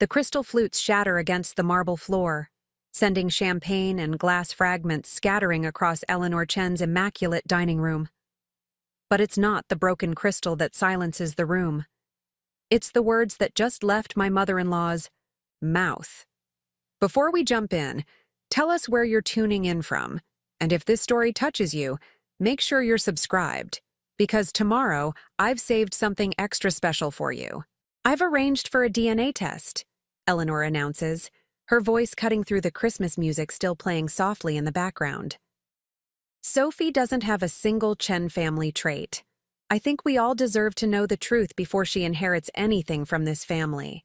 The crystal flutes shatter against the marble floor, sending champagne and glass fragments scattering across Eleanor Chen's immaculate dining room. But it's not the broken crystal that silences the room. It's the words that just left my mother-in-law's mouth. Before we jump in, tell us where you're tuning in from, and if this story touches you, make sure you're subscribed, because tomorrow I've saved something extra special for you. I've arranged for a DNA test, Eleanor announces, her voice cutting through the Christmas music still playing softly in the background. Sophie doesn't have a single Chen family trait. I think we all deserve to know the truth before she inherits anything from this family.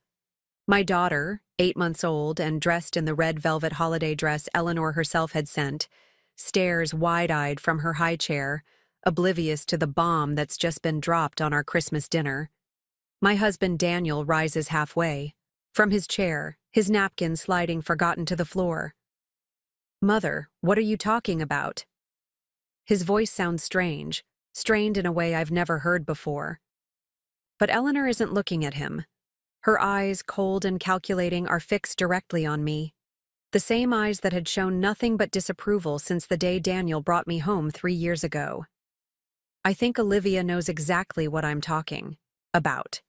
My daughter, 8 months old and dressed in the red velvet holiday dress Eleanor herself had sent, stares wide-eyed from her high chair, oblivious to the bomb that's just been dropped on our Christmas dinner. My husband Daniel rises halfway, from his chair, his napkin sliding forgotten to the floor. "Mother, what are you talking about?" His voice sounds strange, strained in a way I've never heard before. But Eleanor isn't looking at him. Her eyes, cold and calculating, are fixed directly on me. The same eyes that had shown nothing but disapproval since the day Daniel brought me home 3 years ago. I think Olivia knows exactly what I'm talking about.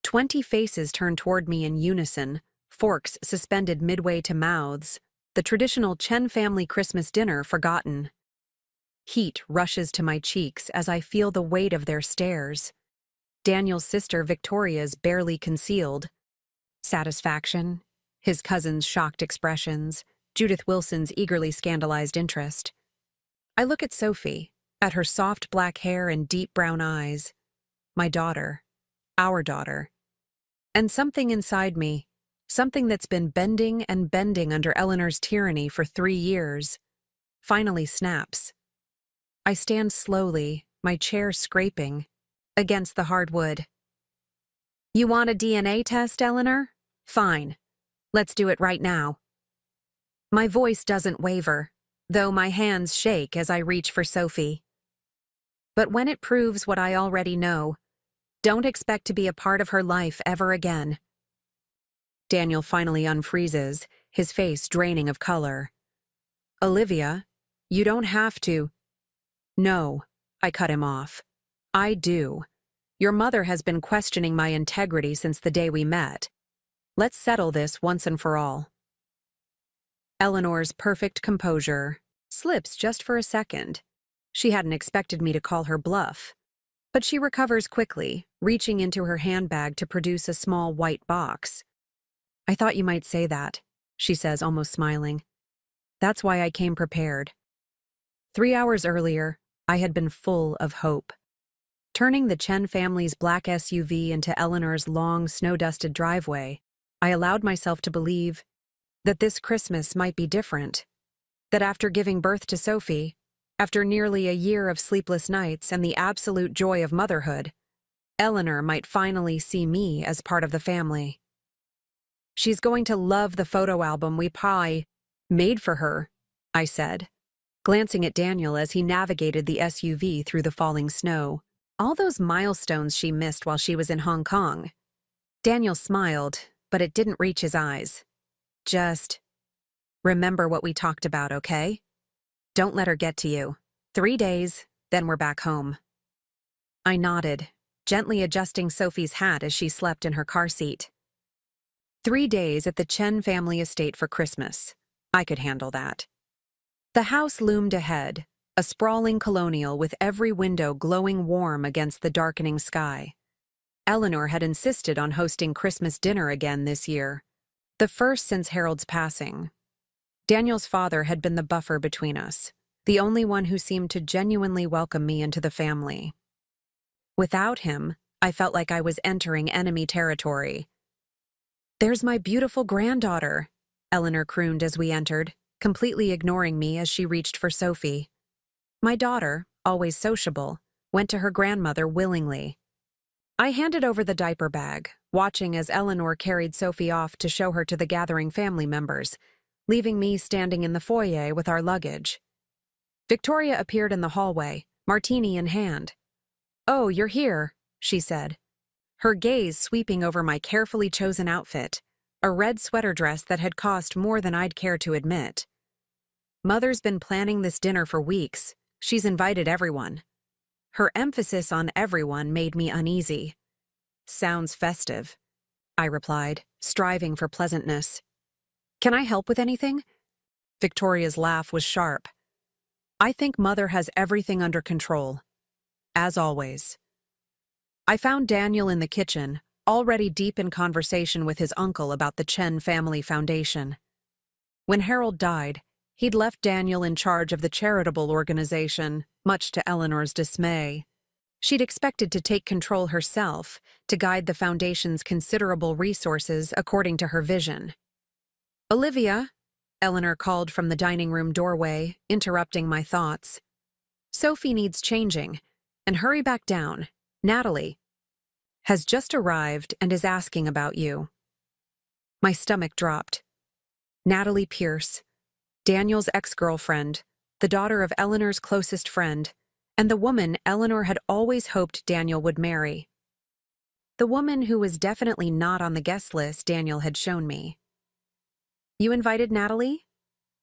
20 faces turn toward me in unison, forks suspended midway to mouths, the traditional Chen family Christmas dinner forgotten. Heat rushes to my cheeks as I feel the weight of their stares. Daniel's sister Victoria's barely concealed. Satisfaction, his cousin's shocked expressions, Judith Wilson's eagerly scandalized interest. I look at Sophie, at her soft black hair and deep brown eyes. My daughter, our daughter. And something inside me, something that's been bending and bending under Eleanor's tyranny for 3 years, finally snaps. I stand slowly, my chair scraping, against the hard wood. "You want a DNA test, Eleanor? Fine. Let's do it right now." My voice doesn't waver, though my hands shake as I reach for Sophie. But when it proves what I already know, don't expect to be a part of her life ever again. Daniel finally unfreezes, his face draining of color. "Olivia, you don't have to." "No," I cut him off. "I do. Your mother has been questioning my integrity since the day we met. Let's settle this once and for all." Eleanor's perfect composure slips just for a second. She hadn't expected me to call her bluff. But she recovers quickly, reaching into her handbag to produce a small white box. "I thought you might say that," she says, almost smiling. "That's why I came prepared." 3 hours earlier, I had been full of hope. Turning the Chen family's black SUV into Eleanor's long, snow-dusted driveway, I allowed myself to believe that this Christmas might be different. That after giving birth to Sophie, after nearly a year of sleepless nights and the absolute joy of motherhood, Eleanor might finally see me as part of the family. "She's going to love the photo album we made for her," I said, glancing at Daniel as he navigated the SUV through the falling snow. All those milestones she missed while she was in Hong Kong. Daniel smiled, but it didn't reach his eyes. "Just remember what we talked about, okay? Don't let her get to you. 3 days, then we're back home." I nodded, gently adjusting Sophie's hat as she slept in her car seat. 3 days at the Chen family estate for Christmas. I could handle that. The house loomed ahead, a sprawling colonial with every window glowing warm against the darkening sky. Eleanor had insisted on hosting Christmas dinner again this year, the first since Harold's passing. Daniel's father had been the buffer between us, the only one who seemed to genuinely welcome me into the family. Without him, I felt like I was entering enemy territory. "There's my beautiful granddaughter," Eleanor crooned as we entered, completely ignoring me as she reached for Sophie. My daughter, always sociable, went to her grandmother willingly. I handed over the diaper bag, watching as Eleanor carried Sophie off to show her to the gathering family members, leaving me standing in the foyer with our luggage. Victoria appeared in the hallway, martini in hand. "Oh, you're here," she said, her gaze sweeping over my carefully chosen outfit, a red sweater dress that had cost more than I'd care to admit. Mother's been planning this dinner for weeks. She's invited everyone. Her emphasis on everyone made me uneasy. Sounds festive, I replied, striving for pleasantness. Can I help with anything? Victoria's laugh was sharp. I think Mother has everything under control. As always. I found Daniel in the kitchen, already deep in conversation with his uncle about the Chen family foundation. When Harold died, he'd left Daniel in charge of the charitable organization, much to Eleanor's dismay. She'd expected to take control herself, to guide the foundation's considerable resources according to her vision. Olivia, Eleanor called from the dining room doorway, interrupting my thoughts. Sophie needs changing, and hurry back down. Natalie has just arrived and is asking about you. My stomach dropped. Natalie Pierce, Daniel's ex-girlfriend, the daughter of Eleanor's closest friend, and the woman Eleanor had always hoped Daniel would marry. The woman who was definitely not on the guest list Daniel had shown me. You invited Natalie?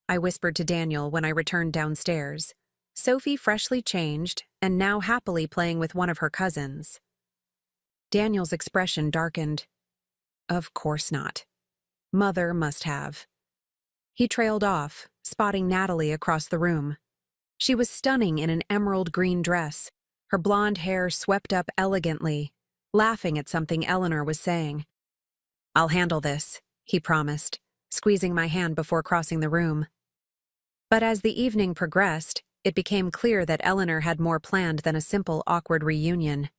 I whispered to Daniel when I returned downstairs. Sophie freshly changed and now happily playing with one of her cousins. Daniel's expression darkened. Of course not. Mother must have. He trailed off, spotting Natalie across the room. She was stunning in an emerald green dress, her blonde hair swept up elegantly, laughing at something Eleanor was saying. I'll handle this, he promised, squeezing my hand before crossing the room. But as the evening progressed, it became clear that Eleanor had more planned than a simple awkward reunion.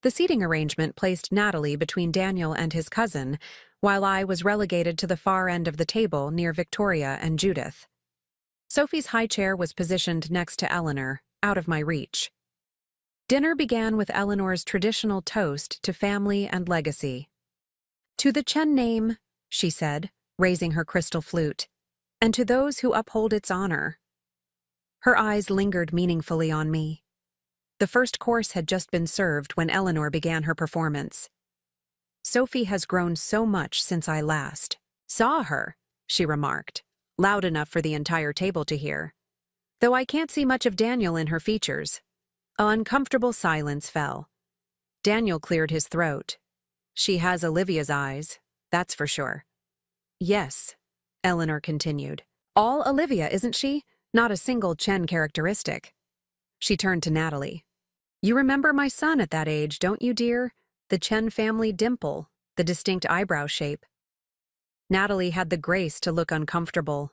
The seating arrangement placed Natalie between Daniel and his cousin, while I was relegated to the far end of the table near Victoria and Judith. Sophie's high chair was positioned next to Eleanor, out of my reach. Dinner began with Eleanor's traditional toast to family and legacy. To the Chen name, she said, raising her crystal flute, and to those who uphold its honor. Her eyes lingered meaningfully on me. The first course had just been served when Eleanor began her performance. Sophie has grown so much since I last saw her, she remarked, loud enough for the entire table to hear. Though I can't see much of Daniel in her features. An uncomfortable silence fell. Daniel cleared his throat. She has Olivia's eyes, that's for sure. Yes, Eleanor continued. All Olivia, isn't she? Not a single Chen characteristic. She turned to Natalie. You remember my son at that age, don't you, dear? The Chen family dimple, the distinct eyebrow shape. Natalie had the grace to look uncomfortable.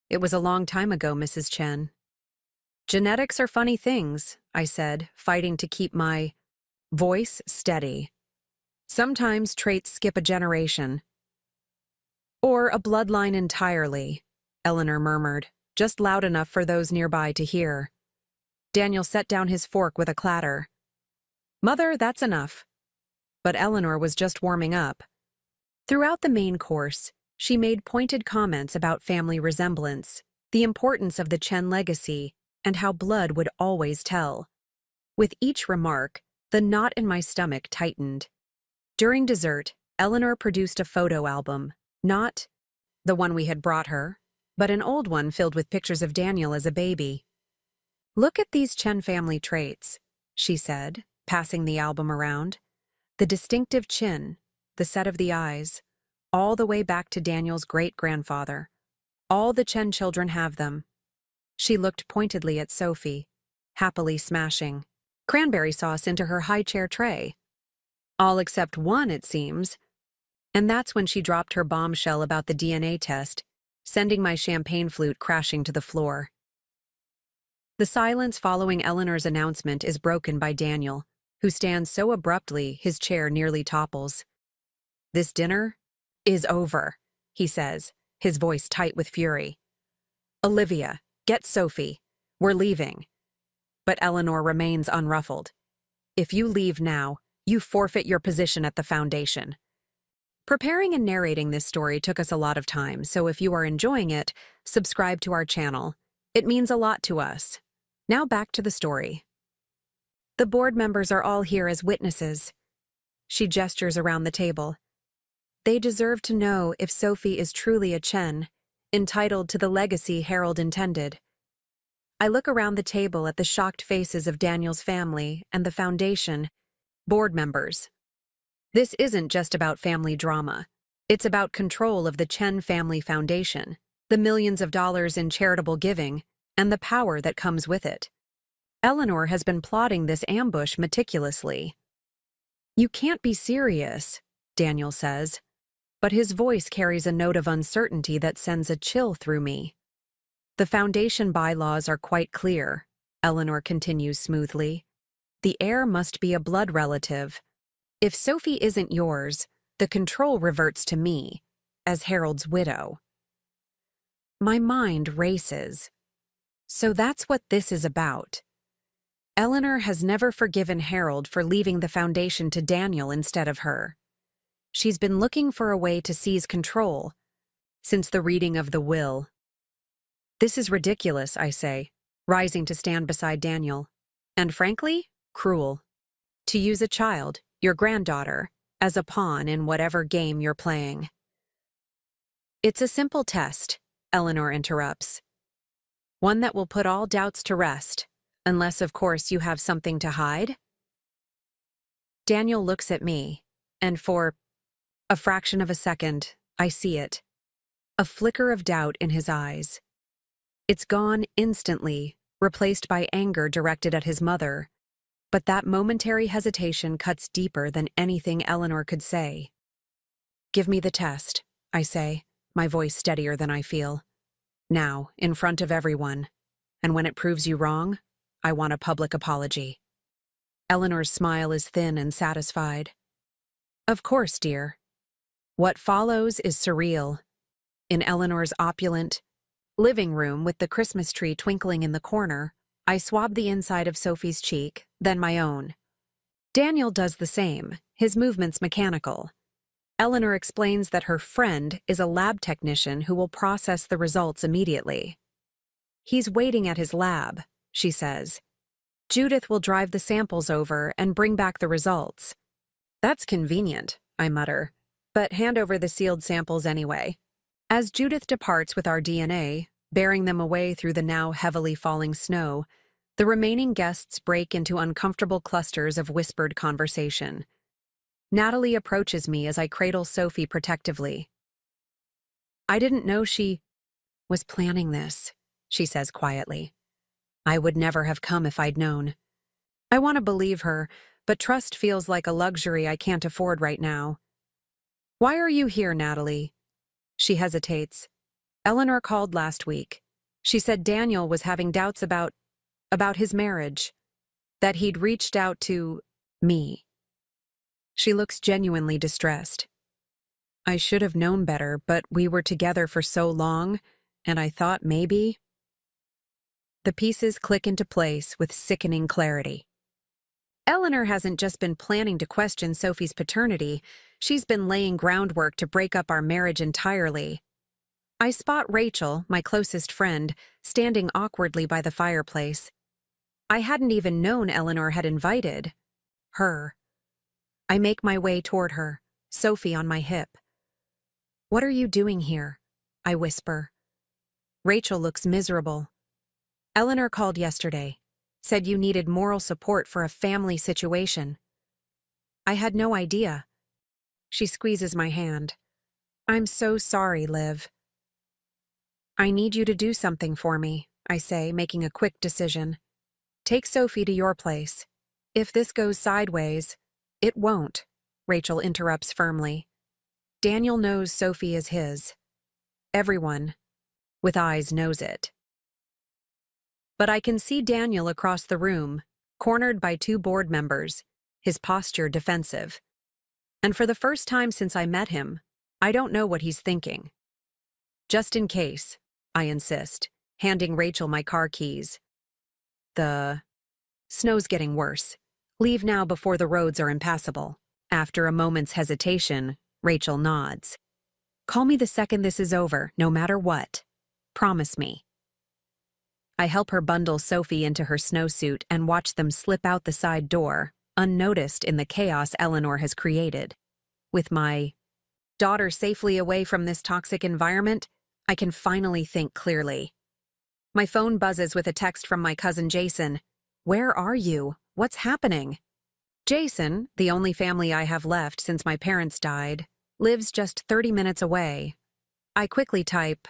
It was a long time ago, Mrs. Chen. Genetics are funny things, I said, fighting to keep my voice steady. Sometimes traits skip a generation. Or a bloodline entirely, Eleanor murmured, just loud enough for those nearby to hear. Daniel set down his fork with a clatter. Mother, that's enough. But Eleanor was just warming up. Throughout the main course, she made pointed comments about family resemblance, the importance of the Chen legacy, and how blood would always tell. With each remark, the knot in my stomach tightened. During dessert, Eleanor produced a photo album, not the one we had brought her, but an old one filled with pictures of Daniel as a baby. Look at these Chen family traits, she said, passing the album around. The distinctive chin, the set of the eyes, all the way back to Daniel's great-grandfather. All the Chen children have them. She looked pointedly at Sophie, happily smashing cranberry sauce into her high-chair tray. All except one, it seems. And that's when she dropped her bombshell about the DNA test, sending my champagne flute crashing to the floor. The silence following Eleanor's announcement is broken by Daniel, who stands so abruptly his chair nearly topples. This dinner is over, he says, his voice tight with fury. Olivia, get Sophie. We're leaving. But Eleanor remains unruffled. If you leave now, you forfeit your position at the foundation. Preparing and narrating this story took us a lot of time, so if you are enjoying it, subscribe to our channel. It means a lot to us. Now back to the story. The board members are all here as witnesses. She gestures around the table. They deserve to know if Sophie is truly a Chen, entitled to the legacy Harold intended. I look around the table at the shocked faces of Daniel's family and the foundation, board members. This isn't just about family drama. It's about control of the Chen family foundation, the millions of dollars in charitable giving, and the power that comes with it. Eleanor has been plotting this ambush meticulously. "You can't be serious," Daniel says, but his voice carries a note of uncertainty that sends a chill through me. "The foundation bylaws are quite clear," Eleanor continues smoothly. "The heir must be a blood relative. If Sophie isn't yours, the control reverts to me, as Harold's widow." My mind races. So that's what this is about. Eleanor has never forgiven Harold for leaving the foundation to Daniel instead of her. She's been looking for a way to seize control since the reading of the will. "This is ridiculous," I say, rising to stand beside Daniel. "And frankly, cruel. To use a child, your granddaughter, as a pawn in whatever game you're playing." "It's a simple test," Eleanor interrupts. "One that will put all doubts to rest, unless, of course, you have something to hide." Daniel looks at me, and for a fraction of a second, I see it. A flicker of doubt in his eyes. It's gone instantly, replaced by anger directed at his mother. But that momentary hesitation cuts deeper than anything Eleanor could say. "Give me the test," I say, my voice steadier than I feel. "Now, in front of everyone. And when it proves you wrong, I want a public apology." Eleanor's smile is thin and satisfied. "Of course, dear." What follows is surreal. In Eleanor's opulent living room with the Christmas tree twinkling in the corner, I swab the inside of Sophie's cheek, then my own. Daniel does the same, his movements mechanical. Eleanor explains that her friend is a lab technician who will process the results immediately. "He's waiting at his lab," she says. "Judith will drive the samples over and bring back the results." "That's convenient," I mutter, "but hand over the sealed samples anyway." As Judith departs with our DNA, bearing them away through the now heavily falling snow, the remaining guests break into uncomfortable clusters of whispered conversation. Natalie approaches me as I cradle Sophie protectively. "I didn't know she was planning this," she says quietly. "I would never have come if I'd known." I want to believe her, but trust feels like a luxury I can't afford right now. "Why are you here, Natalie?" She hesitates. "Eleanor called last week. She said Daniel was having doubts about his marriage, that he'd reached out to me." She looks genuinely distressed. "I should have known better, but we were together for so long, and I thought maybe—" The pieces click into place with sickening clarity. Eleanor hasn't just been planning to question Sophie's paternity, she's been laying groundwork to break up our marriage entirely. I spot Rachel, my closest friend, standing awkwardly by the fireplace. I hadn't even known Eleanor had invited her. I make my way toward her, Sophie on my hip. "What are you doing here?" I whisper. Rachel looks miserable. "Eleanor called yesterday, said you needed moral support for a family situation." "I had no idea." She squeezes my hand. "I'm so sorry, Liv." "I need you to do something for me," I say, making a quick decision. "Take Sophie to your place. If this goes sideways—" "It won't," Rachel interrupts firmly. "Daniel knows Sophie is his. Everyone with eyes knows it." But I can see Daniel across the room, cornered by two board members, his posture defensive. And for the first time since I met him, I don't know what he's thinking. "Just in case," I insist, handing Rachel my car keys. "The snow's getting worse. Leave now before the roads are impassable." After a moment's hesitation, Rachel nods. "Call me the second this is over, no matter what. Promise me." I help her bundle Sophie into her snowsuit and watch them slip out the side door, unnoticed in the chaos Eleanor has created. With my daughter safely away from this toxic environment, I can finally think clearly. My phone buzzes with a text from my cousin Jason. "Where are you? What's happening?" Jason, the only family I have left since my parents died, lives just 30 minutes away. I quickly type,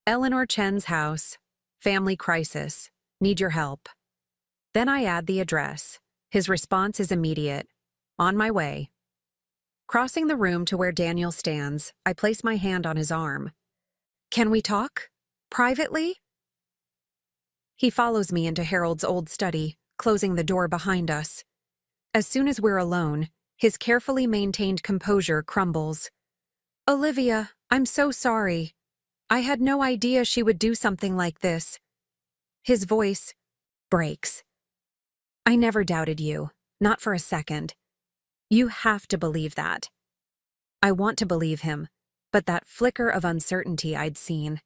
"Eleanor Chen's house. Family crisis. Need your help." Then I add the address. His response is immediate. "On my way." Crossing the room to where Daniel stands, I place my hand on his arm. "Can we talk? Privately?" He follows me into Harold's old study, closing the door behind us. As soon as we're alone, his carefully maintained composure crumbles. "Olivia, I'm so sorry. I had no idea she would do something like this." His voice breaks. "I never doubted you, not for a second. You have to believe that." I want to believe him, but that flicker of uncertainty I'd seen.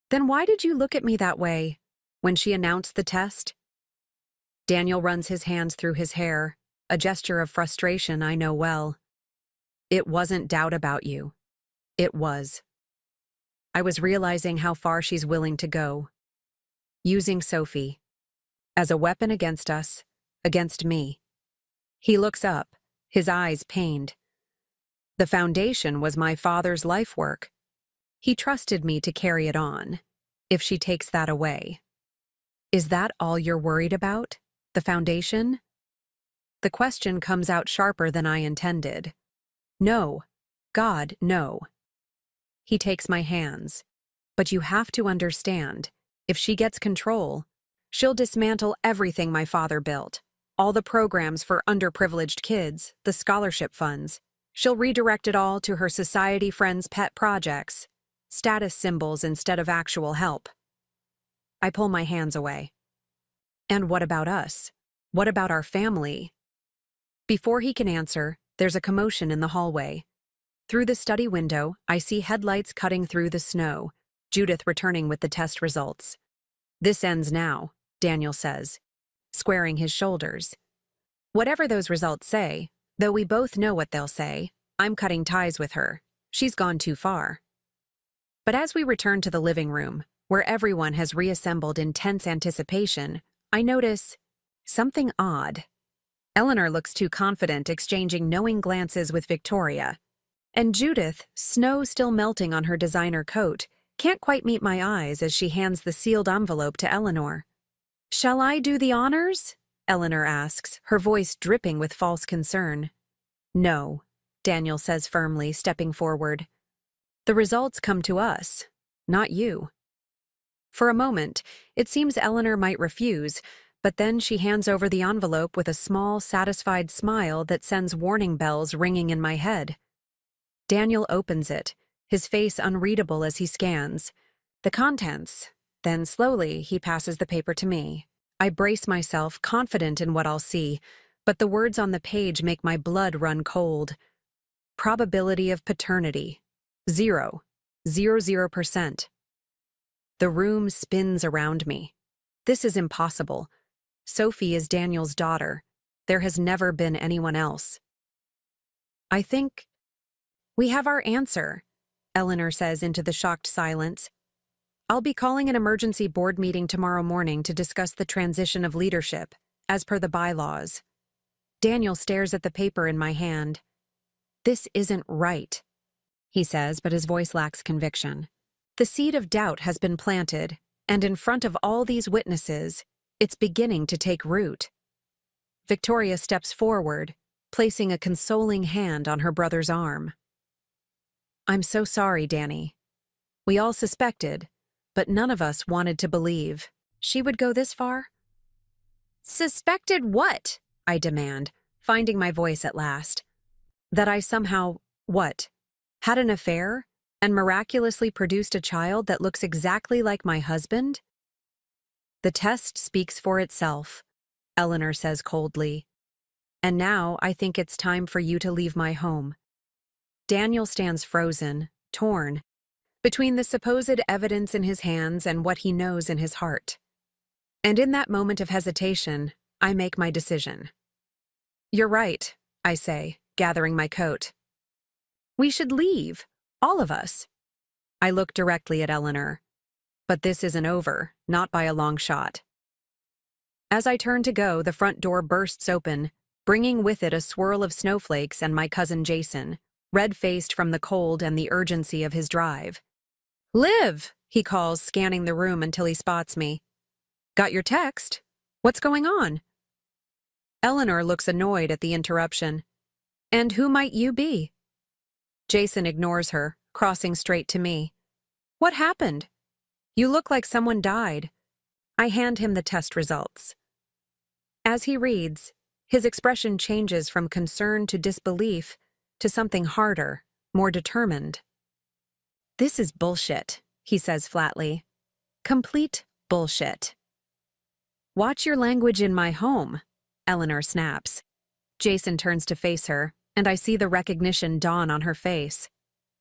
"Then why did you look at me that way when she announced the test?" Daniel runs his hands through his hair, a gesture of frustration I know well. "It wasn't doubt about you. It was. I was realizing how far she's willing to go. Using Sophie as a weapon against us, against me." He looks up, his eyes pained. "The foundation was my father's life work. He trusted me to carry it on. If she takes that away." "Is that all you're worried about? The foundation?" The question comes out sharper than I intended. "No. God, no." He takes my hands. "But you have to understand, if she gets control, she'll dismantle everything my father built. All the programs for underprivileged kids, the scholarship funds. She'll redirect it all to her society friends' pet projects, status symbols instead of actual help." I pull my hands away. "And what about us? What about our family?" Before he can answer, there's a commotion in the hallway. Through the study window, I see headlights cutting through the snow, Judith returning with the test results. "This ends now," Daniel says, squaring his shoulders. "Whatever those results say, though we both know what they'll say, I'm cutting ties with her. She's gone too far." But as we return to the living room, where everyone has reassembled in tense anticipation, I notice something odd. Eleanor looks too confident, exchanging knowing glances with Victoria. And Judith, snow still melting on her designer coat, can't quite meet my eyes as she hands the sealed envelope to Eleanor. "Shall I do the honors?" Eleanor asks, her voice dripping with false concern. "No," Daniel says firmly, stepping forward. "The results come to us, not you." For a moment, it seems Eleanor might refuse, but then she hands over the envelope with a small, satisfied smile that sends warning bells ringing in my head. Daniel opens it, his face unreadable as he scans. The contents. Then slowly, he passes the paper to me. I brace myself, confident in what I'll see, but the words on the page make my blood run cold. Probability of paternity. 0. 0%. The room spins around me. This is impossible. Sophie is Daniel's daughter. There has never been anyone else. "I think we have our answer," Eleanor says into the shocked silence. "I'll be calling an emergency board meeting tomorrow morning to discuss the transition of leadership, as per the bylaws." Daniel stares at the paper in my hand. "This isn't right," he says, but his voice lacks conviction. "The seed of doubt has been planted, and in front of all these witnesses, it's beginning to take root." Victoria steps forward, placing a consoling hand on her brother's arm. "I'm so sorry, Danny. We all suspected, but none of us wanted to believe she would go this far." "Suspected what?" I demand, finding my voice at last. "That I somehow, what? Had an affair and miraculously produced a child that looks exactly like my husband?" "The test speaks for itself," Eleanor says coldly. "And now I think it's time for you to leave my home." Daniel stands frozen, torn, between the supposed evidence in his hands and what he knows in his heart. And in that moment of hesitation, I make my decision. "You're right," I say, gathering my coat. We should leave. All of us. I look directly at Eleanor. But this isn't over, not by a long shot. As I turn to go, the front door bursts open, bringing with it a swirl of snowflakes and my cousin Jason, red-faced from the cold and the urgency of his drive. "Liv!" he calls, scanning the room until he spots me. "Got your text? What's going on?" Eleanor looks annoyed at the interruption. "And who might you be?" Jason ignores her, crossing straight to me. "What happened? You look like someone died." I hand him the test results. As he reads, his expression changes from concern to disbelief to something harder, more determined. "This is bullshit," he says flatly. "Complete bullshit." "Watch your language in my home," Eleanor snaps. Jason turns to face her, and I see the recognition dawn on her face.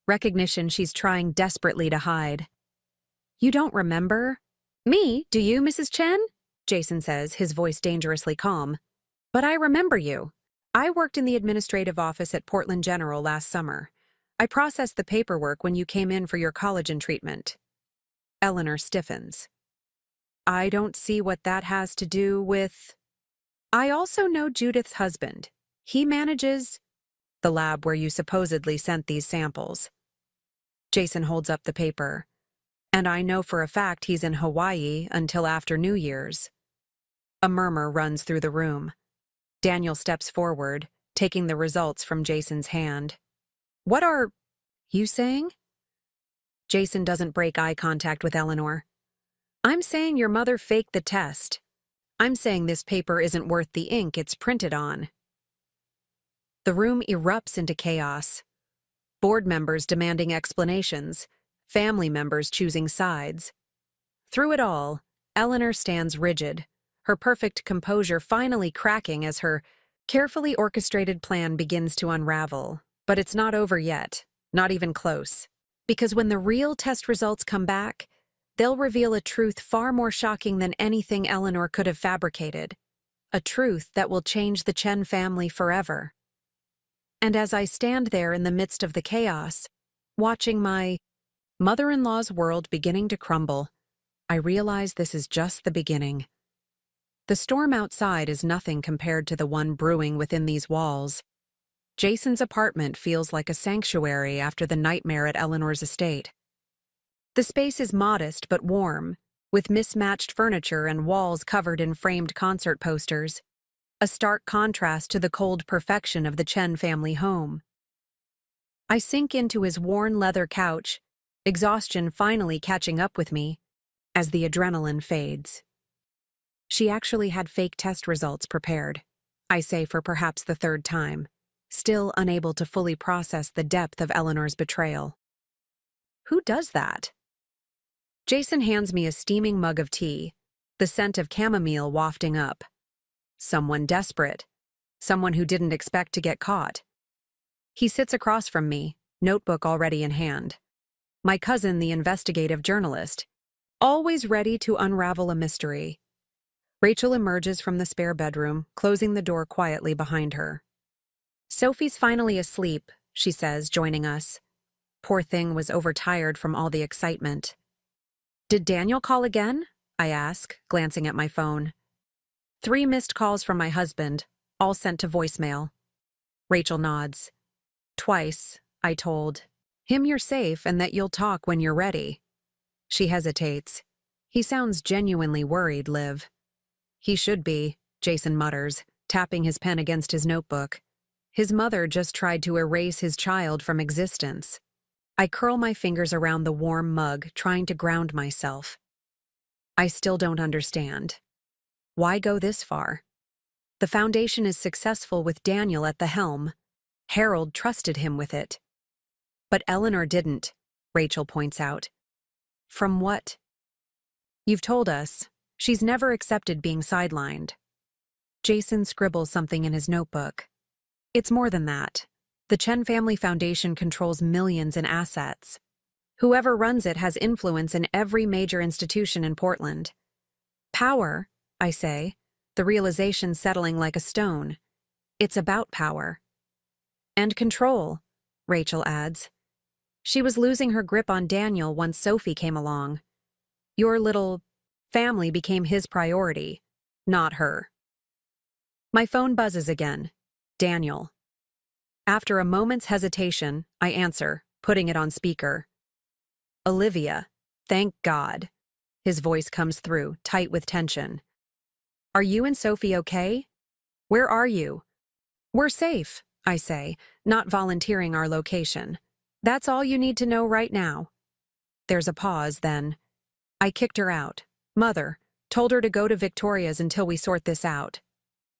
Recognition she's trying desperately to hide. "You don't remember me, do you, Mrs. Chen?" Jason says, his voice dangerously calm. "But I remember you. I worked in the administrative office at Portland General last summer. I processed the paperwork when you came in for your collagen treatment." Eleanor stiffens. "I don't see what that has to do with—" "I also know Judith's husband. He manages the lab where you supposedly sent these samples." Jason holds up the paper. "And I know for a fact he's in Hawaii until after New Year's." A murmur runs through the room. Daniel steps forward, taking the results from Jason's hand. "What are you saying?" Jason doesn't break eye contact with Eleanor. "I'm saying your mother faked the test. I'm saying this paper isn't worth the ink it's printed on." The room erupts into chaos. Board members demanding explanations, family members choosing sides. Through it all, Eleanor stands rigid, her perfect composure finally cracking as her carefully orchestrated plan begins to unravel. But it's not over yet, not even close. Because when the real test results come back, they'll reveal a truth far more shocking than anything Eleanor could have fabricated. A truth that will change the Chen family forever. And as I stand there in the midst of the chaos, watching my mother-in-law's world beginning to crumble, I realize this is just the beginning. The storm outside is nothing compared to the one brewing within these walls. Jason's apartment feels like a sanctuary after the nightmare at Eleanor's estate. The space is modest but warm, with mismatched furniture and walls covered in framed concert posters, a stark contrast to the cold perfection of the Chen family home. I sink into his worn leather couch, exhaustion finally catching up with me, as the adrenaline fades. She actually had fake test results prepared, I say for perhaps the third time, still unable to fully process the depth of Eleanor's betrayal. Who does that? Jason hands me a steaming mug of tea, the scent of chamomile wafting up. Someone desperate. Someone who didn't expect to get caught. He sits across from me, notebook already in hand. My cousin, the investigative journalist, always ready to unravel a mystery. Rachel emerges from the spare bedroom, closing the door quietly behind her. "Sophie's finally asleep," she says, joining us. Poor thing was overtired from all the excitement. "Did Daniel call again?" I ask, glancing at my phone. 3 missed calls from my husband, all sent to voicemail. Rachel nods. "Twice, I told him you're safe and that you'll talk when you're ready." She hesitates. "He sounds genuinely worried, Liv." "He should be," Jason mutters, tapping his pen against his notebook. His mother just tried to erase his child from existence. I curl my fingers around the warm mug, trying to ground myself. I still don't understand. Why go this far? The foundation is successful with Daniel at the helm. Harold trusted him with it. But Eleanor didn't, Rachel points out. From what? You've told us. She's never accepted being sidelined. Jason scribbles something in his notebook. It's more than that. The Chen Family Foundation controls millions in assets. Whoever runs it has influence in every major institution in Portland. Power, I say, the realization settling like a stone. It's about power. And control. Rachel adds. She was losing her grip on Daniel once Sophie came along. Your little family became his priority, not her. My phone buzzes again. Daniel. After a moment's hesitation, I answer, putting it on speaker. Olivia. Thank God. His voice comes through, tight with tension. Are you and Sophie okay? Where are you? We're safe, I say, not volunteering our location. That's all you need to know right now. There's a pause, then. I kicked her out. Mother. Told her to go to Victoria's until we sort this out.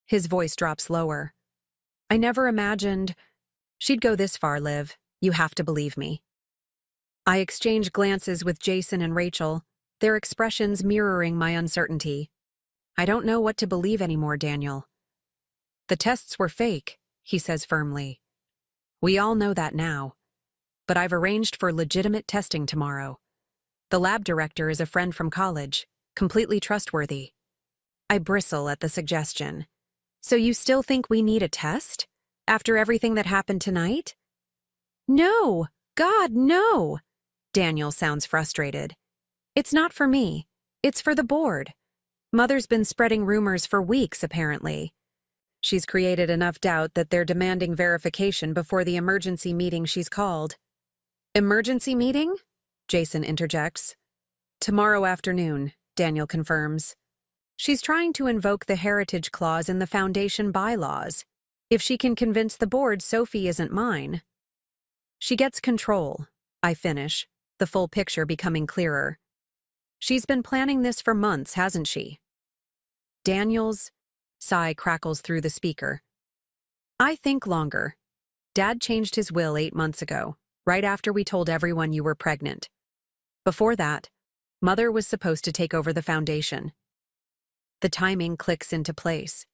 His voice drops lower. I never imagined she'd go this far, Liv. You have to believe me. I exchange glances with Jason and Rachel, their expressions mirroring my uncertainty. I don't know what to believe anymore, Daniel. The tests were fake, he says firmly. We all know that now. But I've arranged for legitimate testing tomorrow. The lab director is a friend from college, completely trustworthy. I bristle at the suggestion. So you still think we need a test? After everything that happened tonight? No! God, no! Daniel sounds frustrated. It's not for me. It's for the board. Mother's been spreading rumors for weeks, apparently. She's created enough doubt that they're demanding verification before the emergency meeting she's called. Emergency meeting? Jason interjects. Tomorrow afternoon, Daniel confirms. She's trying to invoke the heritage clause in the foundation bylaws. If she can convince the board Sophie isn't mine. She gets control, I finish, the full picture becoming clearer. She's been planning this for months, hasn't she? Daniel's sigh crackles through the speaker. I think longer. Dad changed his will 8 months ago, right after we told everyone you were pregnant. Before that, Mother was supposed to take over the foundation. The timing clicks into place.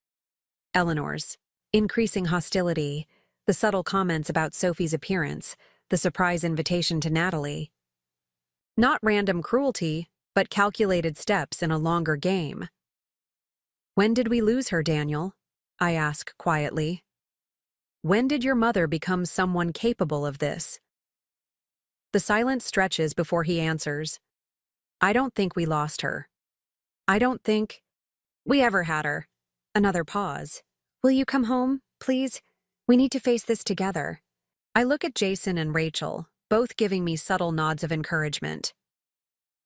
Eleanor's increasing hostility, the subtle comments about Sophie's appearance, the surprise invitation to Natalie. Not random cruelty, but calculated steps in a longer game. When did we lose her, Daniel? I ask quietly. When did your mother become someone capable of this? The silence stretches before he answers. I don't think we lost her. I don't think we ever had her. Another pause. Will you come home, please? We need to face this together. I look at Jason and Rachel, both giving me subtle nods of encouragement.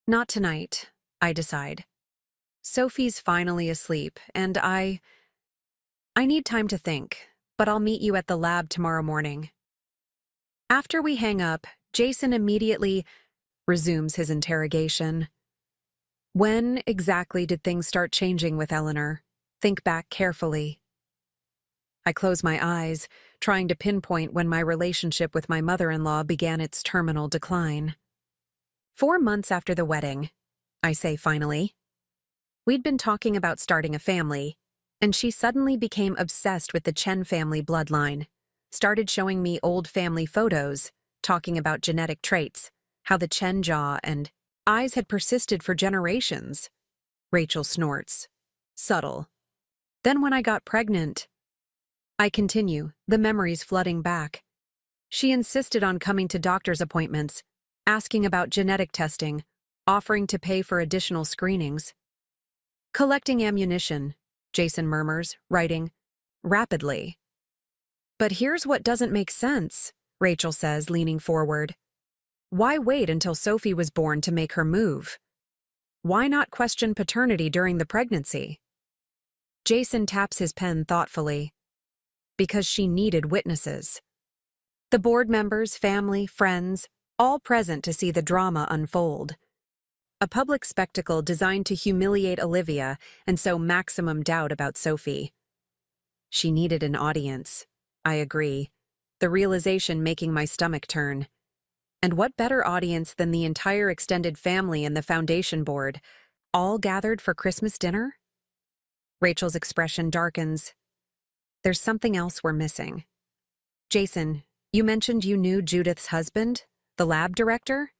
Not tonight, I decide. Sophie's finally asleep, and I need time to think, but I'll meet you at the lab tomorrow morning. After we hang up, Jason immediately resumes his interrogation. When exactly did things start changing with Eleanor? Think back carefully. I close my eyes, trying to pinpoint when my relationship with my mother-in-law began its terminal decline. 4 months after the wedding, I say finally. We'd been talking about starting a family, and she suddenly became obsessed with the Chen family bloodline, started showing me old family photos, talking about genetic traits, how the Chen jaw and eyes had persisted for generations. Rachel snorts. Subtle. Then when I got pregnant, I continue, the memories flooding back. She insisted on coming to doctor's appointments, asking about genetic testing, offering to pay for additional screenings. Collecting ammunition, Jason murmurs, writing, rapidly. But here's what doesn't make sense, Rachel says, leaning forward. Why wait until Sophie was born to make her move? Why not question paternity during the pregnancy? Jason taps his pen thoughtfully. Because she needed witnesses. The board members, family, friends, all present to see the drama unfold. A public spectacle designed to humiliate Olivia and sow maximum doubt about Sophie. She needed an audience. I agree, the realization making my stomach turn. And what better audience than the entire extended family and the foundation board, all gathered for Christmas dinner? Rachel's expression darkens. There's something else we're missing. Jason, you mentioned you knew Judith's husband, the lab director?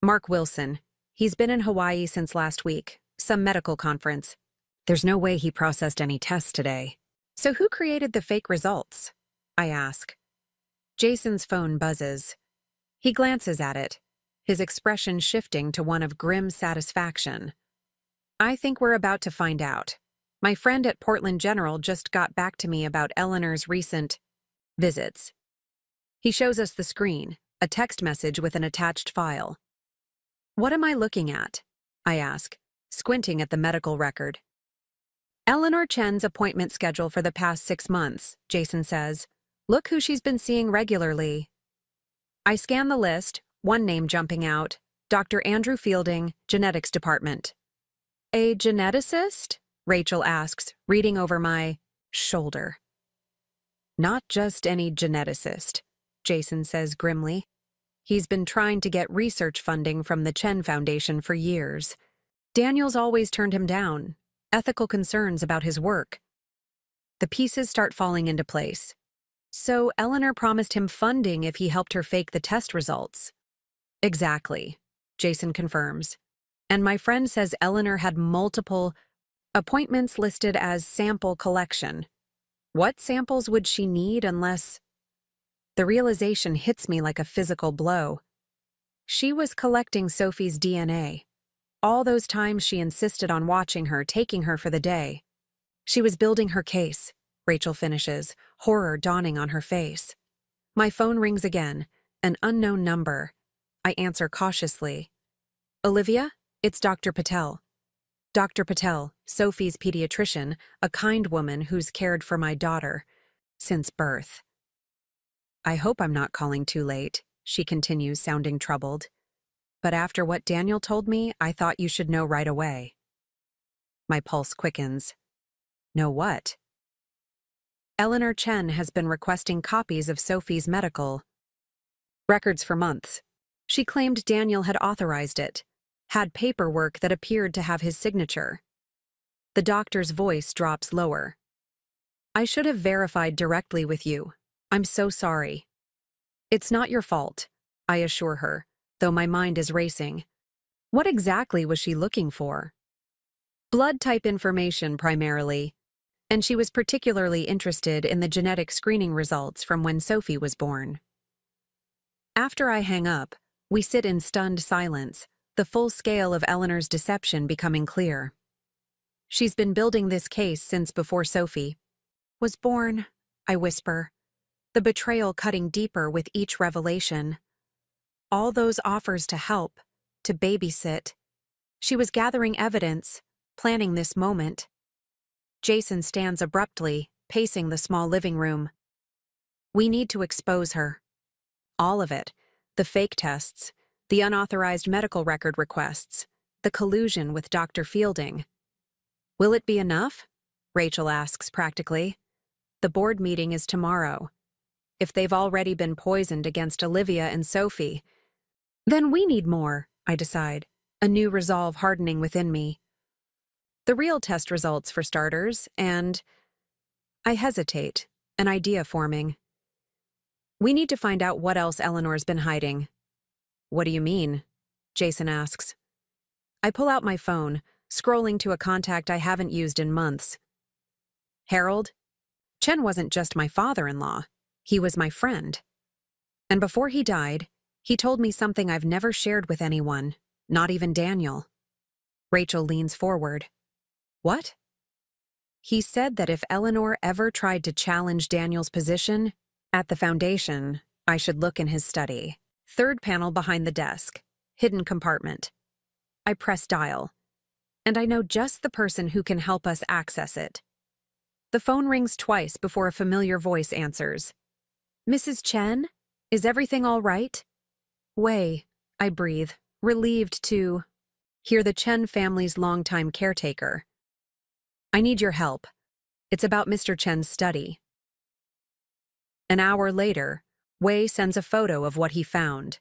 Mark Wilson. He's been in Hawaii since last week, some medical conference. There's no way he processed any tests today. So who created the fake results? I ask. Jason's phone buzzes. He glances at it, his expression shifting to one of grim satisfaction. I think we're about to find out. My friend at Portland General just got back to me about Eleanor's recent visits. He shows us the screen, a text message with an attached file. What am I looking at? I ask, squinting at the medical record. Eleanor Chen's appointment schedule for the past 6 months, Jason says. Look who she's been seeing regularly. I scan the list, one name jumping out, Dr. Andrew Fielding, Genetics Department. A geneticist? Rachel asks, reading over my shoulder. Not just any geneticist, Jason says grimly. He's been trying to get research funding from the Chen Foundation for years. Daniel's always turned him down. Ethical concerns about his work. The pieces start falling into place. So Eleanor promised him funding if he helped her fake the test results. Exactly, Jason confirms. And my friend says Eleanor had multiple appointments listed as sample collection. What samples would she need unless... The realization hits me like a physical blow. She was collecting Sophie's DNA. All those times she insisted on watching her, taking her for the day. She was building her case, Rachel finishes, horror dawning on her face. My phone rings again, an unknown number. I answer cautiously. Olivia, it's Dr. Patel. Dr. Patel, Sophie's pediatrician, a kind woman who's cared for my daughter since birth. I hope I'm not calling too late, she continues, sounding troubled. But after what Daniel told me, I thought you should know right away. My pulse quickens. Know what? Eleanor Chen has been requesting copies of Sophie's medical records for months. She claimed Daniel had authorized it, had paperwork that appeared to have his signature. The doctor's voice drops lower. I should have verified directly with you. I'm so sorry. It's not your fault, I assure her, though my mind is racing. What exactly was she looking for? Blood type information primarily, and she was particularly interested in the genetic screening results from when Sophie was born. After I hang up, we sit in stunned silence, the full scale of Eleanor's deception becoming clear. She's been building this case since before Sophie was born, I whisper, the betrayal cutting deeper with each revelation. All those offers to help, to babysit. She was gathering evidence, planning this moment. Jason stands abruptly, pacing the small living room. We need to expose her. All of it. The fake tests, the unauthorized medical record requests, the collusion with Dr. Fielding. Will it be enough? Rachel asks practically. The board meeting is tomorrow. If they've already been poisoned against Olivia and Sophie, then we need more, I decide, a new resolve hardening within me. The real test results for starters, and I hesitate, an idea forming. We need to find out what else Eleanor's been hiding. What do you mean? Jason asks. I pull out my phone, scrolling to a contact I haven't used in months. Harold? Chen wasn't just my father-in-law. He was my friend. And before he died, he told me something I've never shared with anyone, not even Daniel. Rachel leans forward. What? He said that if Eleanor ever tried to challenge Daniel's position at the foundation, I should look in his study. Third panel behind the desk, hidden compartment. I press dial, and I know just the person who can help us access it. The phone rings twice before a familiar voice answers. Mrs. Chen? Is everything all right? Wei, I breathe, relieved to hear the Chen family's longtime caretaker. I need your help. It's about Mr. Chen's study. An hour later, Wei sends a photo of what he found.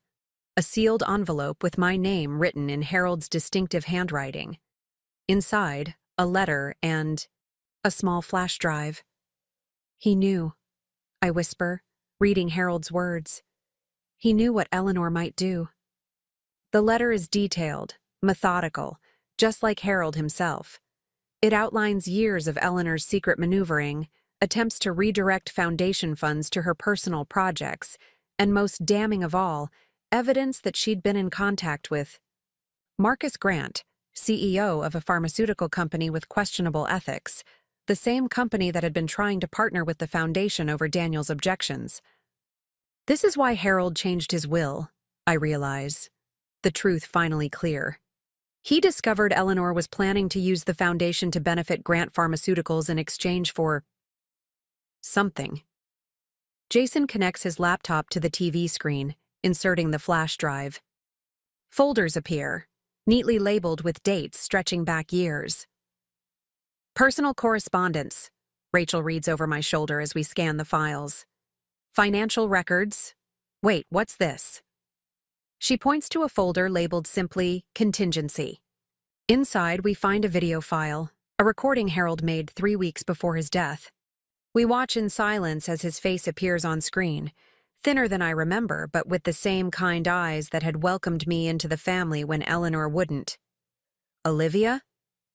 A sealed envelope with my name written in Harold's distinctive handwriting. Inside, a letter and a small flash drive. He knew, I whisper, reading Harold's words. He knew what Eleanor might do. The letter is detailed, methodical, just like Harold himself. It outlines years of Eleanor's secret maneuvering, attempts to redirect foundation funds to her personal projects, and most damning of all, evidence that she'd been in contact with Marcus Grant, CEO of a pharmaceutical company with questionable ethics, the same company that had been trying to partner with the foundation over Daniel's objections. This is why Harold changed his will, I realize. The truth finally clear. He discovered Eleanor was planning to use the foundation to benefit Grant Pharmaceuticals in exchange for something. Jason connects his laptop to the TV screen, inserting the flash drive. Folders appear, neatly labeled with dates stretching back years. Personal correspondence, Rachel reads over my shoulder as we scan the files. Financial records. Wait, what's this? She points to a folder labeled simply Contingency. Inside, we find a video file, a recording Harold made 3 weeks before his death. We watch in silence as his face appears on screen, thinner than I remember, but with the same kind eyes that had welcomed me into the family when Eleanor wouldn't. Olivia?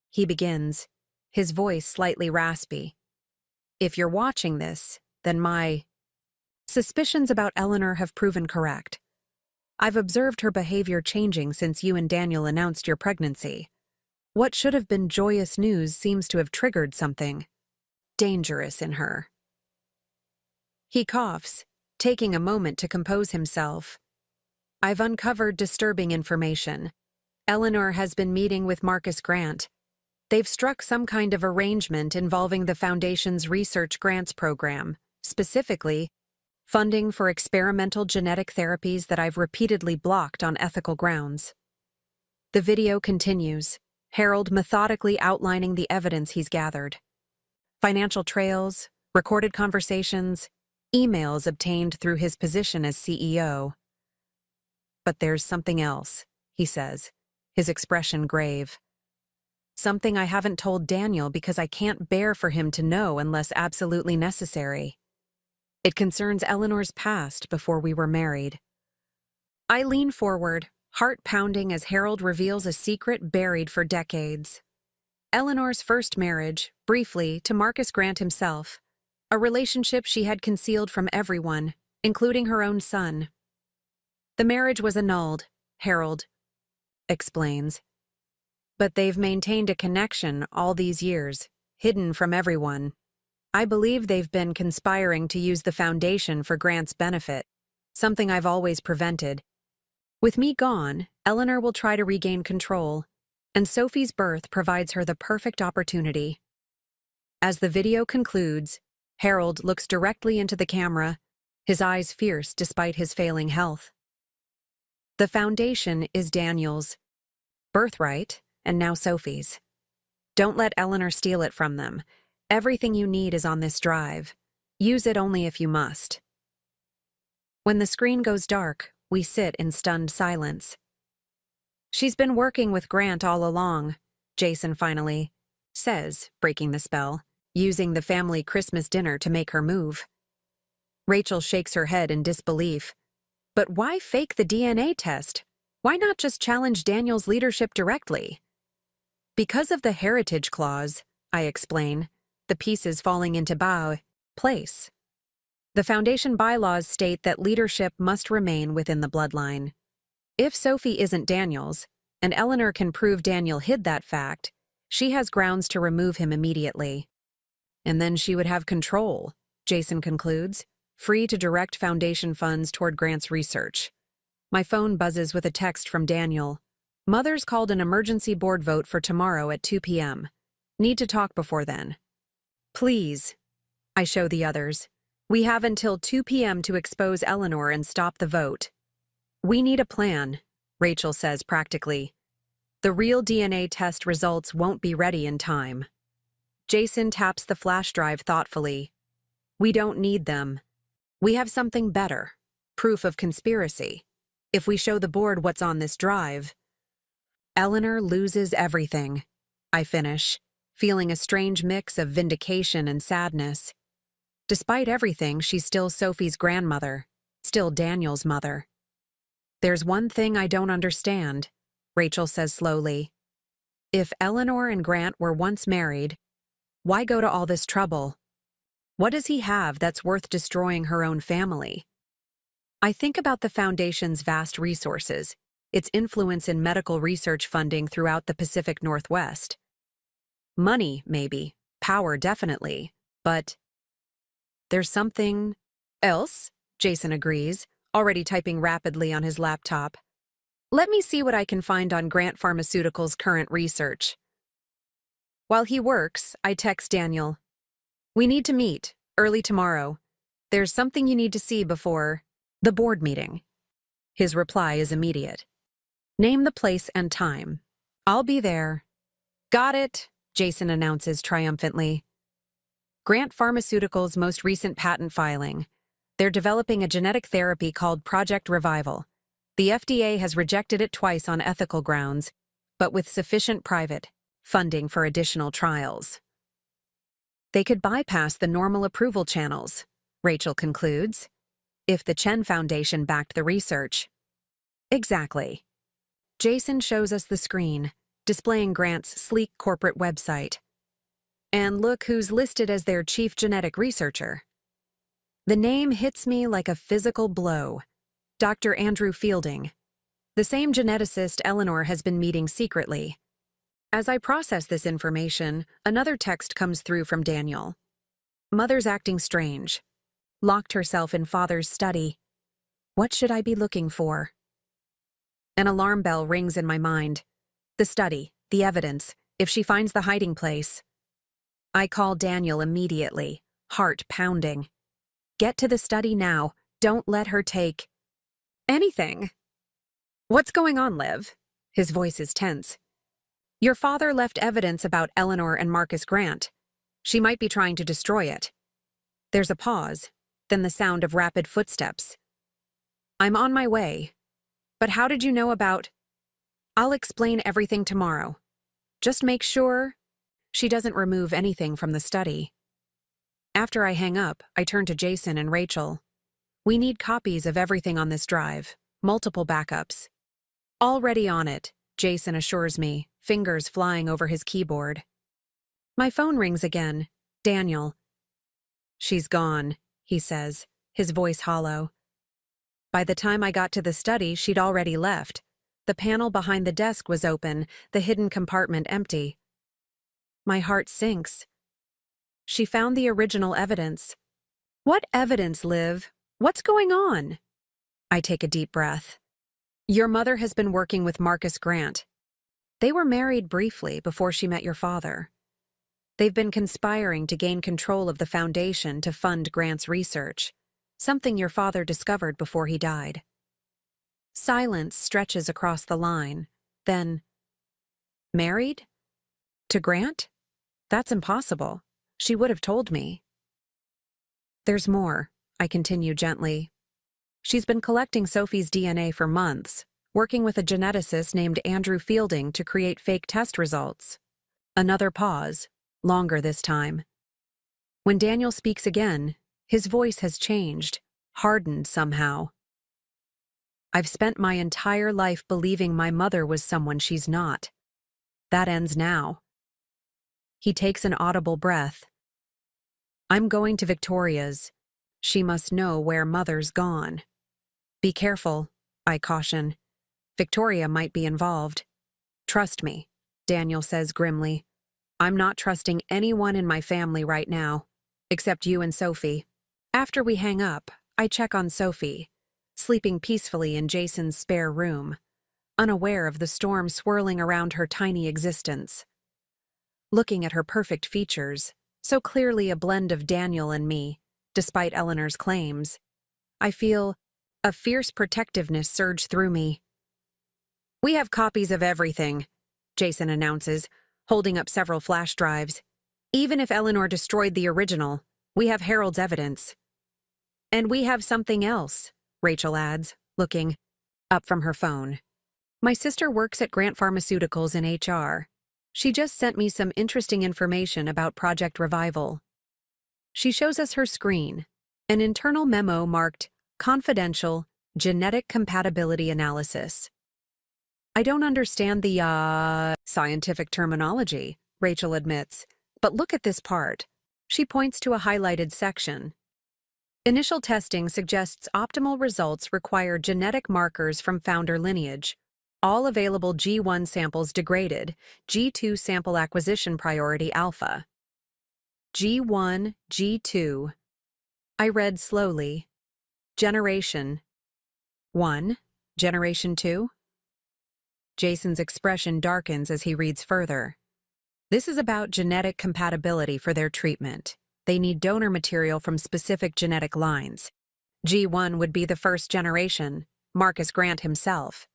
He begins, his voice slightly raspy. If you're watching this, then my suspicions about Eleanor have proven correct. I've observed her behavior changing since you and Daniel announced your pregnancy. What should have been joyous news seems to have triggered something dangerous in her. He coughs, taking a moment to compose himself. I've uncovered disturbing information. Eleanor has been meeting with Marcus Grant. They've struck some kind of arrangement involving the Foundation's research grants program, specifically funding for experimental genetic therapies that I've repeatedly blocked on ethical grounds. The video continues, Harold methodically outlining the evidence he's gathered. Financial trails, recorded conversations, emails obtained through his position as CEO. But there's something else, he says, his expression grave. Something I haven't told Daniel because I can't bear for him to know unless absolutely necessary. It concerns Eleanor's past before we were married. I lean forward, heart pounding as Harold reveals a secret buried for decades. Eleanor's first marriage, briefly, to Marcus Grant himself, a relationship she had concealed from everyone, including her own son. The marriage was annulled, Harold explains. But they've maintained a connection all these years, hidden from everyone. I believe they've been conspiring to use the foundation for Grant's benefit, something I've always prevented. With me gone, Eleanor will try to regain control, and Sophie's birth provides her the perfect opportunity. As the video concludes, Harold looks directly into the camera, his eyes fierce despite his failing health. The foundation is Daniel's birthright, and now Sophie's. Don't let Eleanor steal it from them. Everything you need is on this drive. Use it only if you must. When the screen goes dark, we sit in stunned silence. She's been working with Grant all along, Jason finally says, breaking the spell, using the family Christmas dinner to make her move. Rachel shakes her head in disbelief. But why fake the DNA test? Why not just challenge Daniel's leadership directly? Because of the heritage clause, I explain, the pieces falling into place. The foundation bylaws state that leadership must remain within the bloodline. If Sophie isn't Daniel's, and Eleanor can prove Daniel hid that fact, she has grounds to remove him immediately. And then she would have control, Jason concludes, free to direct foundation funds toward Grant's research. My phone buzzes with a text from Daniel. Mother's called an emergency board vote for tomorrow at 2 p.m. Need to talk before then. Please, I show the others. We have until 2 p.m. to expose Eleanor and stop the vote. We need a plan, Rachel says practically. The real DNA test results won't be ready in time. Jason taps the flash drive thoughtfully. We don't need them. We have something better. Proof of conspiracy. If we show the board what's on this drive. Eleanor loses everything, I finish, feeling a strange mix of vindication and sadness. Despite everything, she's still Sophie's grandmother, still Daniel's mother. There's one thing I don't understand, Rachel says slowly. If Eleanor and Grant were once married, why go to all this trouble? What does he have that's worth destroying her own family? I think about the Foundation's vast resources, its influence in medical research funding throughout the Pacific Northwest. Money, maybe. Power, definitely. But there's something else, Jason agrees, already typing rapidly on his laptop. Let me see what I can find on Grant Pharmaceuticals' current research. While he works, I text Daniel. We need to meet, early tomorrow. There's something you need to see before the board meeting. His reply is immediate. Name the place and time. I'll be there. Got it, Jason announces triumphantly. Grant Pharmaceuticals' most recent patent filing. They're developing a genetic therapy called Project Revival. The FDA has rejected it twice on ethical grounds, but with sufficient private funding for additional trials. They could bypass the normal approval channels, Rachel concludes, if the Chen Foundation backed the research. Exactly. Jason shows us the screen, displaying Grant's sleek corporate website. And look who's listed as their chief genetic researcher. The name hits me like a physical blow. Dr. Andrew Fielding, the same geneticist Eleanor has been meeting secretly. As I process this information, another text comes through from Daniel. Mother's acting strange. Locked herself in father's study. What should I be looking for? An alarm bell rings in my mind. The study, the evidence, if she finds the hiding place. I call Daniel immediately, heart pounding. Get to the study now. Don't let her take anything. What's going on, Liv? His voice is tense. Your father left evidence about Eleanor and Marcus Grant. She might be trying to destroy it. There's a pause, then the sound of rapid footsteps. I'm on my way. But how did you know about... I'll explain everything tomorrow. Just make sure she doesn't remove anything from the study. After I hang up, I turn to Jason and Rachel. We need copies of everything on this drive, multiple backups. Already on it, Jason assures me, fingers flying over his keyboard. My phone rings again. Daniel. She's gone, he says, his voice hollow. By the time I got to the study, she'd already left. The panel behind the desk was open, the hidden compartment empty. My heart sinks. She found the original evidence. What evidence, Liv? What's going on? I take a deep breath. Your mother has been working with Marcus Grant. They were married briefly before she met your father. They've been conspiring to gain control of the foundation to fund Grant's research, something your father discovered before he died. Silence stretches across the line. Then, married? To Grant? That's impossible. She would have told me. There's more, I continue gently. She's been collecting Sophie's DNA for months, working with a geneticist named Andrew Fielding to create fake test results. Another pause, longer this time. When Daniel speaks again, his voice has changed, hardened somehow. I've spent my entire life believing my mother was someone she's not. That ends now. He takes an audible breath. I'm going to Victoria's. She must know where Mother's gone. Be careful, I caution. Victoria might be involved. Trust me, Daniel says grimly. I'm not trusting anyone in my family right now, except you and Sophie. After we hang up, I check on Sophie, sleeping peacefully in Jason's spare room, unaware of the storm swirling around her tiny existence. Looking at her perfect features, so clearly a blend of Daniel and me, despite Eleanor's claims, I feel a fierce protectiveness surge through me. We have copies of everything, Jason announces, holding up several flash drives. Even if Eleanor destroyed the original, we have Harold's evidence. And we have something else, Rachel adds, looking up from her phone. My sister works at Grant Pharmaceuticals in HR. She just sent me some interesting information about Project Revival. She shows us her screen, an internal memo marked Confidential Genetic Compatibility Analysis. I don't understand the, scientific terminology, Rachel admits, but look at this part. She points to a highlighted section. Initial testing suggests optimal results require genetic markers from founder lineage. All available G1 samples degraded, G2 sample acquisition priority alpha. G1, G2. I read slowly. Generation 1, Generation 2? Jason's expression darkens as he reads further. This is about genetic compatibility for their treatment. They need donor material from specific genetic lines. G1 would be the first generation, Marcus Grant himself.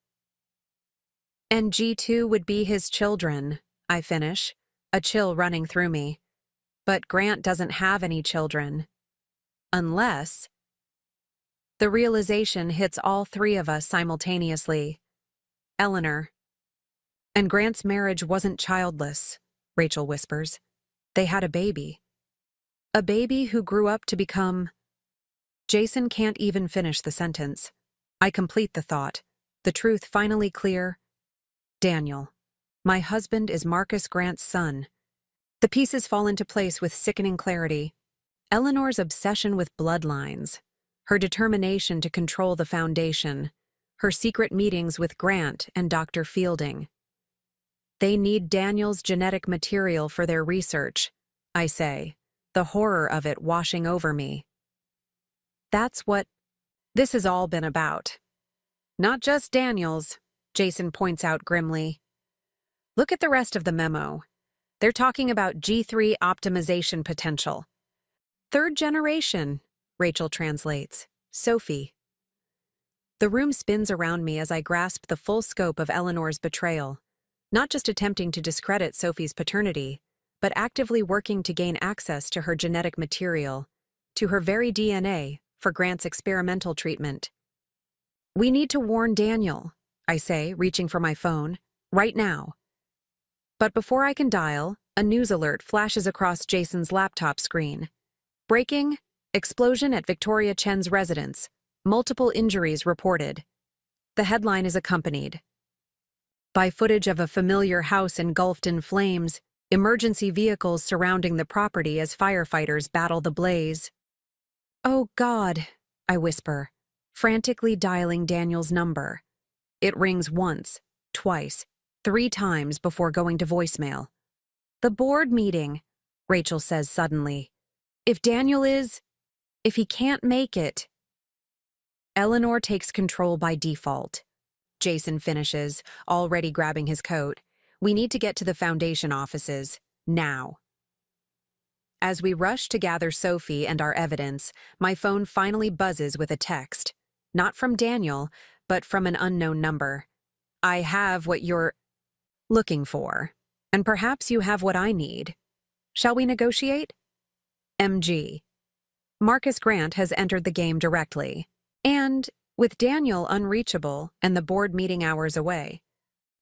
And G2 would be his children, I finish, a chill running through me. But Grant doesn't have any children. Unless... The realization hits all three of us simultaneously. Eleanor. And Grant's marriage wasn't childless, Rachel whispers. They had a baby. A baby who grew up to become... Jason can't even finish the sentence. I complete the thought, the truth finally clear. Daniel. My husband is Marcus Grant's son. The pieces fall into place with sickening clarity. Eleanor's obsession with bloodlines, her determination to control the foundation, her secret meetings with Grant and Dr. Fielding. They need Daniel's genetic material for their research, I say, the horror of it washing over me. That's what this has all been about. Not just Daniel's, Jason points out grimly. Look at the rest of the memo. They're talking about G3 optimization potential. Third generation, Rachel translates. Sophie. The room spins around me as I grasp the full scope of Eleanor's betrayal, not just attempting to discredit Sophie's paternity, but actively working to gain access to her genetic material, to her very DNA, for Grant's experimental treatment. We need to warn Daniel, I say, reaching for my phone, right now. But before I can dial, a news alert flashes across Jason's laptop screen. Breaking: explosion at Victoria Chen's residence. Multiple injuries reported. The headline is accompanied by footage of a familiar house engulfed in flames, emergency vehicles surrounding the property as firefighters battle the blaze. Oh God, I whisper, frantically dialing Daniel's number. It rings once, twice, 3 times before going to voicemail. The board meeting, Rachel says suddenly. If he can't make it. Eleanor takes control by default. Jason finishes, already grabbing his coat. We need to get to the foundation offices, now. As we rush to gather Sophie and our evidence, my phone finally buzzes with a text. Not from Daniel, but from an unknown number. I have what you're looking for, and perhaps you have what I need. Shall we negotiate? MG. Marcus Grant has entered the game directly. And, with Daniel unreachable and the board meeting hours away,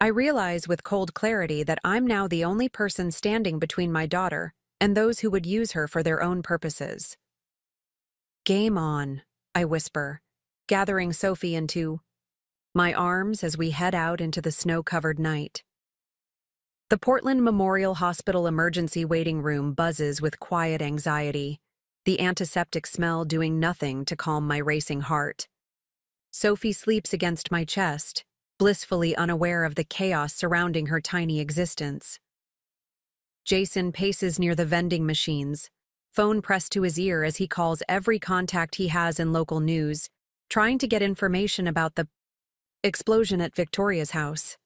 I realize with cold clarity that I'm now the only person standing between my daughter and those who would use her for their own purposes. Game on, I whisper, gathering Sophie into my arms as we head out into the snow-covered night. The Portland Memorial Hospital emergency waiting room buzzes with quiet anxiety, the antiseptic smell doing nothing to calm my racing heart. Sophie sleeps against my chest, blissfully unaware of the chaos surrounding her tiny existence. Jason paces near the vending machines, phone pressed to his ear as he calls every contact he has in local news, trying to get information about the explosion at Victoria's house.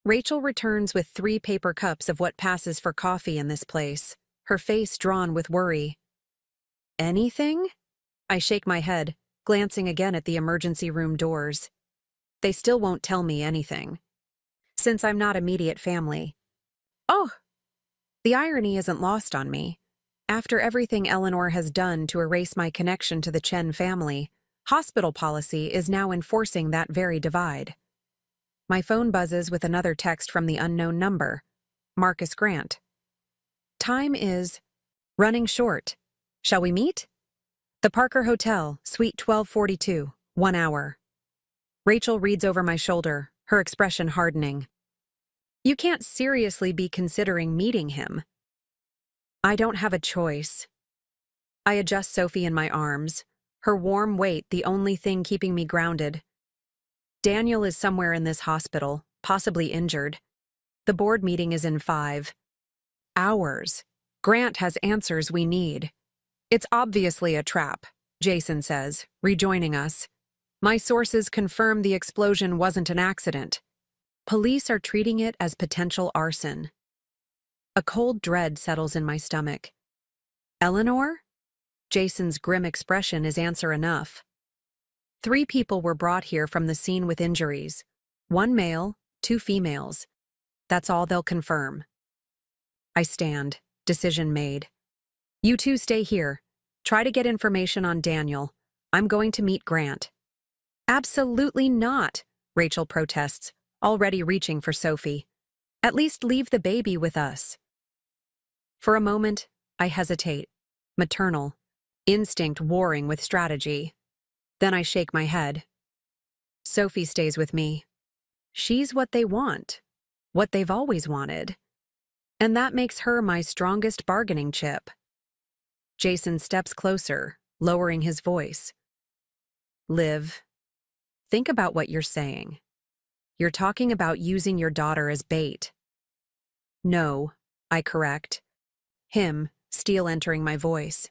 Rachel returns with 3 paper cups of what passes for coffee in this place, her face drawn with worry. Anything? I shake my head, glancing again at the emergency room doors. They still won't tell me anything, since I'm not immediate family. Oh! The irony isn't lost on me. After everything Eleanor has done to erase my connection to the Chen family, hospital policy is now enforcing that very divide. My phone buzzes with another text from the unknown number. Marcus Grant. Time is running short. Shall we meet? The Parker Hotel, Suite 1242, 1 hour. Rachel reads over my shoulder, her expression hardening. You can't seriously be considering meeting him. I don't have a choice. I adjust Sophie in my arms, her warm weight the only thing keeping me grounded. Daniel is somewhere in this hospital, possibly injured. The board meeting is in 5 hours. Grant has answers we need. It's obviously a trap, Jason says, rejoining us. My sources confirm the explosion wasn't an accident. Police are treating it as potential arson. A cold dread settles in my stomach. Eleanor? Jason's grim expression is answer enough. 3 people were brought here from the scene with injuries. 1 male, 2 females. That's all they'll confirm. I stand, decision made. You 2 stay here. Try to get information on Daniel. I'm going to meet Grant. Absolutely not, Rachel protests, already reaching for Sophie. At least leave the baby with us. For a moment, I hesitate. Maternal. Instinct warring with strategy. Then I shake my head. Sophie stays with me. She's what they want. What they've always wanted. And that makes her my strongest bargaining chip. Jason steps closer, lowering his voice. Liv, think about what you're saying. You're talking about using your daughter as bait. No, I correct. Him, steel entering my voice.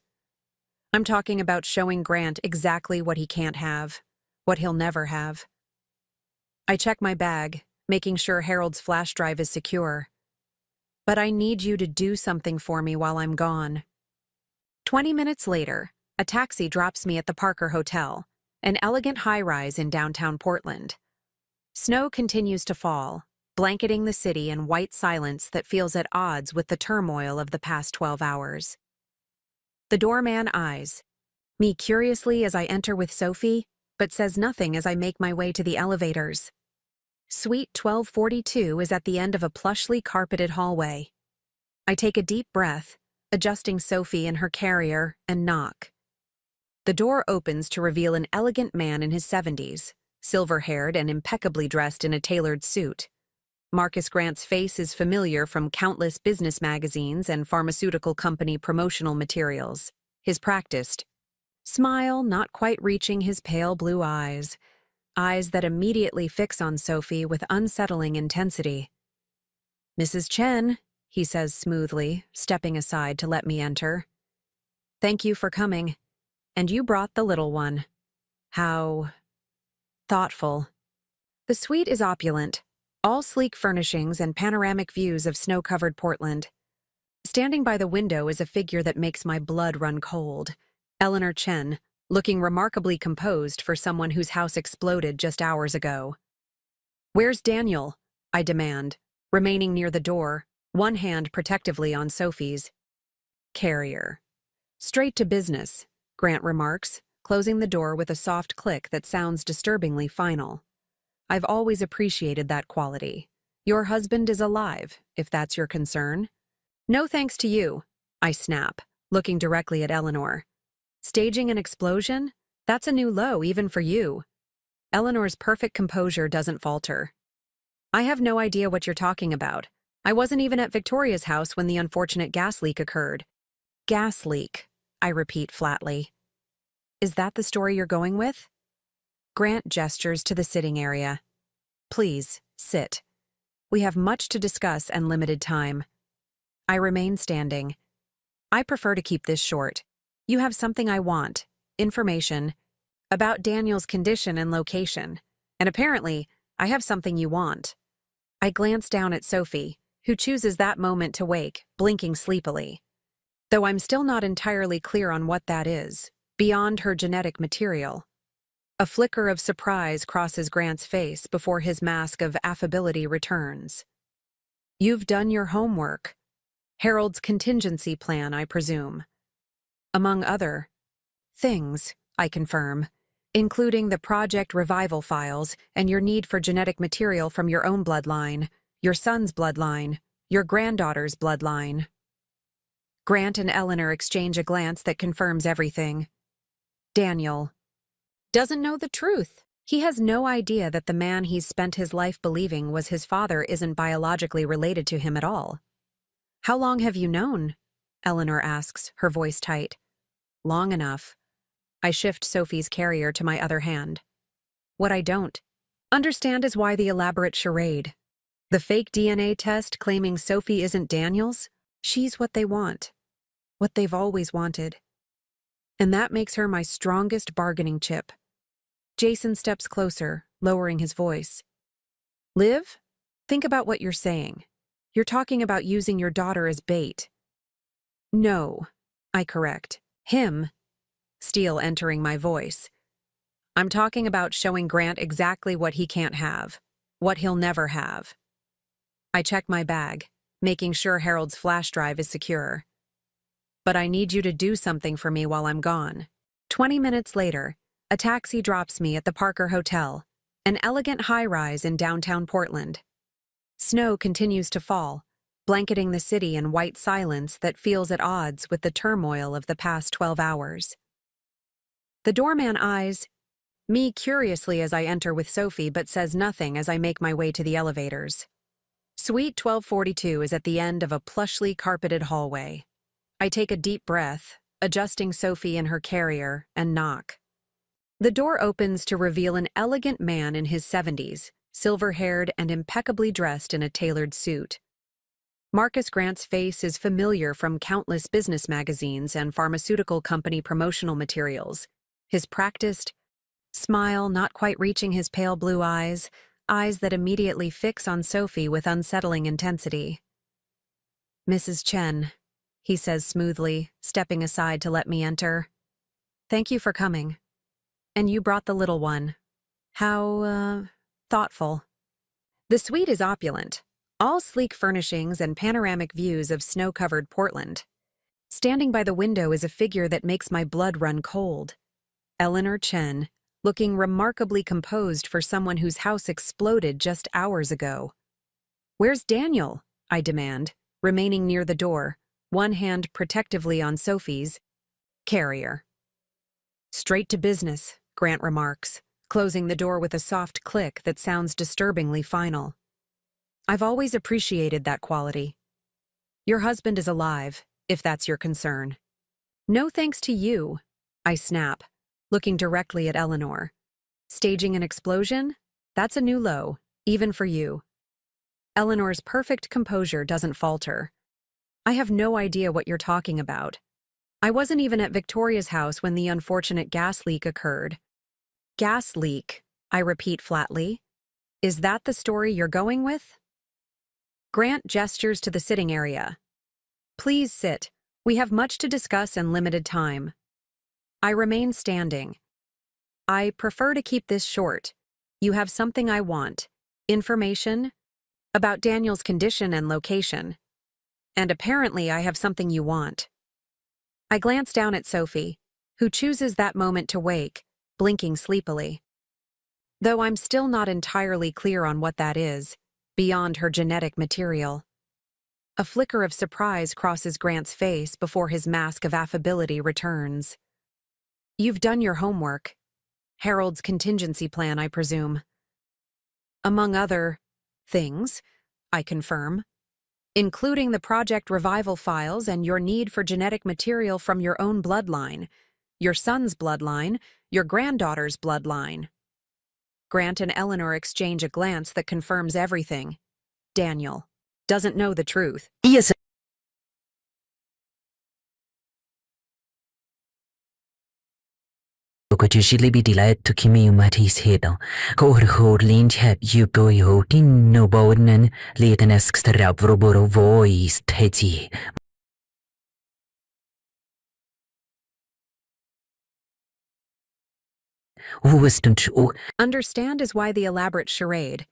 I'm talking about showing Grant exactly what he can't have, what he'll never have. I check my bag, making sure Harold's flash drive is secure. But I need you to do something for me while I'm gone. 20 minutes later, a taxi drops me at the Parker Hotel, an elegant high-rise in downtown Portland. Snow continues to fall, blanketing the city in white silence that feels at odds with the turmoil of the past 12 hours. The doorman eyes me curiously as I enter with Sophie, but says nothing as I make my way to the elevators. Suite 1242 is at the end of a plushly carpeted hallway. I take a deep breath, adjusting Sophie in her carrier, and knock. The door opens to reveal an elegant man in his 70s, silver-haired and impeccably dressed in a tailored suit. Marcus Grant's face is familiar from countless business magazines and pharmaceutical company promotional materials. His practiced smile not quite reaching his pale blue eyes that immediately fix on Sophie with unsettling intensity. Mrs. Chen, he says smoothly, stepping aside to let me enter. Thank you for coming. And you brought the little one. How thoughtful. The suite is opulent. All sleek furnishings and panoramic views of snow-covered Portland. Standing by the window is a figure that makes my blood run cold. Eleanor Chen, looking remarkably composed for someone whose house exploded just hours ago. Where's Daniel? I demand, remaining near the door, one hand protectively on Sophie's. Carrier. Straight to business, Grant remarks, closing the door with a soft click that sounds disturbingly final. I've always appreciated that quality. Your husband is alive, if that's your concern. No thanks to you, I snap, looking directly at Eleanor. Staging an explosion? That's a new low even for you. Eleanor's perfect composure doesn't falter. I have no idea what you're talking about. I wasn't even at Victoria's house when the unfortunate gas leak occurred. Gas leak, I repeat flatly. Is that the story you're going with? Grant gestures to the sitting area. Please, sit. We have much to discuss and limited time. I remain standing. I prefer to keep this short. You have something I want, information, about Daniel's condition and location, and apparently, I have something you want. I glance down at Sophie, who chooses that moment to wake, blinking sleepily. Though I'm still not entirely clear on what that is, beyond her genetic material. A flicker of surprise crosses Grant's face before his mask of affability returns. You've done your homework. Harold's contingency plan, I presume. Among other things, I confirm, including the Project Revival files and your need for genetic material from your own bloodline, your son's bloodline, your granddaughter's bloodline. Grant and Eleanor exchange a glance that confirms everything. Daniel doesn't know the truth. He has no idea that the man he's spent his life believing was his father isn't biologically related to him at all. How long have you known? Eleanor asks, her voice tight. Long enough. I shift Sophie's carrier to my other hand. What I don't understand is why the elaborate charade. The fake DNA test claiming Sophie isn't Daniel's? She's what they want. What they've always wanted. And that makes her my strongest bargaining chip. Jason steps closer, lowering his voice. Liv, think about what you're saying. You're talking about using your daughter as bait. No, I correct. Him. Steel entering my voice. I'm talking about showing Grant exactly what he can't have. What he'll never have. I check my bag, making sure Harold's flash drive is secure. But I need you to do something for me while I'm gone. 20 minutes later, a taxi drops me at the Parker Hotel, an elegant high-rise in downtown Portland. Snow continues to fall, blanketing the city in white silence that feels at odds with the turmoil of the past 12 hours. The doorman eyes me curiously as I enter with Sophie but says nothing as I make my way to the elevators. Suite 1242 is at the end of a plushly carpeted hallway. I take a deep breath, adjusting Sophie in her carrier, and knock. The door opens to reveal an elegant man in his 70s, silver-haired and impeccably dressed in a tailored suit. Marcus Grant's face is familiar from countless business magazines and pharmaceutical company promotional materials. His practiced smile not quite reaching his pale blue eyes that immediately fix on Sophie with unsettling intensity. Mrs. Chen, he says smoothly, stepping aside to let me enter. Thank you for coming. And you brought the little one. How, thoughtful. The suite is opulent, all sleek furnishings and panoramic views of snow-covered Portland. Standing by the window is a figure that makes my blood run cold. Eleanor Chen, looking remarkably composed for someone whose house exploded just hours ago. Where's Daniel? I demand, remaining near the door, one hand protectively on Sophie's carrier. Straight to business, Grant remarks, closing the door with a soft click that sounds disturbingly final. I've always appreciated that quality. Your husband is alive, if that's your concern. No thanks to you, I snap, looking directly at Eleanor. Staging an explosion? That's a new low, even for you. Eleanor's perfect composure doesn't falter. I have no idea what you're talking about. I wasn't even at Victoria's house when the unfortunate gas leak occurred. Gas leak, I repeat flatly. Is that the story you're going with? Grant gestures to the sitting area. Please sit. We have much to discuss and limited time. I remain standing. I prefer to keep this short. You have something I want. Information about Daniel's condition and location. And apparently I have something you want. I glance down at Sophie, who chooses that moment to wake, blinking sleepily. Though I'm still not entirely clear on what that is, beyond her genetic material. A flicker of surprise crosses Grant's face before his mask of affability returns. You've done your homework. Harold's contingency plan, I presume. Among other things, I confirm, including the Project Revival files and your need for genetic material from your own bloodline, your son's bloodline, your granddaughter's bloodline. Grant and Eleanor exchange a glance that confirms everything. Daniel doesn't know the truth. Yes. Usually be delighted to keep me Matty's head on. Go hold lean chap, you go yo, din no bowden, late an extra roboro voice, Teddy. Understand is why the elaborate charade.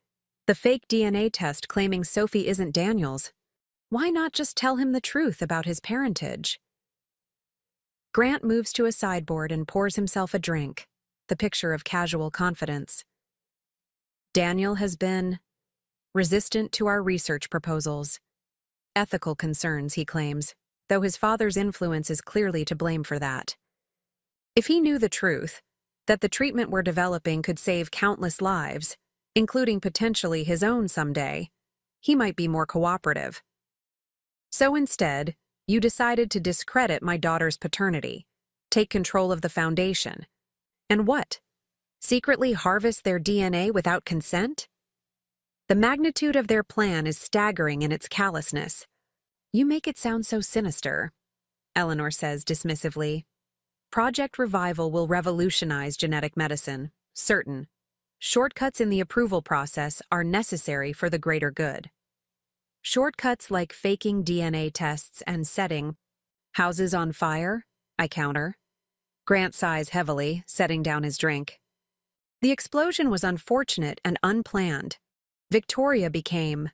The fake DNA test claiming Sophie isn't Daniel's. Why not just tell him the truth about his parentage? Grant moves to a sideboard and pours himself a drink, the picture of casual confidence. Daniel has been resistant to our research proposals. Ethical concerns, he claims, though his father's influence is clearly to blame for that. If he knew the truth, that the treatment we're developing could save countless lives, including potentially his own someday, he might be more cooperative. So instead, You decided to discredit my daughter's paternity, take control of the foundation. And what? Secretly harvest their DNA without consent? The magnitude of their plan is staggering in its callousness. You make it sound so sinister, Eleanor says dismissively. Project Revival will revolutionize genetic medicine, certain. Shortcuts in the approval process are necessary for the greater good. Shortcuts like faking DNA tests and setting houses on fire, I counter. Grant sighs heavily, setting down his drink. The explosion was unfortunate and unplanned. Victoria became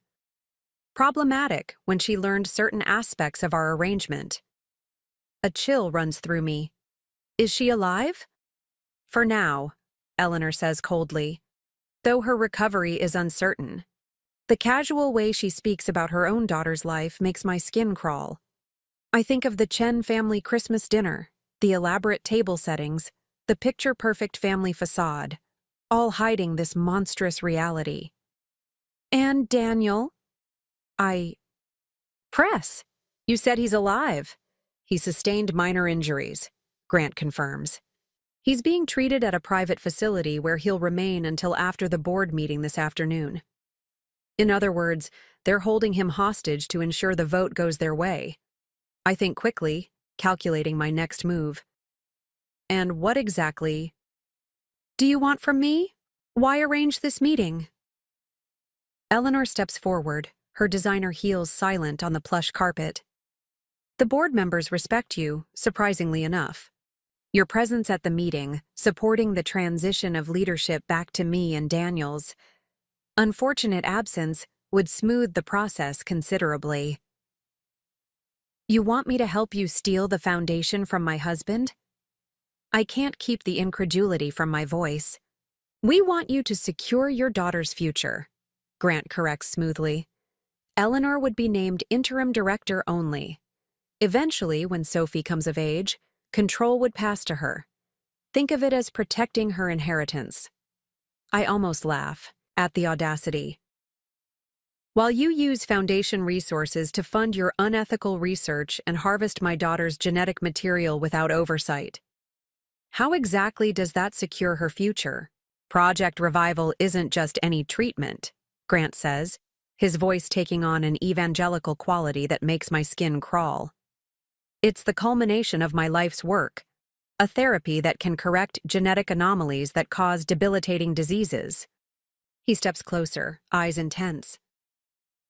problematic when she learned certain aspects of our arrangement. A chill runs through me. Is she alive? For now, Eleanor says coldly, though her recovery is uncertain. The casual way she speaks about her own daughter's life makes my skin crawl. I think of the Chen family Christmas dinner, the elaborate table settings, the picture-perfect family facade, all hiding this monstrous reality. And Daniel? Press! You said he's alive. He sustained minor injuries, Grant confirms. He's being treated at a private facility where he'll remain until after the board meeting this afternoon. In other words, they're holding him hostage to ensure the vote goes their way. I think quickly, calculating my next move. And what exactly do you want from me? Why arrange this meeting? Eleanor steps forward, her designer heels silent on the plush carpet. The board members respect you, surprisingly enough. Your presence at the meeting, supporting the transition of leadership back to me and Daniel's unfortunate absence would smooth the process considerably. You want me to help you steal the foundation from my husband? I can't keep the incredulity from my voice. We want you to secure your daughter's future, Grant corrects smoothly. Eleanor would be named interim director only. Eventually, when Sophie comes of age, control would pass to her. Think of it as protecting her inheritance. I almost laugh at the audacity. While you use foundation resources to fund your unethical research and harvest my daughter's genetic material without oversight. How exactly does that secure her future? Project Revival isn't just any treatment, Grant says, his voice taking on an evangelical quality that makes my skin crawl. It's the culmination of my life's work, a therapy that can correct genetic anomalies that cause debilitating diseases. He steps closer, eyes intense.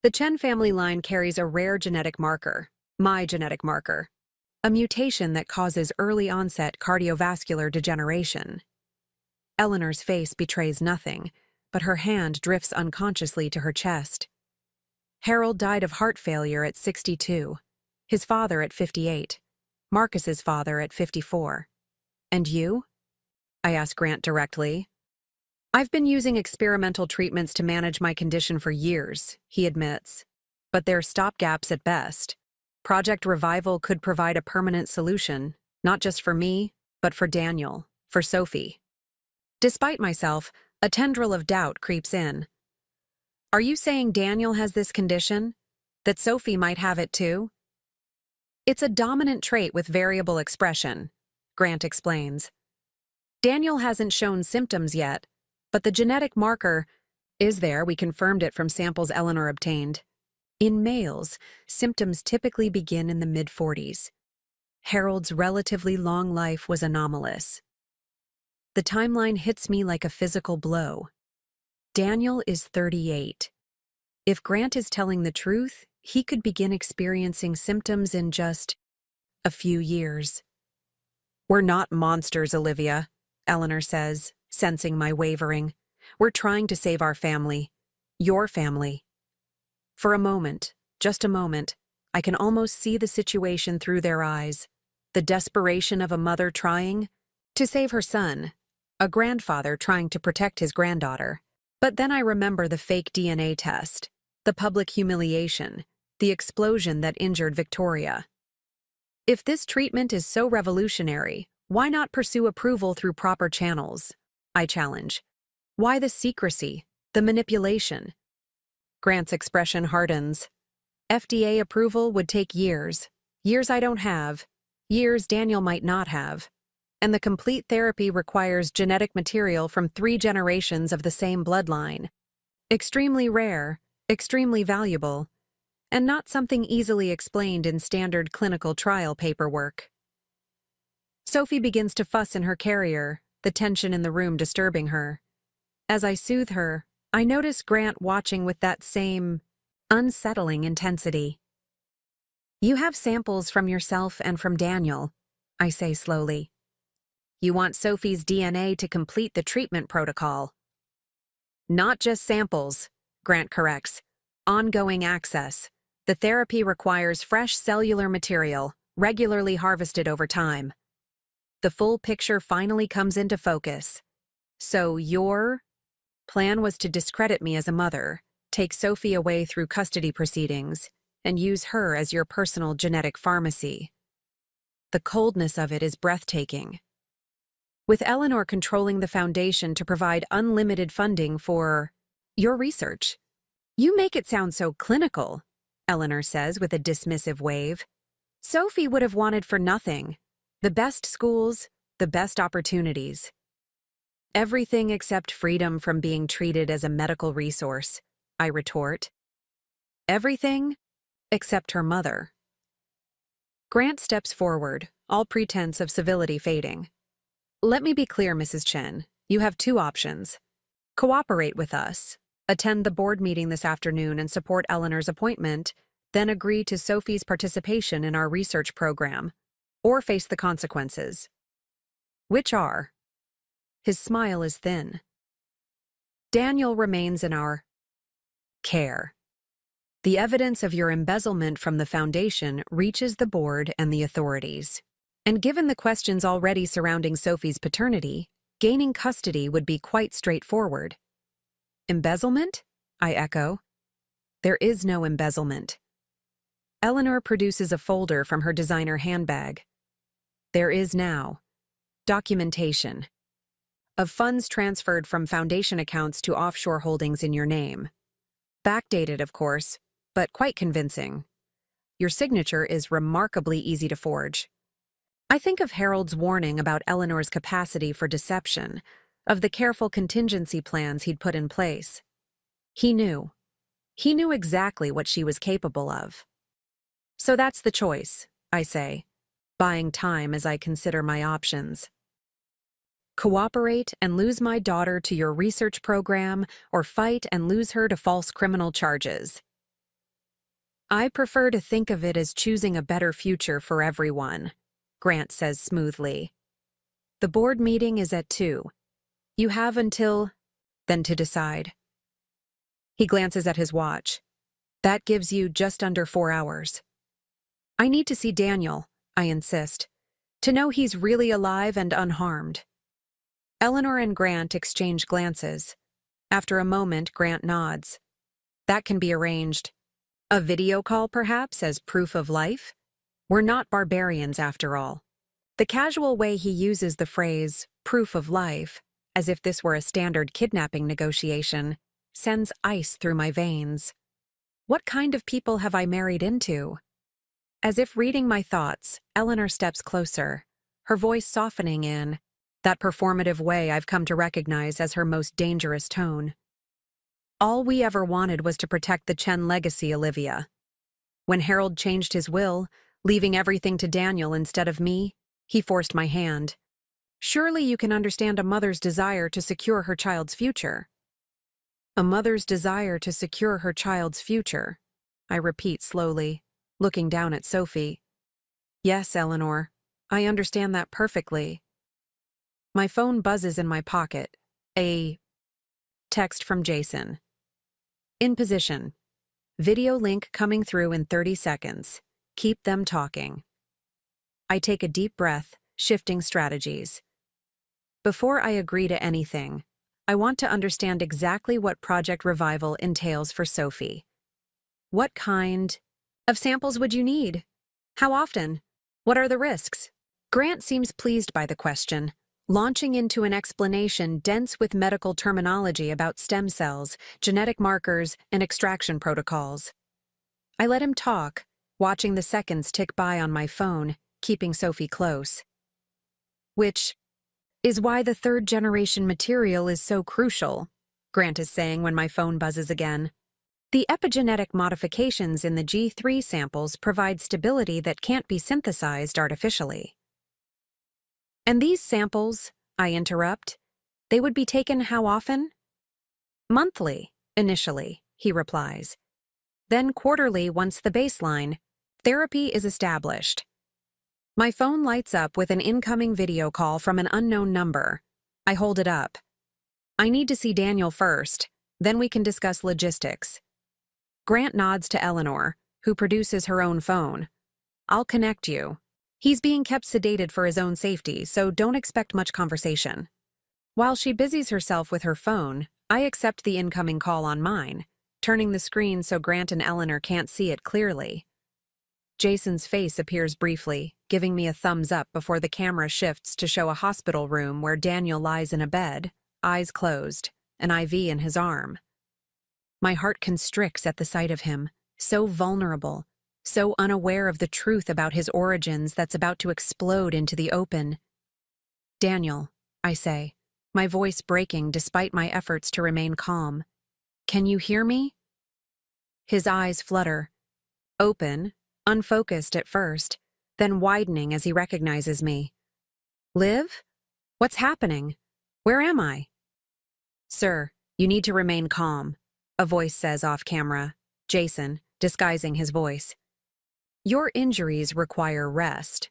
The Chen family line carries a rare genetic marker, my genetic marker, a mutation that causes early-onset cardiovascular degeneration. Eleanor's face betrays nothing, but her hand drifts unconsciously to her chest. Harold died of heart failure at 62, his father at 58, Marcus's father at 54. And you? I ask Grant directly. I've been using experimental treatments to manage my condition for years, he admits. But they're stopgaps at best. Project Revival could provide a permanent solution, not just for me, but for Daniel, for Sophie. Despite myself, a tendril of doubt creeps in. Are you saying Daniel has this condition? That Sophie might have it too? It's a dominant trait with variable expression, Grant explains. Daniel hasn't shown symptoms yet, but the genetic marker is there. We confirmed it from samples Eleanor obtained. In males, symptoms typically begin in the mid-40s. Harold's relatively long life was anomalous. The timeline hits me like a physical blow. Daniel is 38. If Grant is telling the truth, he could begin experiencing symptoms in just a few years. We're not monsters, Olivia, Eleanor says, sensing my wavering. We're trying to save our family. Your family. For a moment, just a moment, I can almost see the situation through their eyes. The desperation of a mother trying to save her son, a grandfather trying to protect his granddaughter. But then I remember the fake DNA test, the public humiliation, the explosion that injured Victoria. If this treatment is so revolutionary, why not pursue approval through proper channels? I challenge. Why the secrecy, the manipulation? Grant's expression hardens. FDA approval would take years, Years I don't have, years Daniel might not have. And the complete therapy requires genetic material from 3 generations of the same bloodline. Extremely rare, extremely valuable, and not something easily explained in standard clinical trial paperwork. Sophie begins to fuss in her carrier, the tension in the room disturbing her. As I soothe her, I notice Grant watching with that same unsettling intensity. You have samples from yourself and from Daniel, I say slowly. You want Sophie's DNA to complete the treatment protocol. Not just samples, Grant corrects. Ongoing access. The therapy requires fresh cellular material, regularly harvested over time. The full picture finally comes into focus. So your plan was to discredit me as a mother, take Sophie away through custody proceedings, and use her as your personal genetic pharmacy. The coldness of it is breathtaking. With Eleanor controlling the foundation to provide unlimited funding for your research. You make it sound so clinical, Eleanor says with a dismissive wave. Sophie would have wanted for nothing. The best schools, the best opportunities. Everything except freedom from being treated as a medical resource, I retort. Everything except her mother. Grant steps forward, all pretense of civility fading. Let me be clear, Mrs. Chen. You have 2 options. Cooperate with us, attend the board meeting this afternoon and support Eleanor's appointment, then agree to Sophie's participation in our research program, or face the consequences. Which are? His smile is thin. Daniel remains in our care. The evidence of your embezzlement from the foundation reaches the board and the authorities. And given the questions already surrounding Sophie's paternity, gaining custody would be quite straightforward. Embezzlement? I echo. There is no embezzlement. Eleanor produces a folder from her designer handbag. There is now documentation of funds transferred from foundation accounts to offshore holdings in your name. Backdated, of course, but quite convincing. Your signature is remarkably easy to forge. I think of Harold's warning about Eleanor's capacity for deception, of the careful contingency plans he'd put in place. He knew. He knew exactly what she was capable of. So that's the choice, I say, buying time as I consider my options. Cooperate and lose my daughter to your research program, or fight and lose her to false criminal charges. I prefer to think of it as choosing a better future for everyone, Grant says smoothly. The board meeting is at 2. You have until then to decide. He glances at his watch. That gives you just under 4 hours. I need to see Daniel, I insist, to know he's really alive and unharmed. Eleanor and Grant exchange glances. After a moment, Grant nods. That can be arranged. A video call, perhaps, as proof of life? We're not barbarians, after all. The casual way he uses the phrase, proof of life, as if this were a standard kidnapping negotiation, sends ice through my veins. What kind of people have I married into? As if reading my thoughts, Eleanor steps closer, her voice softening in that performative way I've come to recognize as her most dangerous tone. All we ever wanted was to protect the Chen legacy, Olivia. When Harold changed his will, leaving everything to Daniel instead of me, he forced my hand. Surely you can understand a mother's desire to secure her child's future. A mother's desire to secure her child's future, I repeat slowly, looking down at Sophie. Yes, Eleanor, I understand that perfectly. My phone buzzes in my pocket. A text from Jason. In position. Video link coming through in 30 seconds. Keep them talking. I take a deep breath, shifting strategies. Before I agree to anything, I want to understand exactly what Project Revival entails for Sophie. What kind of samples would you need? How often? What are the risks? Grant seems pleased by the question, launching into an explanation dense with medical terminology about stem cells, genetic markers, and extraction protocols. I let him talk, watching the seconds tick by on my phone, keeping Sophie close. Which is why the third-generation material is so crucial, Grant is saying when my phone buzzes again. The epigenetic modifications in the G3 samples provide stability that can't be synthesized artificially. And these samples, I interrupt, they would be taken how often? Monthly, initially, he replies. Then quarterly once the baseline therapy is established. My phone lights up with an incoming video call from an unknown number. I hold it up. I need to see Daniel first, then we can discuss logistics. Grant nods to Eleanor, who produces her own phone. I'll connect you. He's being kept sedated for his own safety, so don't expect much conversation. While she busies herself with her phone, I accept the incoming call on mine, turning the screen so Grant and Eleanor can't see it clearly. Jason's face appears briefly, giving me a thumbs up before the camera shifts to show a hospital room where Daniel lies in a bed, eyes closed, an IV in his arm. My heart constricts at the sight of him, so vulnerable, so unaware of the truth about his origins that's about to explode into the open. Daniel, I say, my voice breaking despite my efforts to remain calm. Can you hear me? His eyes flutter, open, unfocused at first, then widening as he recognizes me. Liv? What's happening? Where am I? Sir, you need to remain calm, a voice says off camera, Jason, disguising his voice. Your injuries require rest.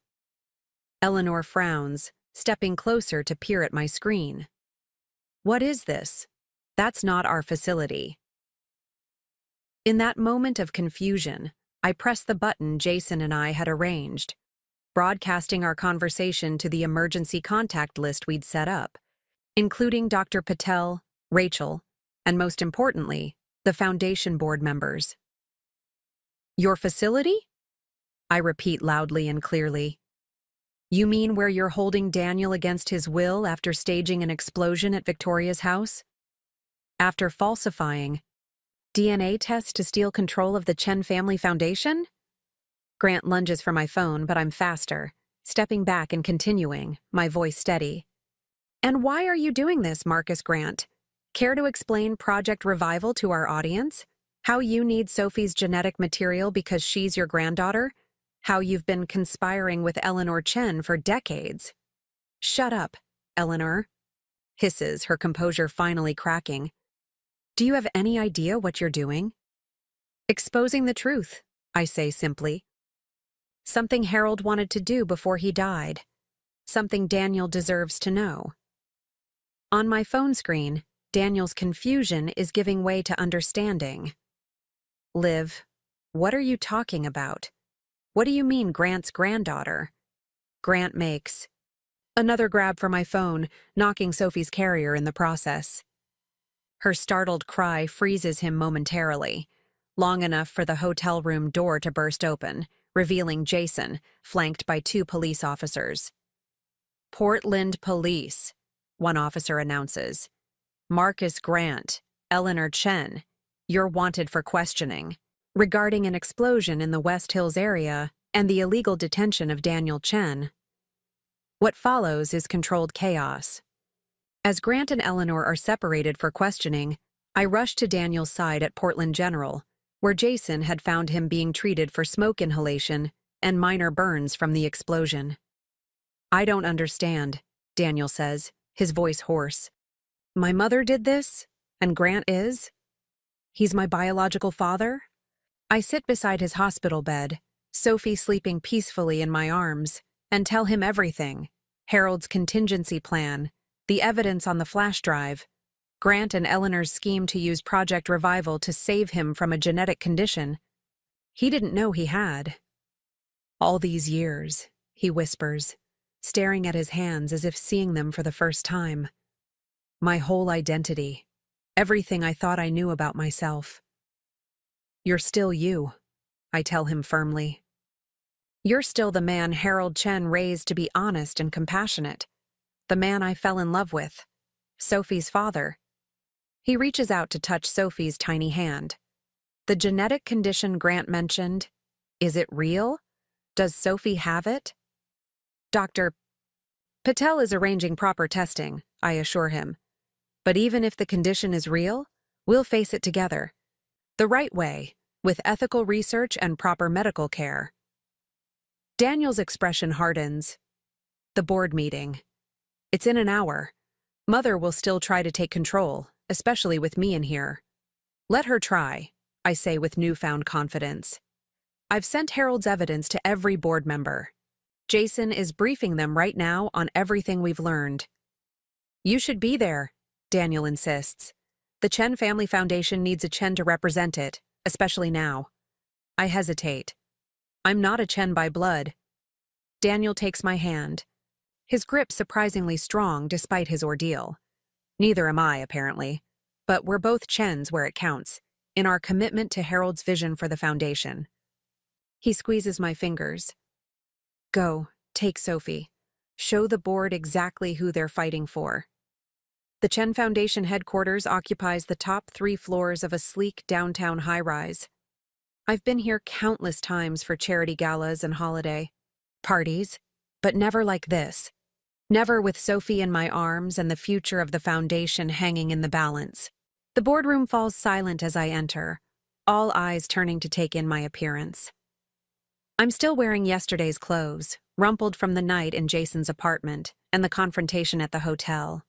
Eleanor frowns, stepping closer to peer at my screen. What is this? That's not our facility. In that moment of confusion, I press the button Jason and I had arranged, broadcasting our conversation to the emergency contact list we'd set up, including Dr. Patel, Rachel, and most importantly, the Foundation board members. Your facility? I repeat loudly and clearly. You mean where you're holding Daniel against his will after staging an explosion at Victoria's house? After falsifying DNA tests to steal control of the Chen family foundation? Grant lunges for my phone, but I'm faster, stepping back and continuing, my voice steady. And why are you doing this, Marcus Grant? Care to explain Project Revival to our audience? How you need Sophie's genetic material because she's your granddaughter? How you've been conspiring with Eleanor Chen for decades? Shut up, Eleanor, hisses, her composure finally cracking. Do you have any idea what you're doing? Exposing the truth, I say simply. Something Harold wanted to do before he died. Something Daniel deserves to know. On my phone screen, Daniel's confusion is giving way to understanding. Liv, what are you talking about? What do you mean Grant's granddaughter? Grant makes another grab for my phone, knocking Sophie's carrier in the process. Her startled cry freezes him momentarily, long enough for the hotel room door to burst open, revealing Jason, flanked by 2 police officers. Portland Police, one officer announces. Marcus Grant, Eleanor Chen, you're wanted for questioning regarding an explosion in the West Hills area and the illegal detention of Daniel Chen. What follows is controlled chaos. As Grant and Eleanor are separated for questioning, I rush to Daniel's side at Portland General, where Jason had found him being treated for smoke inhalation and minor burns from the explosion. I don't understand, Daniel says, his voice hoarse. My mother did this, and Grant is? He's my biological father? I sit beside his hospital bed, Sophie sleeping peacefully in my arms, and tell him everything. Harold's contingency plan, the evidence on the flash drive, Grant and Eleanor's scheme to use Project Revival to save him from a genetic condition he didn't know he had. All these years, he whispers, staring at his hands as if seeing them for the first time. My whole identity, everything I thought I knew about myself. You're still you, I tell him firmly. You're still the man Harold Chen raised to be honest and compassionate, the man I fell in love with, Sophie's father. He reaches out to touch Sophie's tiny hand. The genetic condition Grant mentioned, Is it real? Does Sophie have it? Dr. Patel is arranging proper testing, I assure him. But even if the condition is real, we'll face it together. The right way, with ethical research and proper medical care. Daniel's expression hardens. The board meeting. It's in an hour. Mother will still try to take control, especially with me in here. Let her try, I say with newfound confidence. I've sent Harold's evidence to every board member. Jason is briefing them right now on everything we've learned. You should be there, Daniel insists. The Chen Family Foundation needs a Chen to represent it, especially now. I hesitate. I'm not a Chen by blood. Daniel takes my hand. His grip surprisingly strong despite his ordeal. Neither am I, apparently. But we're both Chens where it counts, in our commitment to Harold's vision for the foundation. He squeezes my fingers. Go, take Sophie. Show the board exactly who they're fighting for. The Chen Foundation headquarters occupies the top 3 floors of a sleek downtown high-rise. I've been here countless times for charity galas and holiday parties, but never like this. Never with Sophie in my arms and the future of the foundation hanging in the balance. The boardroom falls silent as I enter, all eyes turning to take in my appearance. I'm still wearing yesterday's clothes, rumpled from the night in Jason's apartment and the confrontation at the hotel.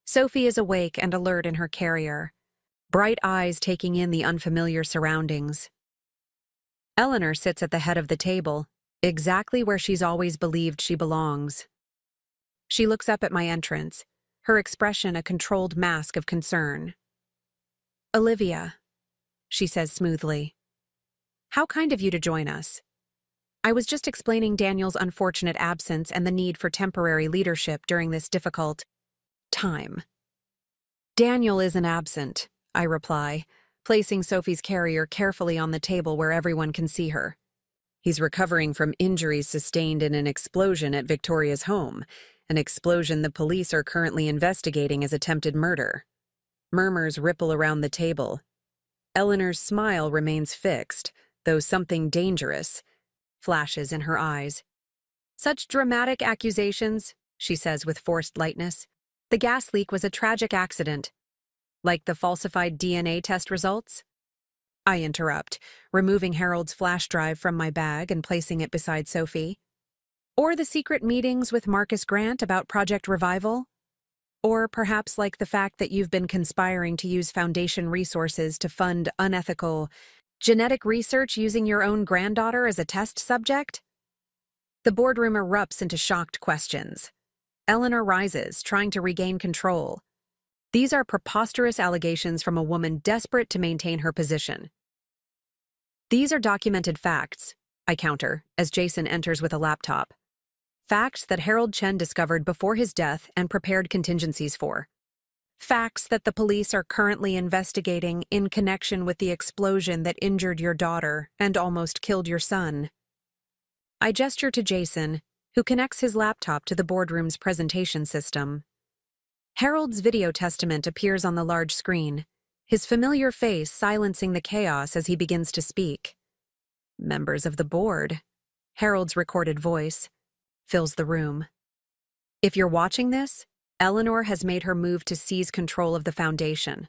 Sophie is awake and alert in her carrier, bright eyes taking in the unfamiliar surroundings. Eleanor sits at the head of the table, exactly where she's always believed she belongs. She looks up at my entrance, her expression a controlled mask of concern. Olivia, she says smoothly. How kind of you to join us. I was just explaining Daniel's unfortunate absence and the need for temporary leadership during this difficult time. Daniel isn't absent, I reply, placing Sophie's carrier carefully on the table where everyone can see her. He's recovering from injuries sustained in an explosion at Victoria's home, an explosion the police are currently investigating as attempted murder. Murmurs ripple around the table. Eleanor's smile remains fixed, though something dangerous flashes in her eyes. Such dramatic accusations, she says with forced lightness. The gas leak was a tragic accident. Like the falsified DNA test results? I interrupt, removing Harold's flash drive from my bag and placing it beside Sophie. Or the secret meetings with Marcus Grant about Project Revival? Or perhaps like the fact that you've been conspiring to use Foundation resources to fund unethical genetic research using your own granddaughter as a test subject? The boardroom erupts into shocked questions. Eleanor rises, trying to regain control. These are preposterous allegations from a woman desperate to maintain her position. These are documented facts, I counter, as Jason enters with a laptop. Facts that Harold Chen discovered before his death and prepared contingencies for. Facts that the police are currently investigating in connection with the explosion that injured your daughter and almost killed your son. I gesture to Jason, who connects his laptop to the boardroom's presentation system. Harold's video testament appears on the large screen, his familiar face silencing the chaos as he begins to speak. Members of the board, Harold's recorded voice, fills the room. If you're watching this, Eleanor has made her move to seize control of the foundation,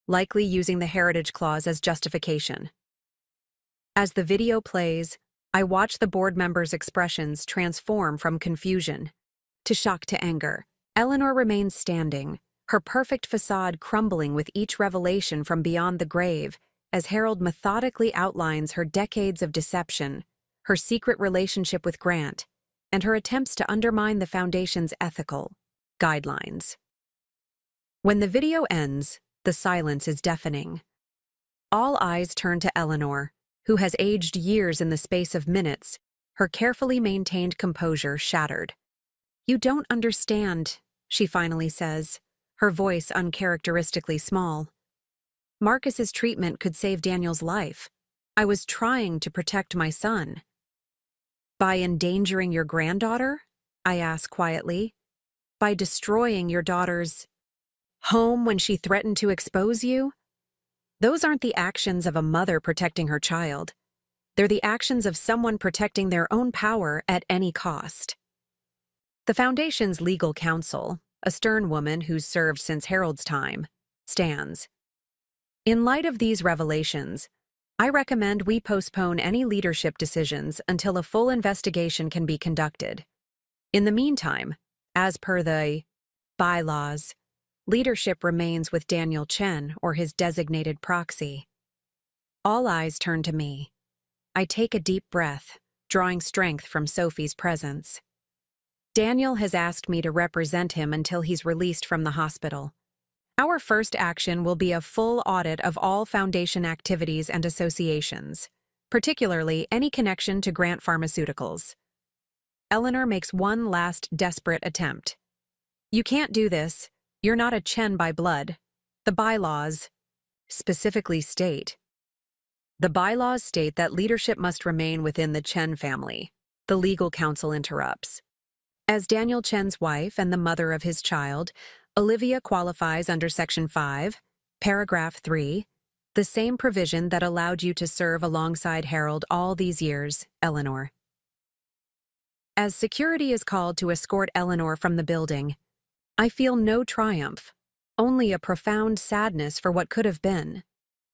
likely using the heritage clause as justification. As the video plays, I watch the board members' expressions transform from confusion to shock to anger. Eleanor remains standing, her perfect facade crumbling with each revelation from beyond the grave as Harold methodically outlines her decades of deception, her secret relationship with Grant, and her attempts to undermine the Foundation's ethical guidelines. When the video ends, the silence is deafening. All eyes turn to Eleanor, who has aged years in the space of minutes, her carefully maintained composure shattered. You don't understand, she finally says, her voice uncharacteristically small. Marcus's treatment could save Daniel's life. I was trying to protect my son. By endangering your granddaughter? I ask quietly. By destroying your daughter's home when she threatened to expose you? Those aren't the actions of a mother protecting her child. They're the actions of someone protecting their own power at any cost. The Foundation's legal counsel, a stern woman who's served since Harold's time, stands. In light of these revelations, I recommend we postpone any leadership decisions until a full investigation can be conducted. In the meantime, as per the bylaws, leadership remains with Daniel Chen or his designated proxy. All eyes turn to me. I take a deep breath, drawing strength from Sophie's presence. Daniel has asked me to represent him until he's released from the hospital. Our first action will be a full audit of all Foundation activities and associations, particularly any connection to Grant Pharmaceuticals. Eleanor makes one last desperate attempt. You can't do this. You're not a Chen by blood. The bylaws specifically state. The bylaws state that leadership must remain within the Chen family. The legal counsel interrupts. As Daniel Chen's wife and the mother of his child, Olivia qualifies under Section 5, Paragraph 3, the same provision that allowed you to serve alongside Harold all these years, Eleanor. As security is called to escort Eleanor from the building, I feel no triumph, only a profound sadness for what could have been.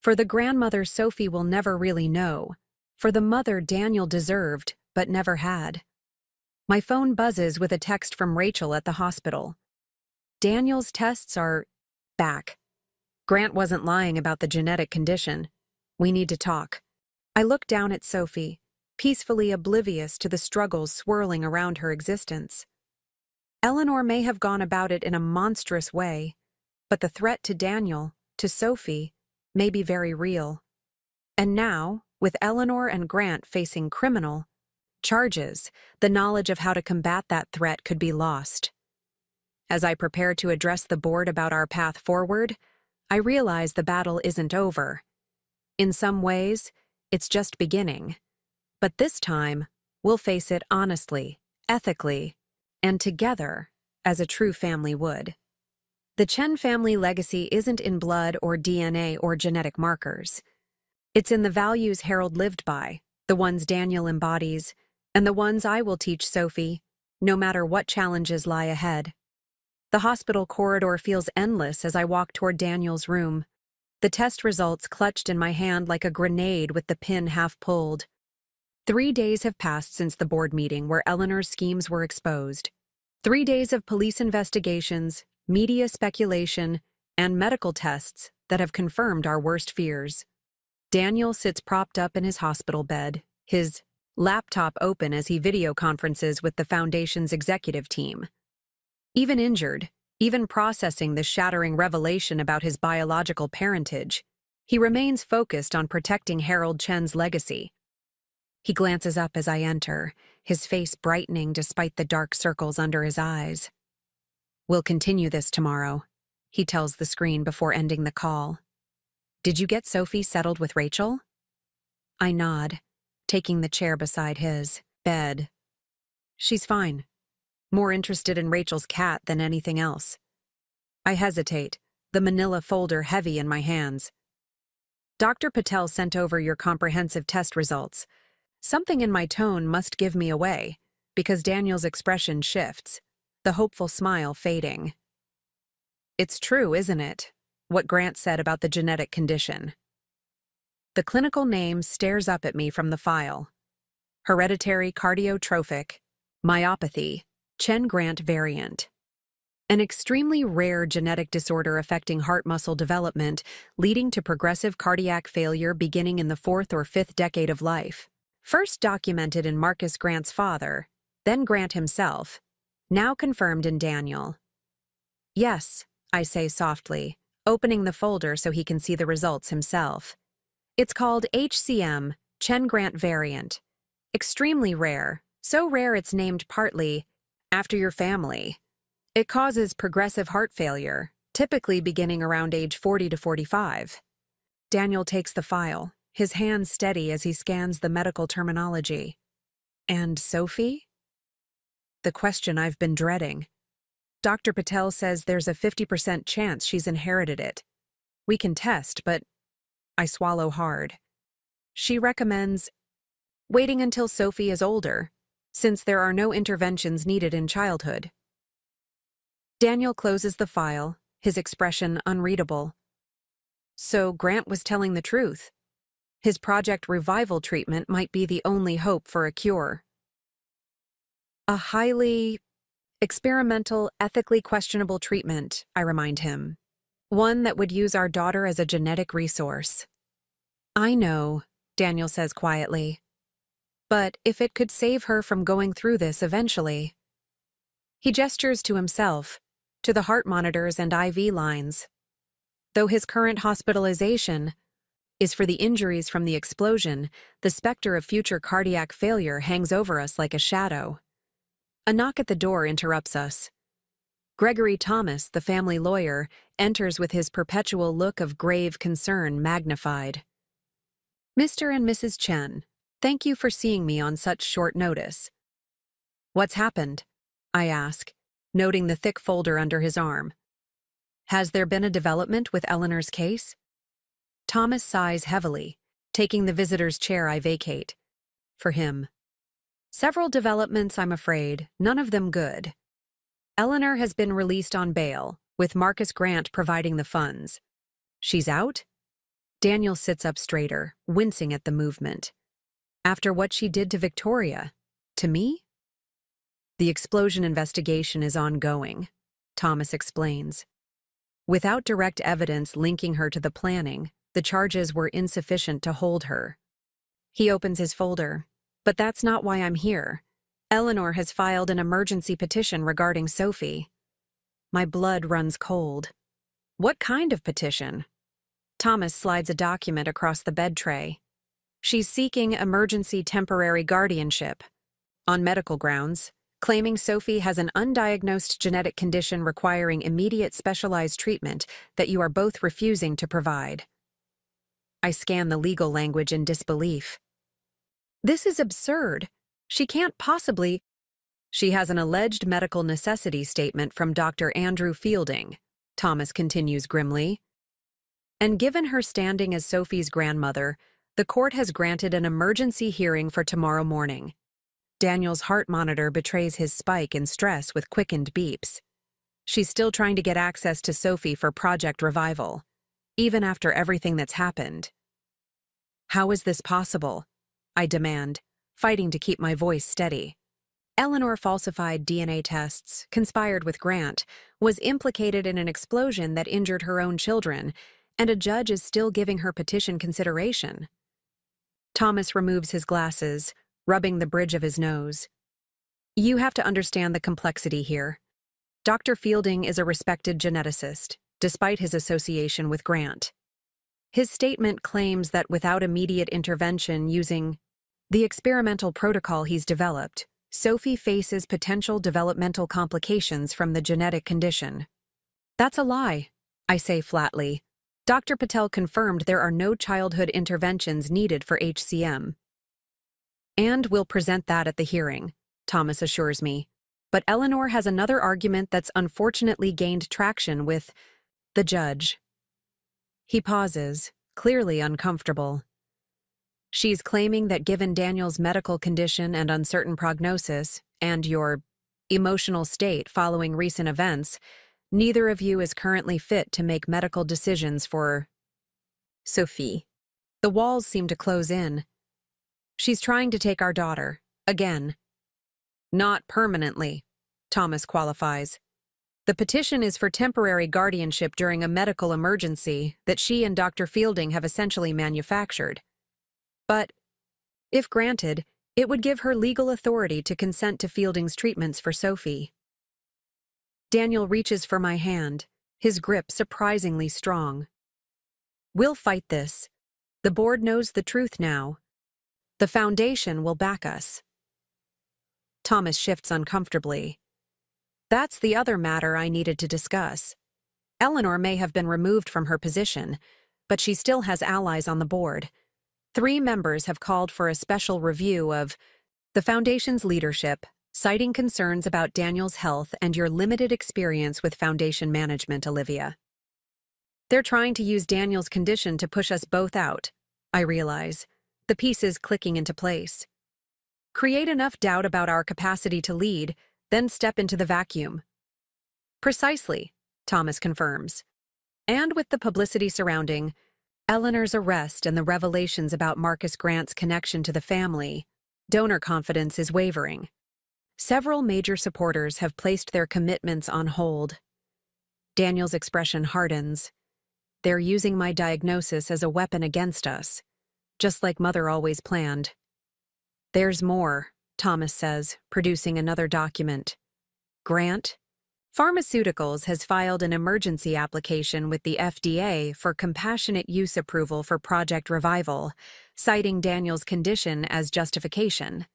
For the grandmother Sophie will never really know, for the mother Daniel deserved but never had. My phone buzzes with a text from Rachel at the hospital. Daniel's tests are back. Grant wasn't lying about the genetic condition. We need to talk. I look down at Sophie, peacefully oblivious to the struggles swirling around her existence. Eleanor may have gone about it in a monstrous way, but the threat to Daniel, to Sophie, may be very real. And now, with Eleanor and Grant facing criminal charges, the knowledge of how to combat that threat could be lost. As I prepare to address the board about our path forward, I realize the battle isn't over. In some ways, it's just beginning. But this time, we'll face it honestly, ethically, and together, as a true family would. The Chen family legacy isn't in blood or DNA or genetic markers. It's in the values Harold lived by, the ones Daniel embodies, and the ones I will teach Sophie, no matter what challenges lie ahead. The hospital corridor feels endless as I walk toward Daniel's room, the test results clutched in my hand like a grenade with the pin half pulled. 3 days have passed since the board meeting where Eleanor's schemes were exposed. 3 days of police investigations, media speculation, and medical tests that have confirmed our worst fears. Daniel sits propped up in his hospital bed, his laptop open as he video conferences with the Foundation's executive team. Even injured, even processing the shattering revelation about his biological parentage, he remains focused on protecting Harold Chen's legacy. He glances up as I enter, his face brightening despite the dark circles under his eyes. "We'll continue this tomorrow," he tells the screen before ending the call. "Did you get Sophie settled with Rachel?" I nod, taking the chair beside his bed. "She's fine. More interested in Rachel's cat than anything else." I hesitate, the manila folder heavy in my hands. "Dr. Patel sent over your comprehensive test results. Something in my tone must give me away, because Daniel's expression shifts, the hopeful smile fading. It's true, isn't it, what Grant said about the genetic condition?" The clinical name stares up at me from the file. Hereditary cardiotrophic myopathy, Chen Grant variant. An extremely rare genetic disorder affecting heart muscle development, leading to progressive cardiac failure beginning in the 4th or 5th decade of life. First documented in Marcus Grant's father, then Grant himself, now confirmed in Daniel. "Yes," I say softly, opening the folder so he can see the results himself. "It's called HCM, Chen Grant variant. Extremely rare, so rare it's named partly after your family. It causes progressive heart failure, typically beginning around age 40 to 45. Daniel takes the file, his hands steady as he scans the medical terminology. "And Sophie?" The question I've been dreading. Dr. Patel says there's a 50% chance she's inherited it. We can test, but I swallow hard. She recommends waiting until Sophie is older, since there are no interventions needed in childhood. Daniel closes the file, his expression unreadable. So Grant was telling the truth. His Project Revival treatment might be the only hope for a cure. A highly experimental, ethically questionable treatment, I remind him. One that would use our daughter as a genetic resource. I know, Daniel says quietly. But if it could save her from going through this eventually. He gestures to himself, to the heart monitors and IV lines. Though his current hospitalization is for the injuries from the explosion, the specter of future cardiac failure hangs over us like a shadow. A knock at the door interrupts us. Gregory Thomas, the family lawyer, enters with his perpetual look of grave concern magnified. Mr. and Mrs. Chen, thank you for seeing me on such short notice. What's happened? I ask, noting the thick folder under his arm. Has there been a development with Eleanor's case? Thomas sighs heavily, taking the visitor's chair I vacate. For him. Several developments, I'm afraid, none of them good. Eleanor has been released on bail, with Marcus Grant providing the funds. She's out? Daniel sits up straighter, wincing at the movement. After what she did to Victoria? To me? The explosion investigation is ongoing, Thomas explains. Without direct evidence linking her to the planning, the charges were insufficient to hold her. He opens his folder. But that's not why I'm here. Eleanor has filed an emergency petition regarding Sophie. My blood runs cold. What kind of petition? Thomas slides a document across the bed tray. She's seeking emergency temporary guardianship. On medical grounds, claiming Sophie has an undiagnosed genetic condition requiring immediate specialized treatment that you are both refusing to provide. I scan the legal language in disbelief. This is absurd. She can't possibly. She has an alleged medical necessity statement from Dr. Andrew Fielding, Thomas continues grimly. And given her standing as Sophie's grandmother, the court has granted an emergency hearing for tomorrow morning. Daniel's heart monitor betrays his spike in stress with quickened beeps. She's still trying to get access to Sophie for Project Revival, even after everything that's happened. How is this possible? I demand, fighting to keep my voice steady. Eleanor falsified DNA tests, conspired with Grant, was implicated in an explosion that injured her own children, and a judge is still giving her petition consideration. Thomas removes his glasses, rubbing the bridge of his nose. You have to understand the complexity here. Dr. Fielding is a respected geneticist, despite his association with Grant. His statement claims that without immediate intervention using the experimental protocol he's developed, Sophie faces potential developmental complications from the genetic condition. That's a lie, I say flatly. Dr. Patel confirmed there are no childhood interventions needed for HCM. And we'll present that at the hearing, Thomas assures me. But Eleanor has another argument that's unfortunately gained traction with the judge. He pauses, clearly uncomfortable. She's claiming that given Daniel's medical condition and uncertain prognosis, and your emotional state following recent events, neither of you is currently fit to make medical decisions for Sophie. The walls seem to close in. She's trying to take our daughter, again. Not permanently, Thomas qualifies. The petition is for temporary guardianship during a medical emergency that she and Dr. Fielding have essentially manufactured. But, if granted, it would give her legal authority to consent to Fielding's treatments for Sophie. Daniel reaches for my hand, his grip surprisingly strong. We'll fight this. The board knows the truth now. The foundation will back us. Thomas shifts uncomfortably. That's the other matter I needed to discuss. Eleanor may have been removed from her position, but she still has allies on the board. 3 members have called for a special review of the Foundation's leadership, citing concerns about Daniel's health and your limited experience with Foundation management, Olivia. They're trying to use Daniel's condition to push us both out, I realize, the pieces clicking into place. Create enough doubt about our capacity to lead, then step into the vacuum. Precisely, Thomas confirms. And with the publicity surrounding Eleanor's arrest and the revelations about Marcus Grant's connection to the family, donor confidence is wavering. Several major supporters have placed their commitments on hold. Daniel's expression hardens. They're using my diagnosis as a weapon against us, just like Mother always planned. There's more, Thomas says, producing another document. Grant Pharmaceuticals has filed an emergency application with the FDA for compassionate use approval for Project Revival, citing Daniel's condition as justification.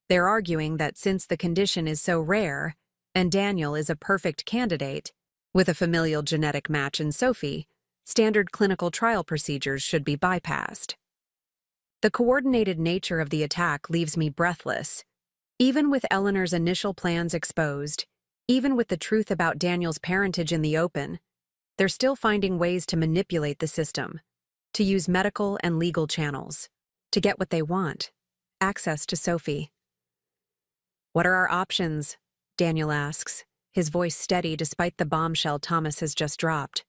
They're arguing that since the condition is so rare, and Daniel is a perfect candidate, with a familial genetic match in Sophie, standard clinical trial procedures should be bypassed. The coordinated nature of the attack leaves me breathless. Even with Eleanor's initial plans exposed, even with the truth about Daniel's parentage in the open, they're still finding ways to manipulate the system, to use medical and legal channels, to get what they want, access to Sophie. What are our options? Daniel asks, his voice steady despite the bombshell Thomas has just dropped.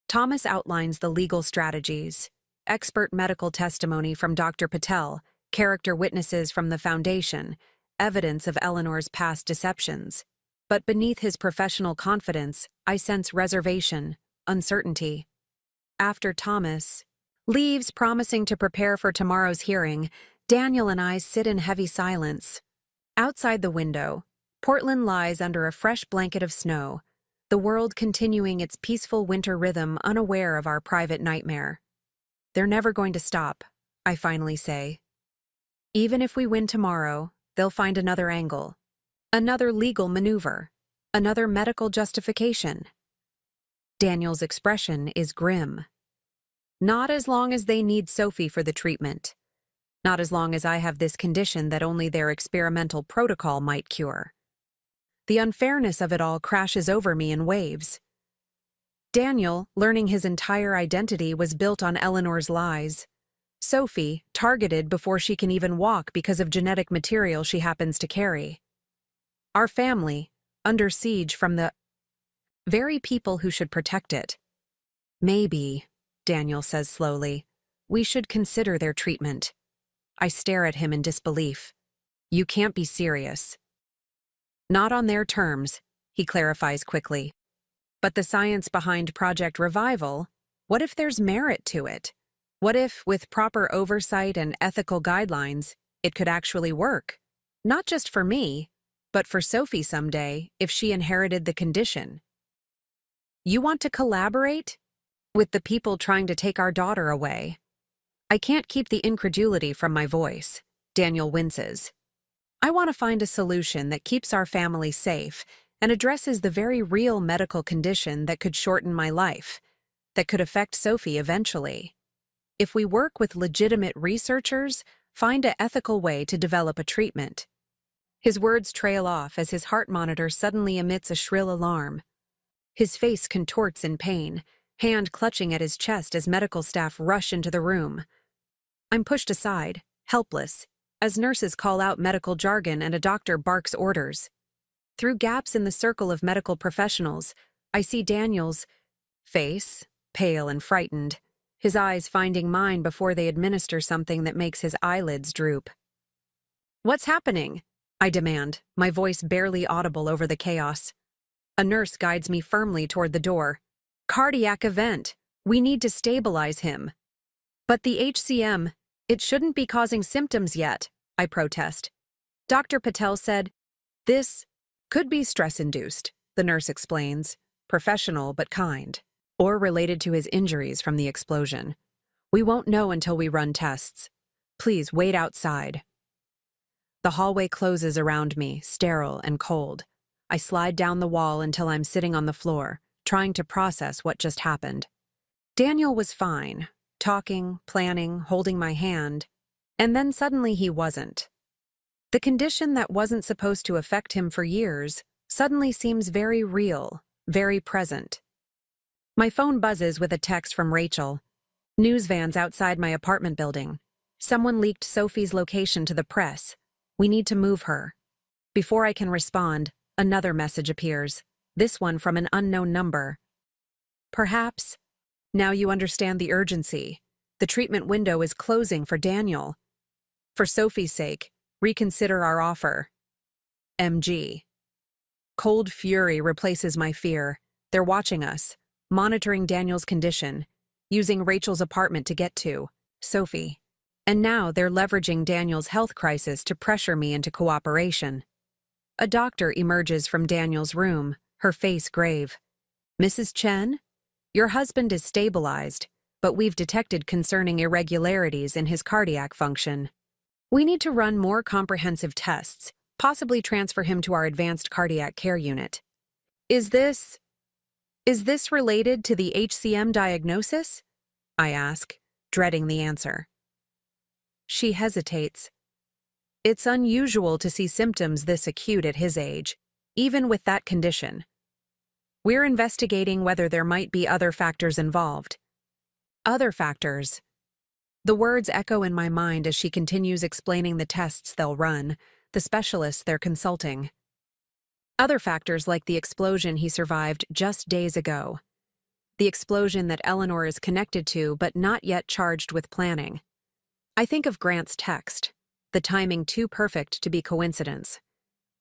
Thomas outlines the legal strategies, expert medical testimony from Dr. Patel, character witnesses from the Foundation, evidence of Eleanor's past deceptions. But beneath his professional confidence, I sense reservation, uncertainty. After Thomas leaves promising to prepare for tomorrow's hearing, Daniel and I sit in heavy silence. Outside the window, Portland lies under a fresh blanket of snow, the world continuing its peaceful winter rhythm unaware of our private nightmare. They're never going to stop, I finally say. Even if we win tomorrow, they'll find another angle. Another legal maneuver, another medical justification. Daniel's expression is grim. Not as long as they need Sophie for the treatment. Not as long as I have this condition that only their experimental protocol might cure. The unfairness of it all crashes over me in waves. Daniel, learning his entire identity, was built on Eleanor's lies. Sophie, targeted before she can even walk because of genetic material she happens to carry. Our family, under siege from the very people who should protect it. Maybe, Daniel says slowly, we should consider their treatment. I stare at him in disbelief. You can't be serious. Not on their terms, he clarifies quickly. But the science behind Project Revival, what if there's merit to it? What if, with proper oversight and ethical guidelines, it could actually work? Not just for me, but for Sophie someday, if she inherited the condition. You want to collaborate? With the people trying to take our daughter away. I can't keep the incredulity from my voice. Daniel winces. I want to find a solution that keeps our family safe and addresses the very real medical condition that could shorten my life, that could affect Sophie eventually. If we work with legitimate researchers, find an ethical way to develop a treatment. His words trail off as his heart monitor suddenly emits a shrill alarm. His face contorts in pain, hand clutching at his chest as medical staff rush into the room. I'm pushed aside, helpless, as nurses call out medical jargon and a doctor barks orders. Through gaps in the circle of medical professionals, I see Daniel's face, pale and frightened, his eyes finding mine before they administer something that makes his eyelids droop. What's happening? I demand, my voice barely audible over the chaos. A nurse guides me firmly toward the door. Cardiac event. We need to stabilize him. But the HCM, it shouldn't be causing symptoms yet, I protest. Dr. Patel said, this could be stress-induced, the nurse explains, professional but kind, or related to his injuries from the explosion. We won't know until we run tests. Please wait outside. The hallway closes around me, sterile and cold. I slide down the wall until I'm sitting on the floor, trying to process what just happened. Daniel was fine, talking, planning, holding my hand, and then suddenly he wasn't. The condition that wasn't supposed to affect him for years suddenly seems very real, very present. My phone buzzes with a text from Rachel. News vans outside my apartment building. Someone leaked Sophie's location to the press. We need to move her. Before I can respond, another message appears, this one from an unknown number. Perhaps. Now you understand the urgency. The treatment window is closing for Daniel. For Sophie's sake, reconsider our offer. MG. Cold fury replaces my fear. They're watching us, monitoring Daniel's condition, using Rachel's apartment to get to Sophie. And now they're leveraging Daniel's health crisis to pressure me into cooperation. A doctor emerges from Daniel's room, her face grave. Mrs. Chen? Your husband is stabilized, but we've detected concerning irregularities in his cardiac function. We need to run more comprehensive tests, possibly transfer him to our advanced cardiac care unit. Is this related to the HCM diagnosis? I ask, dreading the answer. She hesitates. It's unusual to see symptoms this acute at his age, even with that condition. We're investigating whether there might be other factors involved. Other factors. The words echo in my mind as she continues explaining the tests they'll run, the specialists they're consulting. Other factors like the explosion he survived just days ago. The explosion that Eleanor is connected to but not yet charged with planning. I think of Grant's text, the timing too perfect to be coincidence.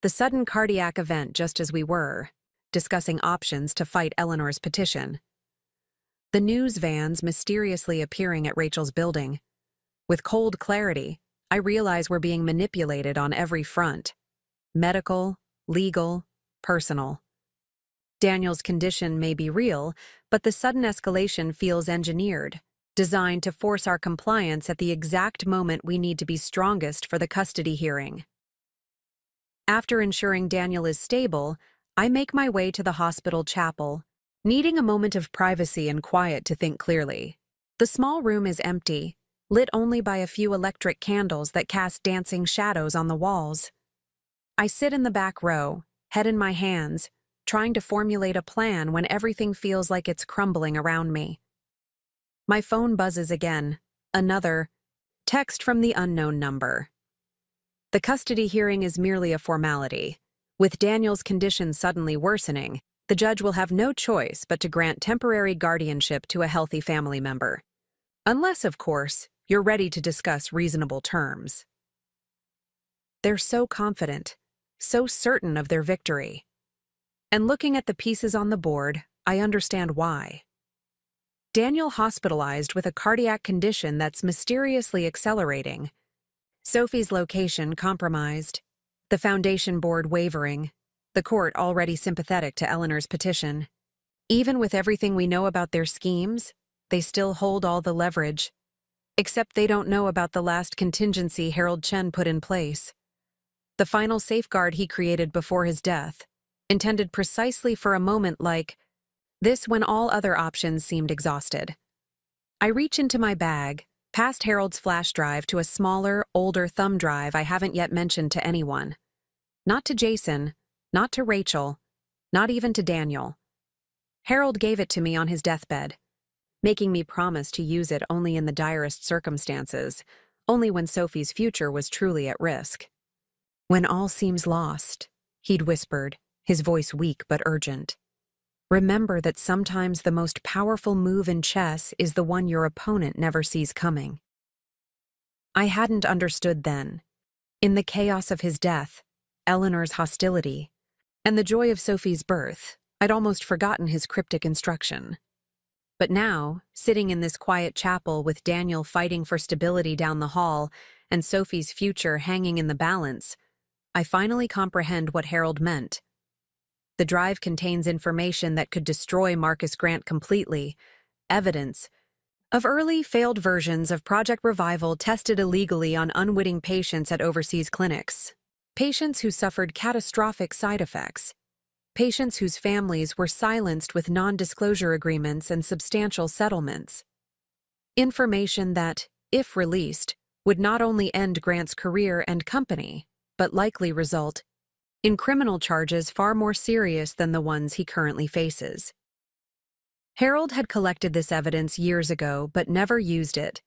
The sudden cardiac event just as we were, discussing options to fight Eleanor's petition. The news vans mysteriously appearing at Rachel's building. With cold clarity, I realize we're being manipulated on every front. Medical, legal, personal. Daniel's condition may be real, but the sudden escalation feels engineered, designed to force our compliance at the exact moment we need to be strongest for the custody hearing. After ensuring Daniel is stable, I make my way to the hospital chapel, needing a moment of privacy and quiet to think clearly. The small room is empty, lit only by a few electric candles that cast dancing shadows on the walls. I sit in the back row, head in my hands, trying to formulate a plan when everything feels like it's crumbling around me. My phone buzzes again, another text from the unknown number. The custody hearing is merely a formality. With Daniel's condition suddenly worsening, the judge will have no choice but to grant temporary guardianship to a healthy family member. Unless, of course, you're ready to discuss reasonable terms. They're so confident, so certain of their victory. And looking at the pieces on the board, I understand why. Daniel hospitalized with a cardiac condition that's mysteriously accelerating. Sophie's location compromised. The foundation board wavering. The court already sympathetic to Eleanor's petition. Even with everything we know about their schemes, they still hold all the leverage. Except they don't know about the last contingency Harold Chen put in place. The final safeguard he created before his death, intended precisely for a moment like this when all other options seemed exhausted. I reach into my bag, past Harold's flash drive to a smaller, older thumb drive I haven't yet mentioned to anyone. Not to Jason, not to Rachel, not even to Daniel. Harold gave it to me on his deathbed, making me promise to use it only in the direst circumstances, only when Sophie's future was truly at risk. When all seems lost, he'd whispered, his voice weak but urgent. Remember that sometimes the most powerful move in chess is the one your opponent never sees coming. I hadn't understood then. In the chaos of his death, Eleanor's hostility, and the joy of Sophie's birth, I'd almost forgotten his cryptic instruction. But now, sitting in this quiet chapel with Daniel fighting for stability down the hall and Sophie's future hanging in the balance, I finally comprehend what Harold meant. The drive contains information that could destroy Marcus Grant completely, evidence of early, failed versions of Project Revival tested illegally on unwitting patients at overseas clinics, patients who suffered catastrophic side effects, patients whose families were silenced with non-disclosure agreements and substantial settlements. Information that, if released, would not only end Grant's career and company, but likely result in criminal charges far more serious than the ones he currently faces. Harold had collected this evidence years ago but never used it,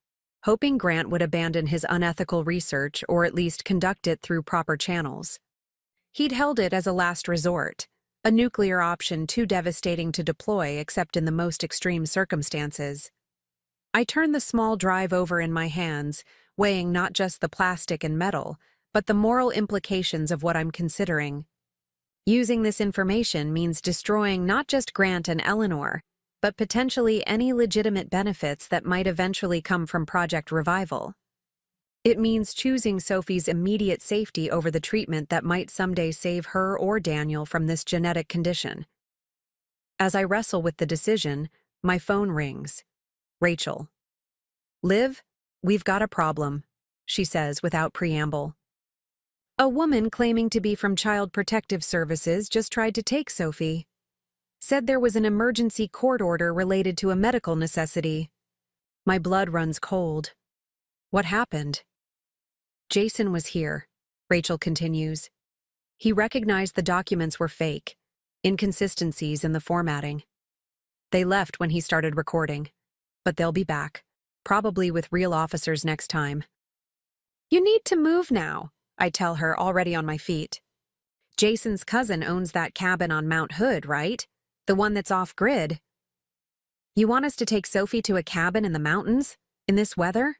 hoping Grant would abandon his unethical research or at least conduct it through proper channels. He'd held it as a last resort, a nuclear option too devastating to deploy except in the most extreme circumstances. I turned the small drive over in my hands, weighing not just the plastic and metal, but the moral implications of what I'm considering. Using this information means destroying not just Grant and Eleanor, but potentially any legitimate benefits that might eventually come from Project Revival. It means choosing Sophie's immediate safety over the treatment that might someday save her or Daniel from this genetic condition. As I wrestle with the decision, my phone rings. Rachel. "Liv, we've got a problem," she says without preamble. "A woman claiming to be from Child Protective Services just tried to take Sophie. Said there was an emergency court order related to a medical necessity." My blood runs cold. "What happened?" "Jason was here," Rachel continues. "He recognized the documents were fake, inconsistencies in the formatting. They left when he started recording, but they'll be back, probably with real officers next time." "You need to move now," I tell her, already on my feet. "Jason's cousin owns that cabin on Mount Hood, right? The one that's off-grid. You want us to take Sophie to a cabin in the mountains, in this weather?"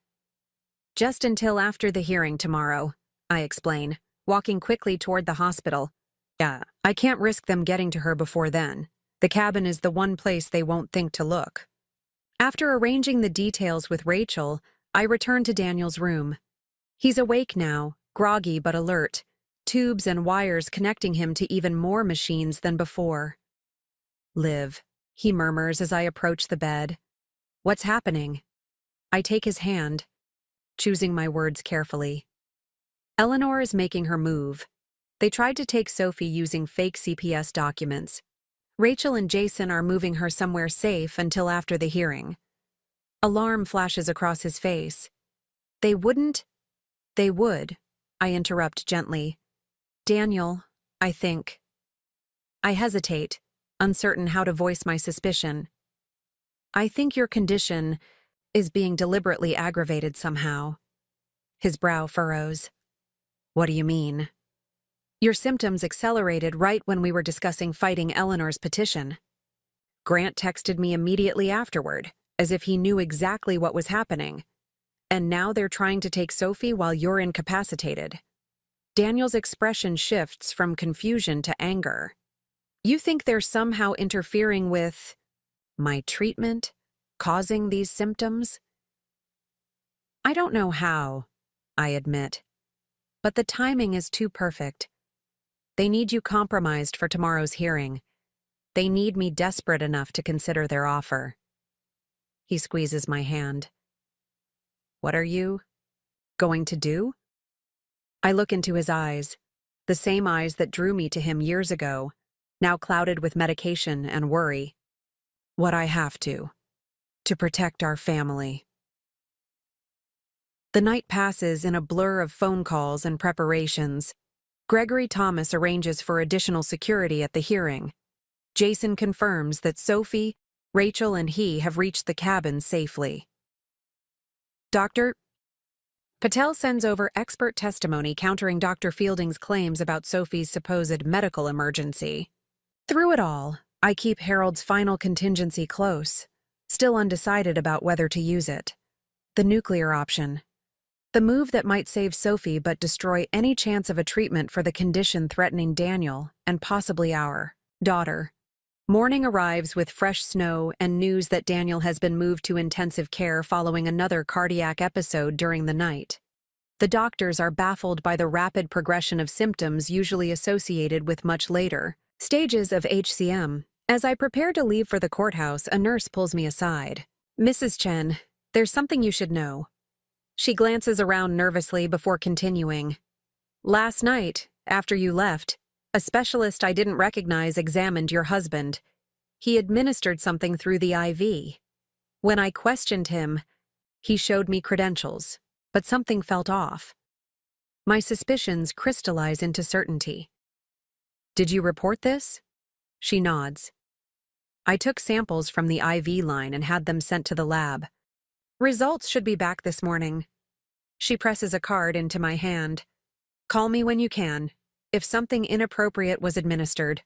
"Just until after the hearing tomorrow," I explain, walking quickly toward the hospital. "Yeah, I can't risk them getting to her before then. The cabin is the one place they won't think to look." After arranging the details with Rachel, I return to Daniel's room. He's awake now, groggy but alert, tubes and wires connecting him to even more machines than before. "Liv," he murmurs as I approach the bed. "What's happening?" I take his hand, choosing my words carefully. "Eleanor is making her move. They tried to take Sophie using fake CPS documents. Rachel and Jason are moving her somewhere safe until after the hearing." Alarm flashes across his face. "They wouldn't?" "They would," I interrupt gently. "Daniel, I think." I hesitate, uncertain how to voice my suspicion. "I think your condition is being deliberately aggravated somehow." His brow furrows. "What do you mean?" "Your symptoms accelerated right when we were discussing fighting Eleanor's petition. Grant texted me immediately afterward, as if he knew exactly what was happening. And now they're trying to take Sophie while you're incapacitated." Daniel's expression shifts from confusion to anger. "You think they're somehow interfering with my treatment, causing these symptoms?" "I don't know how," I admit. "But the timing is too perfect. They need you compromised for tomorrow's hearing. They need me desperate enough to consider their offer." He squeezes my hand. "What are you going to do?" I look into his eyes, the same eyes that drew me to him years ago, now clouded with medication and worry. "What I have to protect our family." The night passes in a blur of phone calls and preparations. Gregory Thomas arranges for additional security at the hearing. Jason confirms that Sophie, Rachel, and he have reached the cabin safely. Dr. Patel sends over expert testimony countering Dr. Fielding's claims about Sophie's supposed medical emergency. Through it all, I keep Harold's final contingency close, still undecided about whether to use it. The nuclear option. The move that might save Sophie but destroy any chance of a treatment for the condition threatening Daniel and possibly our daughter. Morning arrives with fresh snow and news that Daniel has been moved to intensive care following another cardiac episode during the night. The doctors are baffled by the rapid progression of symptoms usually associated with much later stages of HCM. As I prepare to leave for the courthouse, a nurse pulls me aside. "Mrs. Chen, there's something you should know." She glances around nervously before continuing. "Last night, after you left, a specialist I didn't recognize examined your husband. He administered something through the IV. When I questioned him, he showed me credentials, but something felt off. My suspicions crystallize into certainty." "Did you report this?" She nods. "I took samples from the IV line and had them sent to the lab. Results should be back this morning. She presses a card into my hand. Call me when you can, if something inappropriate was administered.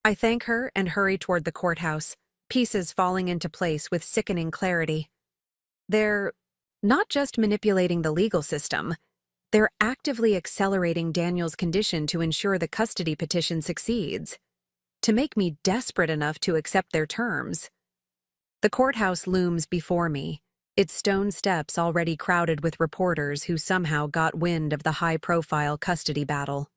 I thank her and hurry toward the courthouse, pieces falling into place with sickening clarity. They're not just manipulating the legal system, they're actively accelerating Daniel's condition to ensure the custody petition succeeds, to make me desperate enough to accept their terms. The courthouse looms before me, its stone steps already crowded with reporters who somehow got wind of the high-profile custody battle.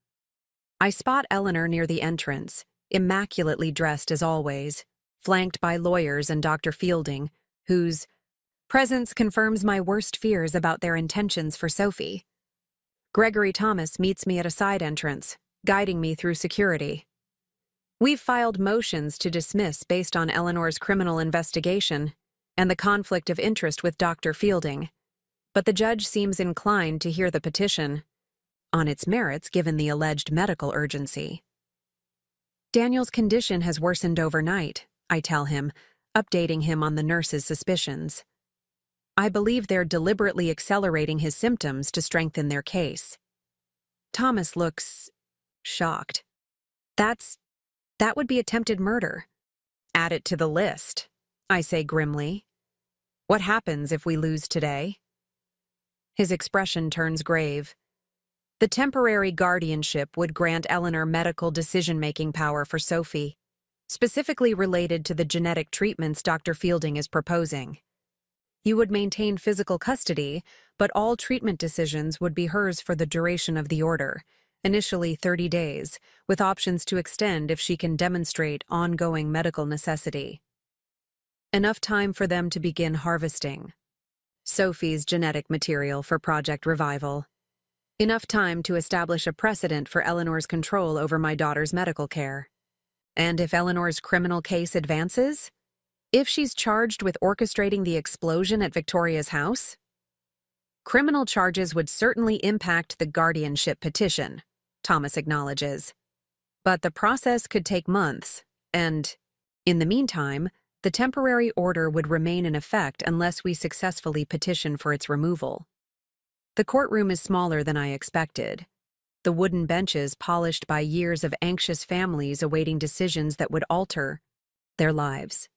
I spot Eleanor near the entrance, immaculately dressed as always, flanked by lawyers and Dr. Fielding, whose presence confirms my worst fears about their intentions for Sophie. Gregory Thomas meets me at a side entrance, guiding me through security. We've filed motions to dismiss based on Eleanor's criminal investigation and the conflict of interest with Dr. Fielding, but the judge seems inclined to hear the petition on its merits given the alleged medical urgency. Daniel's condition has worsened overnight, I tell him, updating him on the nurse's suspicions. I believe they're deliberately accelerating his symptoms to strengthen their case. Thomas looks shocked. That would be attempted murder. Add it to the list, I say grimly. What happens if we lose today? His expression turns grave. The temporary guardianship would grant Eleanor medical decision-making power for Sophie, specifically related to the genetic treatments Dr. Fielding is proposing. You would maintain physical custody, but all treatment decisions would be hers for the duration of the order, initially 30 days, with options to extend if she can demonstrate ongoing medical necessity. Enough time for them to begin harvesting Sophie's genetic material for Project Revival. Enough time to establish a precedent for Eleanor's control over my daughter's medical care. And if Eleanor's criminal case advances? If she's charged with orchestrating the explosion at Victoria's house? Criminal charges would certainly impact the guardianship petition, Thomas acknowledges. But the process could take months, and, in the meantime, the temporary order would remain in effect unless we successfully petition for its removal. The courtroom is smaller than I expected. The wooden benches polished by years of anxious families awaiting decisions that would alter their lives.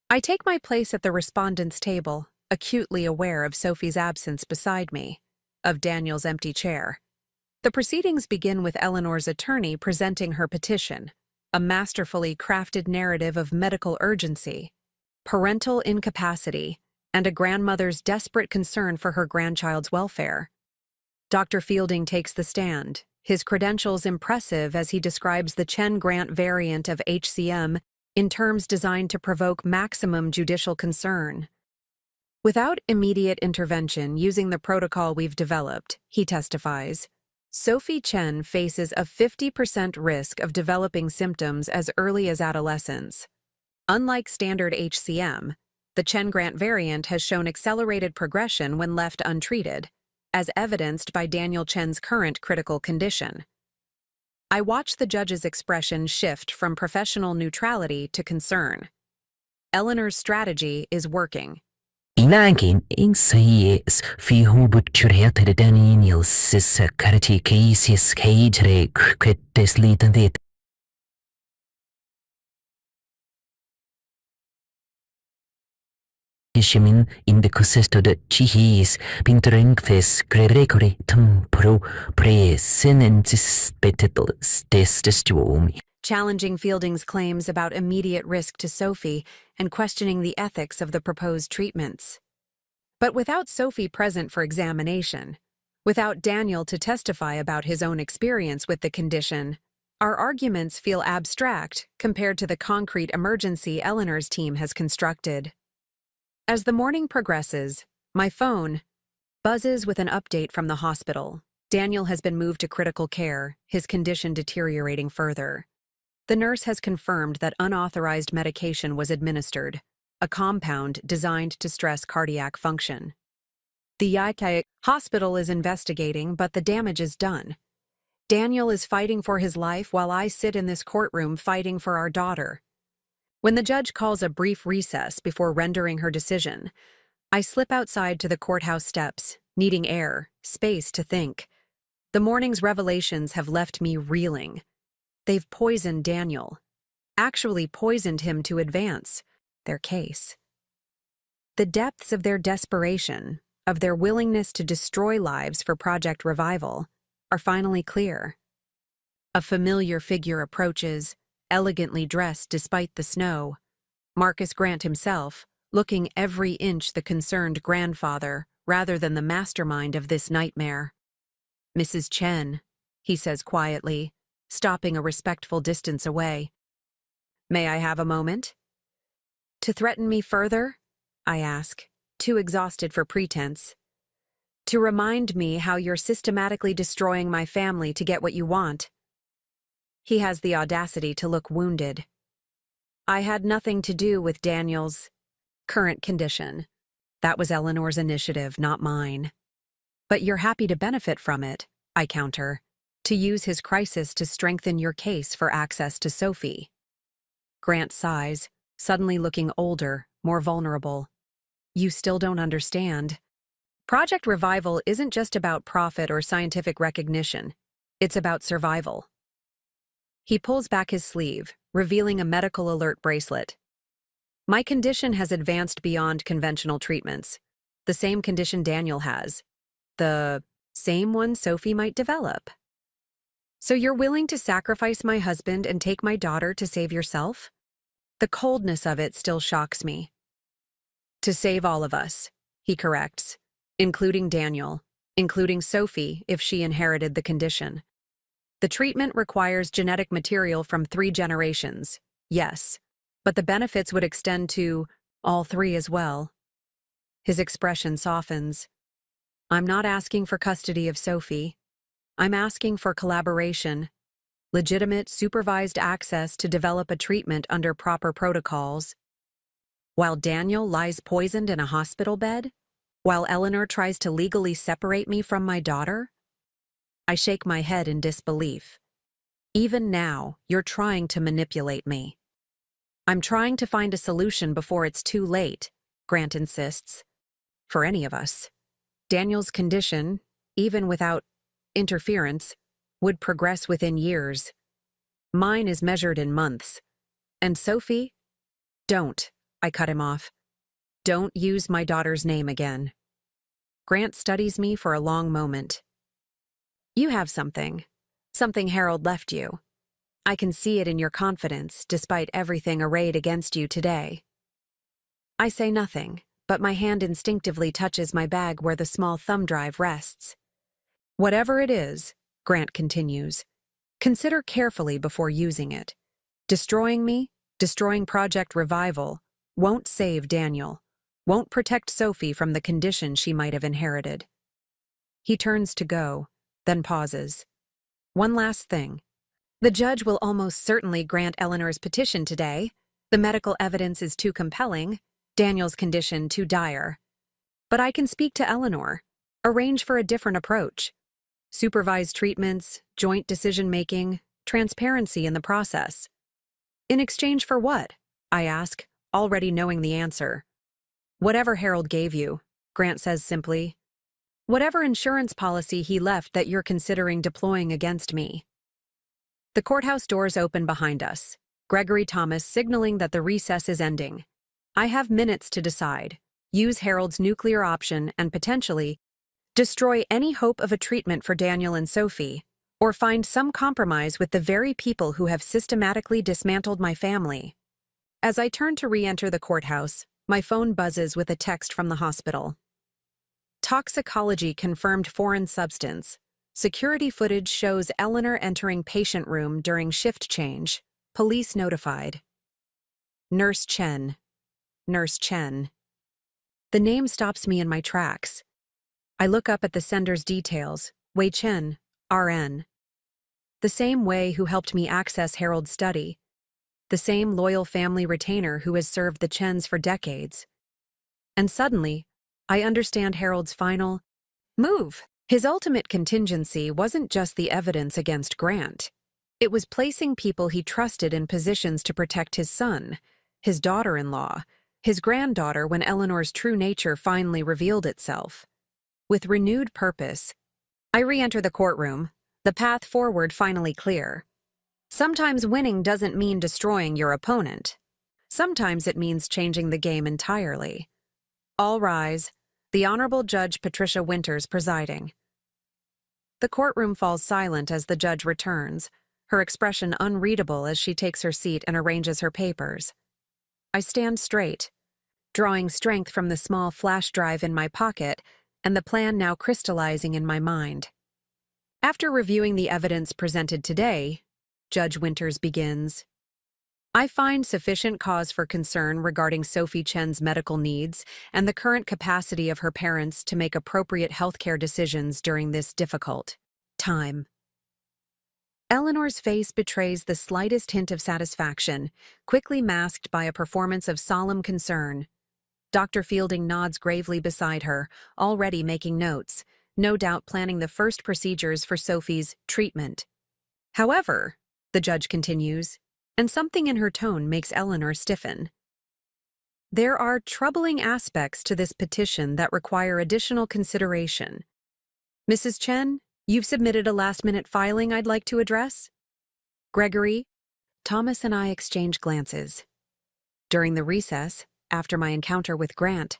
I take my place at the respondent's table, acutely aware of Sophie's absence beside me, of Daniel's empty chair. The proceedings begin with Eleanor's attorney presenting her petition, a masterfully crafted narrative of medical urgency, parental incapacity, and a grandmother's desperate concern for her grandchild's welfare. Dr. Fielding takes the stand, his credentials impressive as he describes the Chen Grant variant of HCM in terms designed to provoke maximum judicial concern. Without immediate intervention using the protocol we've developed, he testifies, Sophie Chen faces a 50% risk of developing symptoms as early as adolescence. Unlike standard HCM, the Chen Grant variant has shown accelerated progression when left untreated, as evidenced by Daniel Chen's current critical condition. I watch the judge's expression shift from professional neutrality to concern. Eleanor's strategy is working. Inakin insies fi hubut curiatere Daniels sis karati cases cagere quetes litandet. Ishimin in the consisto de chihis pinterengfes grerecore pro presenensis petitus testuomi. Challenging Fielding's claims about immediate risk to Sophie and questioning the ethics of the proposed treatments. But without Sophie present for examination, without Daniel to testify about his own experience with the condition, our arguments feel abstract compared to the concrete emergency Eleanor's team has constructed. As the morning progresses, my phone buzzes with an update from the hospital. Daniel has been moved to critical care, his condition deteriorating further. The nurse has confirmed that unauthorized medication was administered, a compound designed to stress cardiac function. The Yai hospital is investigating, but the damage is done. Daniel is fighting for his life while I sit in this courtroom fighting for our daughter. When the judge calls a brief recess before rendering her decision, I slip outside to the courthouse steps, needing air, space to think. The morning's revelations have left me reeling. They've poisoned Daniel. Actually poisoned him to advance their case. The depths of their desperation, of their willingness to destroy lives for Project Revival, are finally clear. A familiar figure approaches, elegantly dressed despite the snow. Marcus Grant himself, looking every inch the concerned grandfather rather than the mastermind of this nightmare. "Mrs. Chen," he says quietly, stopping a respectful distance away. "May I have a moment?" "To threaten me further?" I ask, too exhausted for pretense. "To remind me how you're systematically destroying my family to get what you want." He has the audacity to look wounded. "I had nothing to do with Daniel's current condition. That was Eleanor's initiative, not mine. But you're happy to benefit from it," I counter, "to use his crisis to strengthen your case for access to Sophie." Grant sighs, suddenly looking older, more vulnerable. "You still don't understand. Project Revival isn't just about profit or scientific recognition. It's about survival." He pulls back his sleeve, revealing a medical alert bracelet. "My condition has advanced beyond conventional treatments. The same condition Daniel has. The same one Sophie might develop. So you're willing to sacrifice my husband and take my daughter to save yourself?" The coldness of it still shocks me. "To save all of us," he corrects, "including Daniel, including Sophie if she inherited the condition. The treatment requires genetic material from 3 generations, yes, but the benefits would extend to all 3 as well." His expression softens. "I'm not asking for custody of Sophie. I'm asking for collaboration, legitimate, supervised access to develop a treatment under proper protocols. While Daniel lies poisoned in a hospital bed? While Eleanor tries to legally separate me from my daughter?" I shake my head in disbelief. "Even now, you're trying to manipulate me." "I'm trying to find a solution before it's too late," Grant insists. "For any of us. Daniel's condition, even without interference, would progress within years. Mine is measured in months. And Sophie? Don't," I cut him off. "Don't use my daughter's name again." Grant studies me for a long moment. "You have something Harold left you. I can see it in your confidence, despite everything arrayed against you today." I say nothing, but my hand instinctively touches my bag where the small thumb drive rests. "Whatever it is," Grant continues, "consider carefully before using it. Destroying me, destroying Project Revival, won't save Daniel, won't protect Sophie from the condition she might have inherited." He turns to go, then pauses. "One last thing. The judge will almost certainly grant Eleanor's petition today. The medical evidence is too compelling, Daniel's condition too dire. But I can speak to Eleanor, arrange for a different approach. Supervised treatments, joint decision-making, transparency in the process." "In exchange for what?" I ask, already knowing the answer. "Whatever Harold gave you," Grant says simply. "Whatever insurance policy he left that you're considering deploying against me." The courthouse doors open behind us, Gregory Thomas signaling that the recess is ending. I have minutes to decide, use Harold's nuclear option and potentially destroy any hope of a treatment for Daniel and Sophie, or find some compromise with the very people who have systematically dismantled my family. As I turn to re-enter the courthouse, my phone buzzes with a text from the hospital. "Toxicology confirmed foreign substance. Security footage shows Eleanor entering patient room during shift change. Police notified. Nurse Chen. Nurse Chen." The name stops me in my tracks. I look up at the sender's details. Wei Chen, RN. The same Wei who helped me access Harold's study. The same loyal family retainer who has served the Chens for decades. And suddenly, I understand Harold's final move. His ultimate contingency wasn't just the evidence against Grant. It was placing people he trusted in positions to protect his son, his daughter-in-law, his granddaughter when Eleanor's true nature finally revealed itself. With renewed purpose, I re-enter the courtroom, the path forward finally clear. Sometimes winning doesn't mean destroying your opponent. Sometimes it means changing the game entirely. All rise. The Honorable Judge Patricia Winters presiding. The courtroom falls silent as the judge returns, her expression unreadable as she takes her seat and arranges her papers. I stand straight, drawing strength from the small flash drive in my pocket and the plan now crystallizing in my mind. After reviewing the evidence presented today, Judge Winters begins. I find sufficient cause for concern regarding Sophie Chen's medical needs and the current capacity of her parents to make appropriate healthcare decisions during this difficult time. Eleanor's face betrays the slightest hint of satisfaction, quickly masked by a performance of solemn concern. Dr. Fielding nods gravely beside her, already making notes, no doubt planning the first procedures for Sophie's treatment. However, the judge continues, and something in her tone makes Eleanor stiffen. There are troubling aspects to this petition that require additional consideration. Mrs. Chen, you've submitted a last-minute filing I'd like to address? Gregory, Thomas and I exchange glances. During the recess, after my encounter with Grant,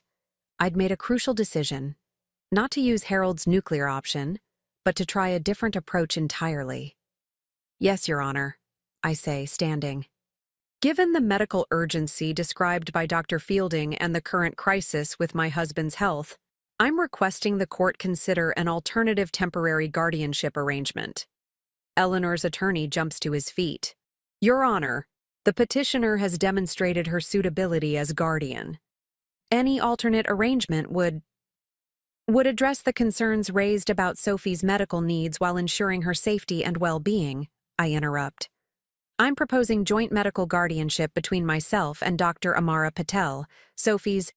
I'd made a crucial decision, not to use Harold's nuclear option, but to try a different approach entirely. Yes, Your Honor, I say, standing. Given the medical urgency described by Dr. Fielding and the current crisis with my husband's health, I'm requesting the court consider an alternative temporary guardianship arrangement. Eleanor's attorney jumps to his feet. Your Honor, the petitioner has demonstrated her suitability as guardian. Any alternate arrangement would address the concerns raised about Sophie's medical needs while ensuring her safety and well-being, I interrupt. I'm proposing joint medical guardianship between myself and Dr. Amara Patel, Sophie's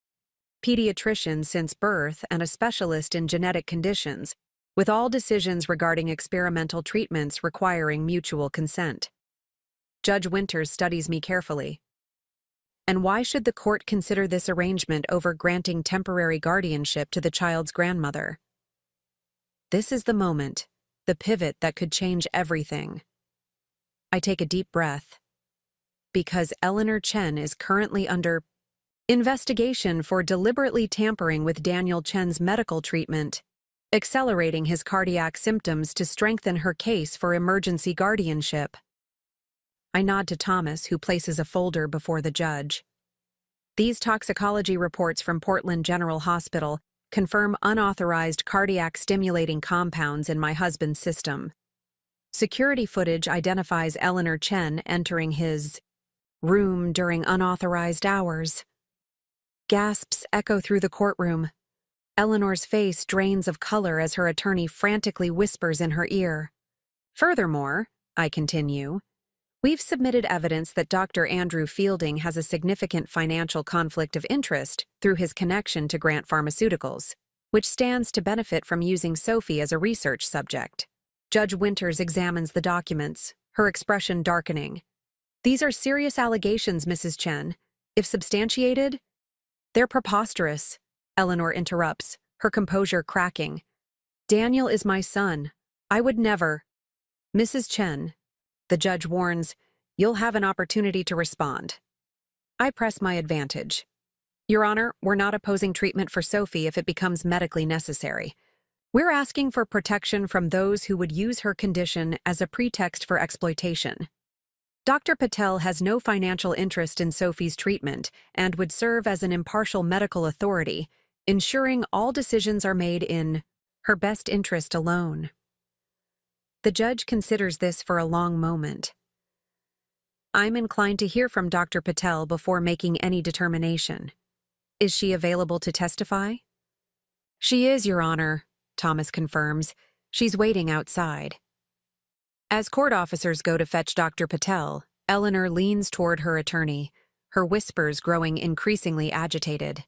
pediatrician since birth and a specialist in genetic conditions, with all decisions regarding experimental treatments requiring mutual consent. Judge Winters studies me carefully. And why should the court consider this arrangement over granting temporary guardianship to the child's grandmother? This is the moment, the pivot that could change everything. I take a deep breath. Because Eleanor Chen is currently under investigation for deliberately tampering with Daniel Chen's medical treatment, accelerating his cardiac symptoms to strengthen her case for emergency guardianship. I nod to Thomas, who places a folder before the judge. These toxicology reports from Portland General Hospital confirm unauthorized cardiac stimulating compounds in my husband's system. Security footage identifies Eleanor Chen entering his room during unauthorized hours. Gasps echo through the courtroom. Eleanor's face drains of color as her attorney frantically whispers in her ear. Furthermore, I continue, we've submitted evidence that Dr. Andrew Fielding has a significant financial conflict of interest through his connection to Grant Pharmaceuticals, which stands to benefit from using Sophie as a research subject. Judge Winters examines the documents, her expression darkening. These are serious allegations, Mrs. Chen. If substantiated, they're preposterous, Eleanor interrupts, her composure cracking. Daniel is my son. I would never. Mrs. Chen, the judge warns, you'll have an opportunity to respond. I press my advantage. Your Honor, we're not opposing treatment for Sophie if it becomes medically necessary. We're asking for protection from those who would use her condition as a pretext for exploitation. Dr. Patel has no financial interest in Sophie's treatment and would serve as an impartial medical authority, ensuring all decisions are made in her best interest alone. The judge considers this for a long moment. I'm inclined to hear from Dr. Patel before making any determination. Is she available to testify? She is, Your Honor, Thomas confirms. She's waiting outside. As court officers go to fetch Dr. Patel, Eleanor leans toward her attorney, her whispers growing increasingly agitated.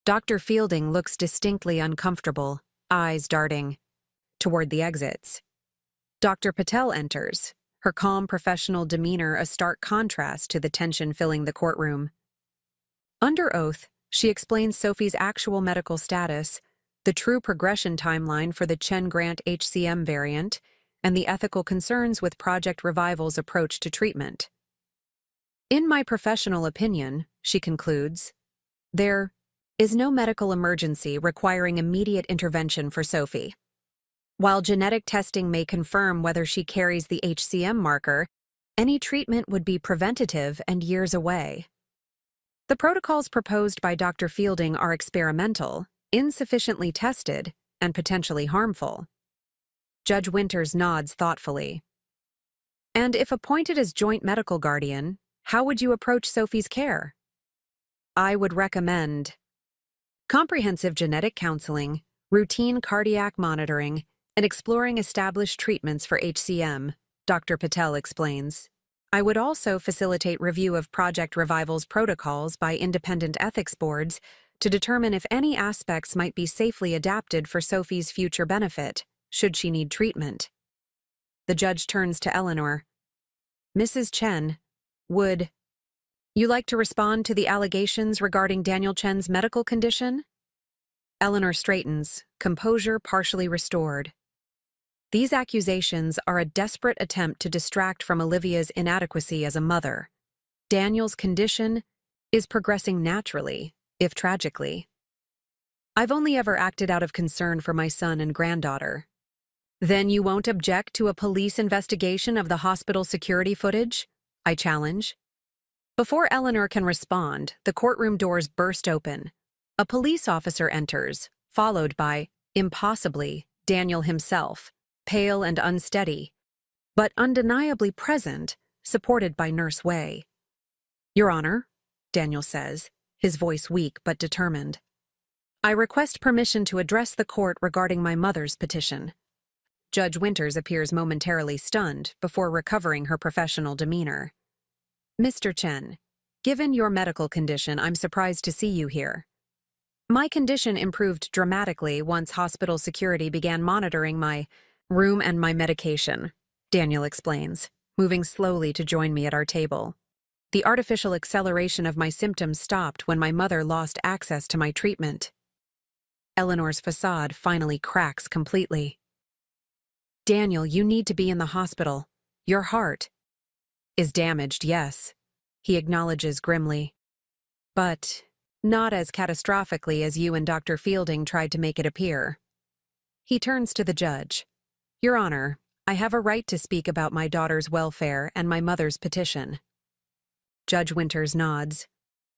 Dr. Fielding looks distinctly uncomfortable, eyes darting toward the exits. Dr. Patel enters, her calm professional demeanor a stark contrast to the tension filling the courtroom. Under oath, she explains Sophie's actual medical status, the true progression timeline for the Chen Grant HCM variant, and the ethical concerns with Project Revival's approach to treatment. In my professional opinion, she concludes, there is no medical emergency requiring immediate intervention for Sophie. While genetic testing may confirm whether she carries the HCM marker, any treatment would be preventative and years away. The protocols proposed by Dr. Fielding are experimental, insufficiently tested, and potentially harmful. Judge Winters nods thoughtfully. And if appointed as joint medical guardian, how would you approach Sophie's care? I would recommend comprehensive genetic counseling, routine cardiac monitoring, and exploring established treatments for HCM, Dr. Patel explains. I would also facilitate review of Project Revival's protocols by independent ethics boards to determine if any aspects might be safely adapted for Sophie's future benefit, should she need treatment. The judge turns to Eleanor. Mrs. Chen, would you like to respond to the allegations regarding Daniel Chen's medical condition? Eleanor straightens, composure partially restored. These accusations are a desperate attempt to distract from Olivia's inadequacy as a mother. Daniel's condition is progressing naturally, if tragically. I've only ever acted out of concern for my son and granddaughter. Then you won't object to a police investigation of the hospital security footage? I challenge. Before Eleanor can respond, the courtroom doors burst open. A police officer enters, followed by, impossibly, Daniel himself, pale and unsteady, but undeniably present, supported by Nurse Wei. Your Honor, Daniel says, his voice weak but determined. I request permission to address the court regarding my mother's petition. Judge Winters appears momentarily stunned before recovering her professional demeanor. Mr. Chen, given your medical condition, I'm surprised to see you here. My condition improved dramatically once hospital security began monitoring my room and my medication, Daniel explains, moving slowly to join me at our table. The artificial acceleration of my symptoms stopped when my mother lost access to my treatment. Eleanor's facade finally cracks completely. Daniel, you need to be in the hospital. Your heart is damaged, yes, he acknowledges grimly. But not as catastrophically as you and Dr. Fielding tried to make it appear. He turns to the judge. Your Honor, I have a right to speak about my daughter's welfare and my mother's petition. Judge Winters nods.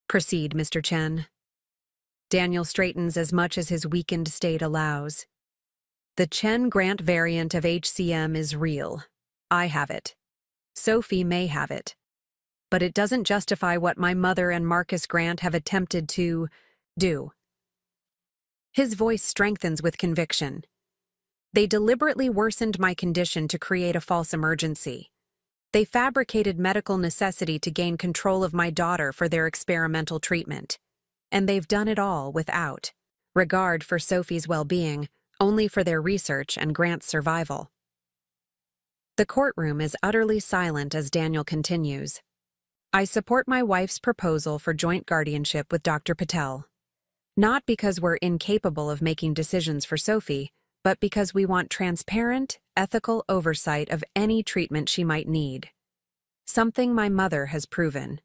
Proceed, Mr. Chen. Daniel straightens as much as his weakened state allows. The Chen Grant variant of HCM is real. I have it. Sophie may have it. But it doesn't justify what my mother and Marcus Grant have attempted to do. His voice strengthens with conviction. They deliberately worsened my condition to create a false emergency. They fabricated medical necessity to gain control of my daughter for their experimental treatment. And they've done it all without regard for Sophie's well-being, only for their research and Grant's survival. The courtroom is utterly silent as Daniel continues. I support my wife's proposal for joint guardianship with Dr. Patel. Not because we're incapable of making decisions for Sophie, but because we want transparent, ethical oversight of any treatment she might need. Something my mother has proven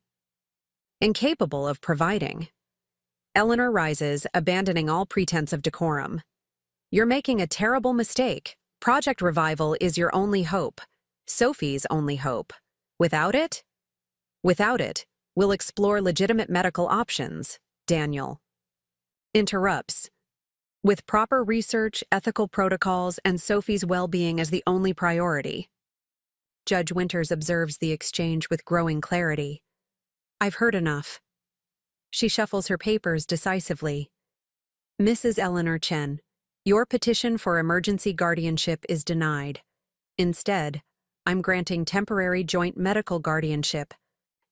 incapable of providing. Eleanor rises, abandoning all pretense of decorum. You're making a terrible mistake. Project Revival is your only hope. Sophie's only hope. Without it, we'll explore legitimate medical options, Daniel interrupts. With proper research, ethical protocols, and Sophie's well-being as the only priority. Judge Winters observes the exchange with growing clarity. I've heard enough. She shuffles her papers decisively. Mrs. Eleanor Chen, your petition for emergency guardianship is denied. Instead, I'm granting temporary joint medical guardianship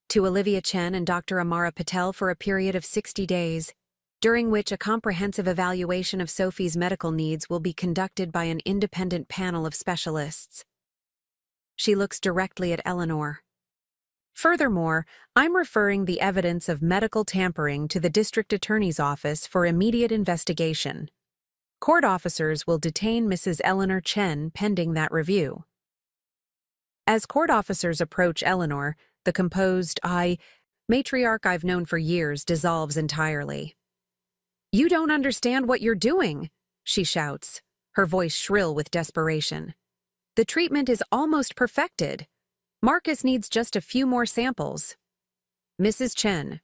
to Olivia Chen and Dr. Amara Patel for a period of 60 days, during which a comprehensive evaluation of Sophie's medical needs will be conducted by an independent panel of specialists. She looks directly at Eleanor. Furthermore, I'm referring the evidence of medical tampering to the district attorney's office for immediate investigation. Court officers will detain Mrs. Eleanor Chen pending that review. As court officers approach Eleanor, the composed, matriarch I've known for years dissolves entirely. "You don't understand what you're doing," she shouts, her voice shrill with desperation. "The treatment is almost perfected. Marcus needs just a few more samples." "Mrs. Chen,"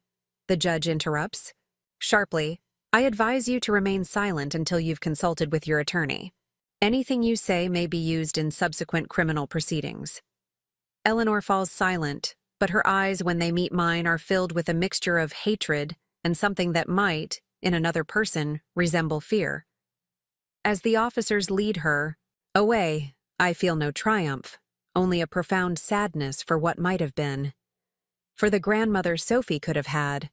the judge interrupts. Sharply, "I advise you to remain silent until you've consulted with your attorney. Anything you say may be used in subsequent criminal proceedings." Eleanor falls silent, but her eyes, when they meet mine, are filled with a mixture of hatred and something that might, in another person, resemble fear. As the officers lead her away, I feel no triumph, only a profound sadness for what might have been. For the grandmother Sophie could have had.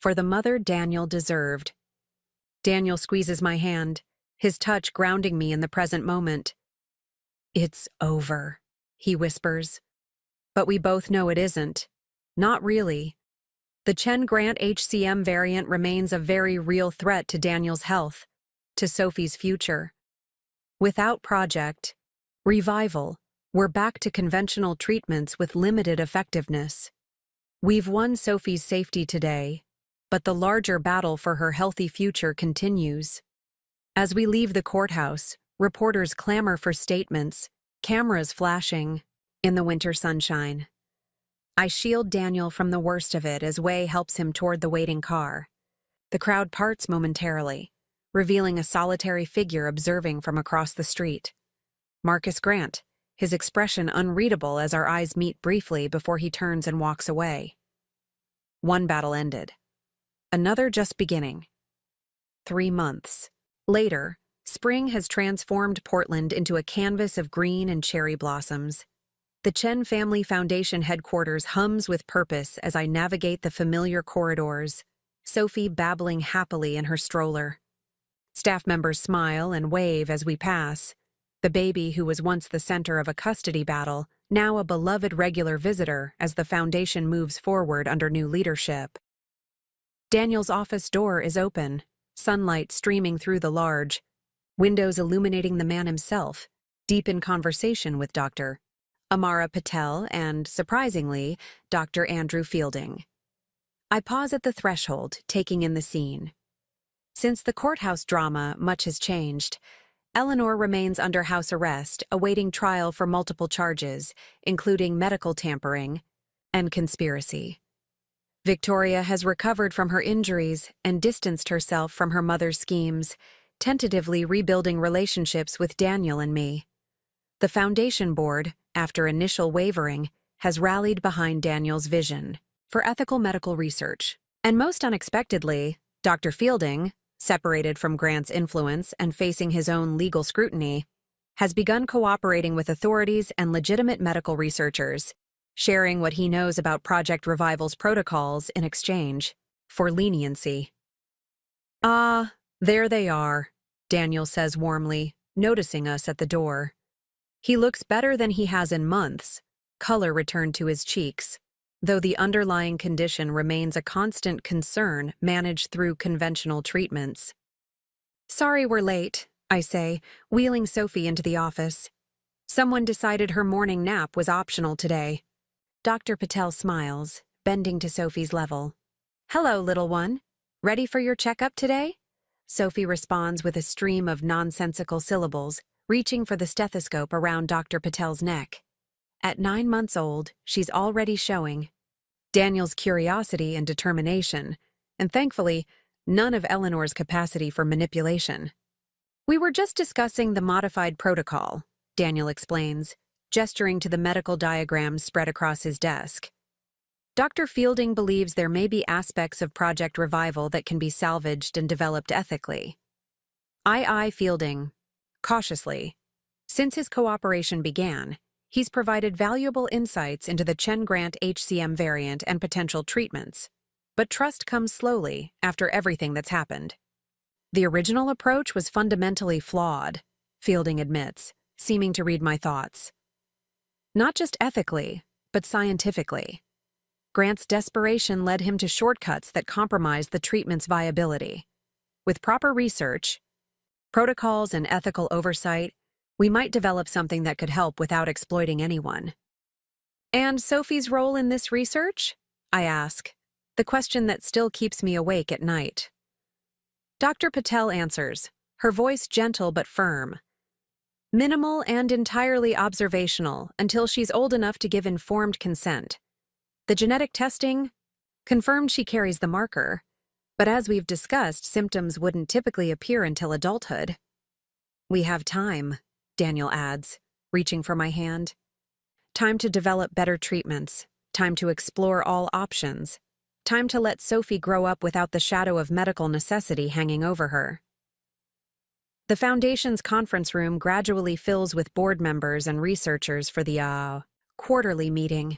For the mother Daniel deserved. Daniel squeezes my hand, his touch grounding me in the present moment. "It's over," he whispers. But we both know it isn't. Not really. The Chen Grant HCM variant remains a very real threat to Daniel's health, to Sophie's future. Without Project Revival, we're back to conventional treatments with limited effectiveness. We've won Sophie's safety today, but the larger battle for her healthy future continues. As we leave the courthouse, reporters clamor for statements, cameras flashing in the winter sunshine. I shield Daniel from the worst of it as Wei helps him toward the waiting car. The crowd parts momentarily, revealing a solitary figure observing from across the street. Marcus Grant, his expression unreadable as our eyes meet briefly before he turns and walks away. One battle ended. Another just beginning. 3 months. Later, spring has transformed Portland into a canvas of green and cherry blossoms. The Chen Family Foundation headquarters hums with purpose as I navigate the familiar corridors, Sophie babbling happily in her stroller. Staff members smile and wave as we pass. The baby who was once the center of a custody battle, now a beloved regular visitor as the foundation moves forward under new leadership. Daniel's office door is open, sunlight streaming through the large, windows illuminating the man himself, deep in conversation with Dr. Amara Patel and, surprisingly, Dr. Andrew Fielding. I pause at the threshold, taking in the scene. Since the courthouse drama, much has changed. Eleanor remains under house arrest, awaiting trial for multiple charges, including medical tampering and conspiracy. Victoria has recovered from her injuries and distanced herself from her mother's schemes, tentatively rebuilding relationships with Daniel and me. The foundation board, after initial wavering, has rallied behind Daniel's vision for ethical medical research. And most unexpectedly, Dr. Fielding, separated from Grant's influence and facing his own legal scrutiny, has begun cooperating with authorities and legitimate medical researchers, sharing what he knows about Project Revival's protocols in exchange for leniency. "Ah, there they are," Daniel says warmly, noticing us at the door. He looks better than he has in months, color returned to his cheeks, though the underlying condition remains a constant concern managed through conventional treatments. "Sorry we're late," I say, wheeling Sophie into the office. "Someone decided her morning nap was optional today." Dr. Patel smiles, bending to Sophie's level. "Hello, little one. Ready for your checkup today?" Sophie responds with a stream of nonsensical syllables, reaching for the stethoscope around Dr. Patel's neck. At 9 months old, she's already showing Daniel's curiosity and determination, and thankfully, none of Eleanor's capacity for manipulation. "We were just discussing the modified protocol," Daniel explains, gesturing to the medical diagrams spread across his desk. "Dr. Fielding believes there may be aspects of Project Revival that can be salvaged and developed ethically." I Fielding, cautiously. Since his cooperation began, he's provided valuable insights into the Chen Grant HCM variant and potential treatments. But trust comes slowly after everything that's happened. "The original approach was fundamentally flawed," Fielding admits, seeming to read my thoughts. "Not just ethically, but scientifically. Grant's desperation led him to shortcuts that compromised the treatment's viability. With proper research, protocols, and ethical oversight, we might develop something that could help without exploiting anyone. And Sophie's role in this research? I ask, the question that still keeps me awake at night. Dr. Patel answers, her voice gentle but firm. Minimal and entirely observational until she's old enough to give informed consent. The genetic testing confirmed she carries the marker, but as we've discussed, symptoms wouldn't typically appear until adulthood. We have time, Daniel adds, reaching for my hand. Time to develop better treatments, time to explore all options, time to let Sophie grow up without the shadow of medical necessity hanging over her. The Foundation's conference room gradually fills with board members and researchers for the quarterly meeting.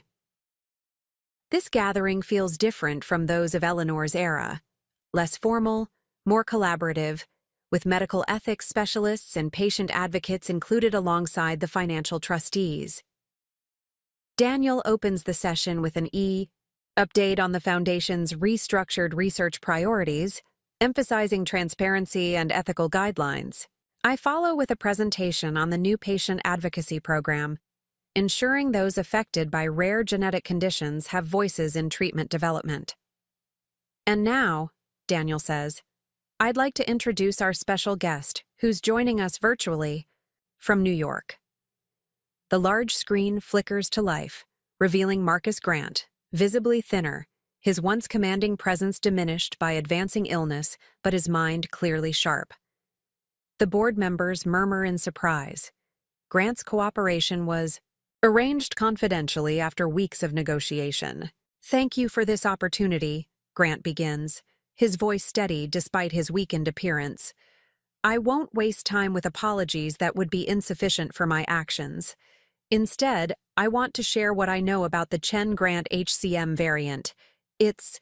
This gathering feels different from those of Eleanor's era, less formal, more collaborative, with medical ethics specialists and patient advocates included alongside the financial trustees. Daniel opens the session with an update on the Foundation's restructured research priorities, emphasizing transparency and ethical guidelines. I follow with a presentation on the new patient advocacy program, ensuring those affected by rare genetic conditions have voices in treatment development. And now, Daniel says, I'd like to introduce our special guest, who's joining us virtually from New York. The large screen flickers to life, revealing Marcus Grant, visibly thinner, his once commanding presence diminished by advancing illness, but his mind clearly sharp. The board members murmur in surprise. Grant's cooperation was arranged confidentially after weeks of negotiation. Thank you for this opportunity, Grant begins, his voice steady despite his weakened appearance. I won't waste time with apologies that would be insufficient for my actions. Instead, I want to share what I know about the Chen Grant HCM variant, its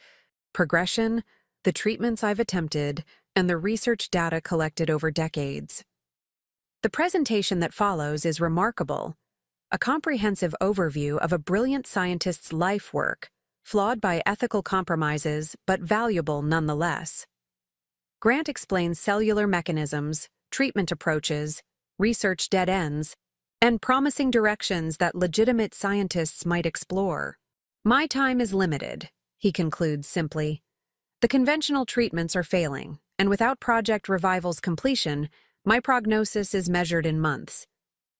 progression, the treatments I've attempted, and the research data collected over decades. The presentation that follows is remarkable, a comprehensive overview of a brilliant scientist's life work, flawed by ethical compromises, but valuable nonetheless. Grant explains cellular mechanisms, treatment approaches, research dead ends, and promising directions that legitimate scientists might explore. My time is limited, he concludes simply. The conventional treatments are failing, and without Project Revival's completion, my prognosis is measured in months.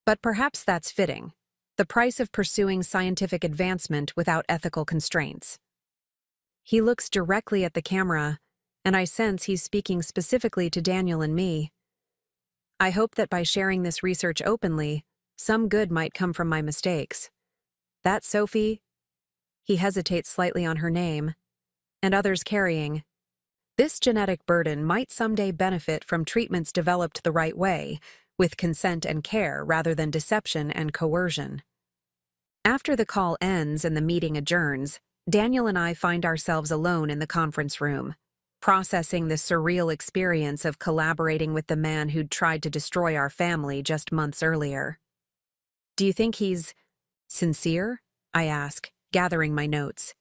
But perhaps that's fitting, the price of pursuing scientific advancement without ethical constraints. He looks directly at the camera, and I sense he's speaking specifically to Daniel and me. I hope that by sharing this research openly, some good might come from my mistakes. That Sophie, he hesitates slightly on her name, and others carrying. This genetic burden might someday benefit from treatments developed the right way, with consent and care rather than deception and coercion. After the call ends and the meeting adjourns, Daniel and I find ourselves alone in the conference room, processing the surreal experience of collaborating with the man who'd tried to destroy our family just months earlier. Do you think he's sincere? I ask, gathering my notes.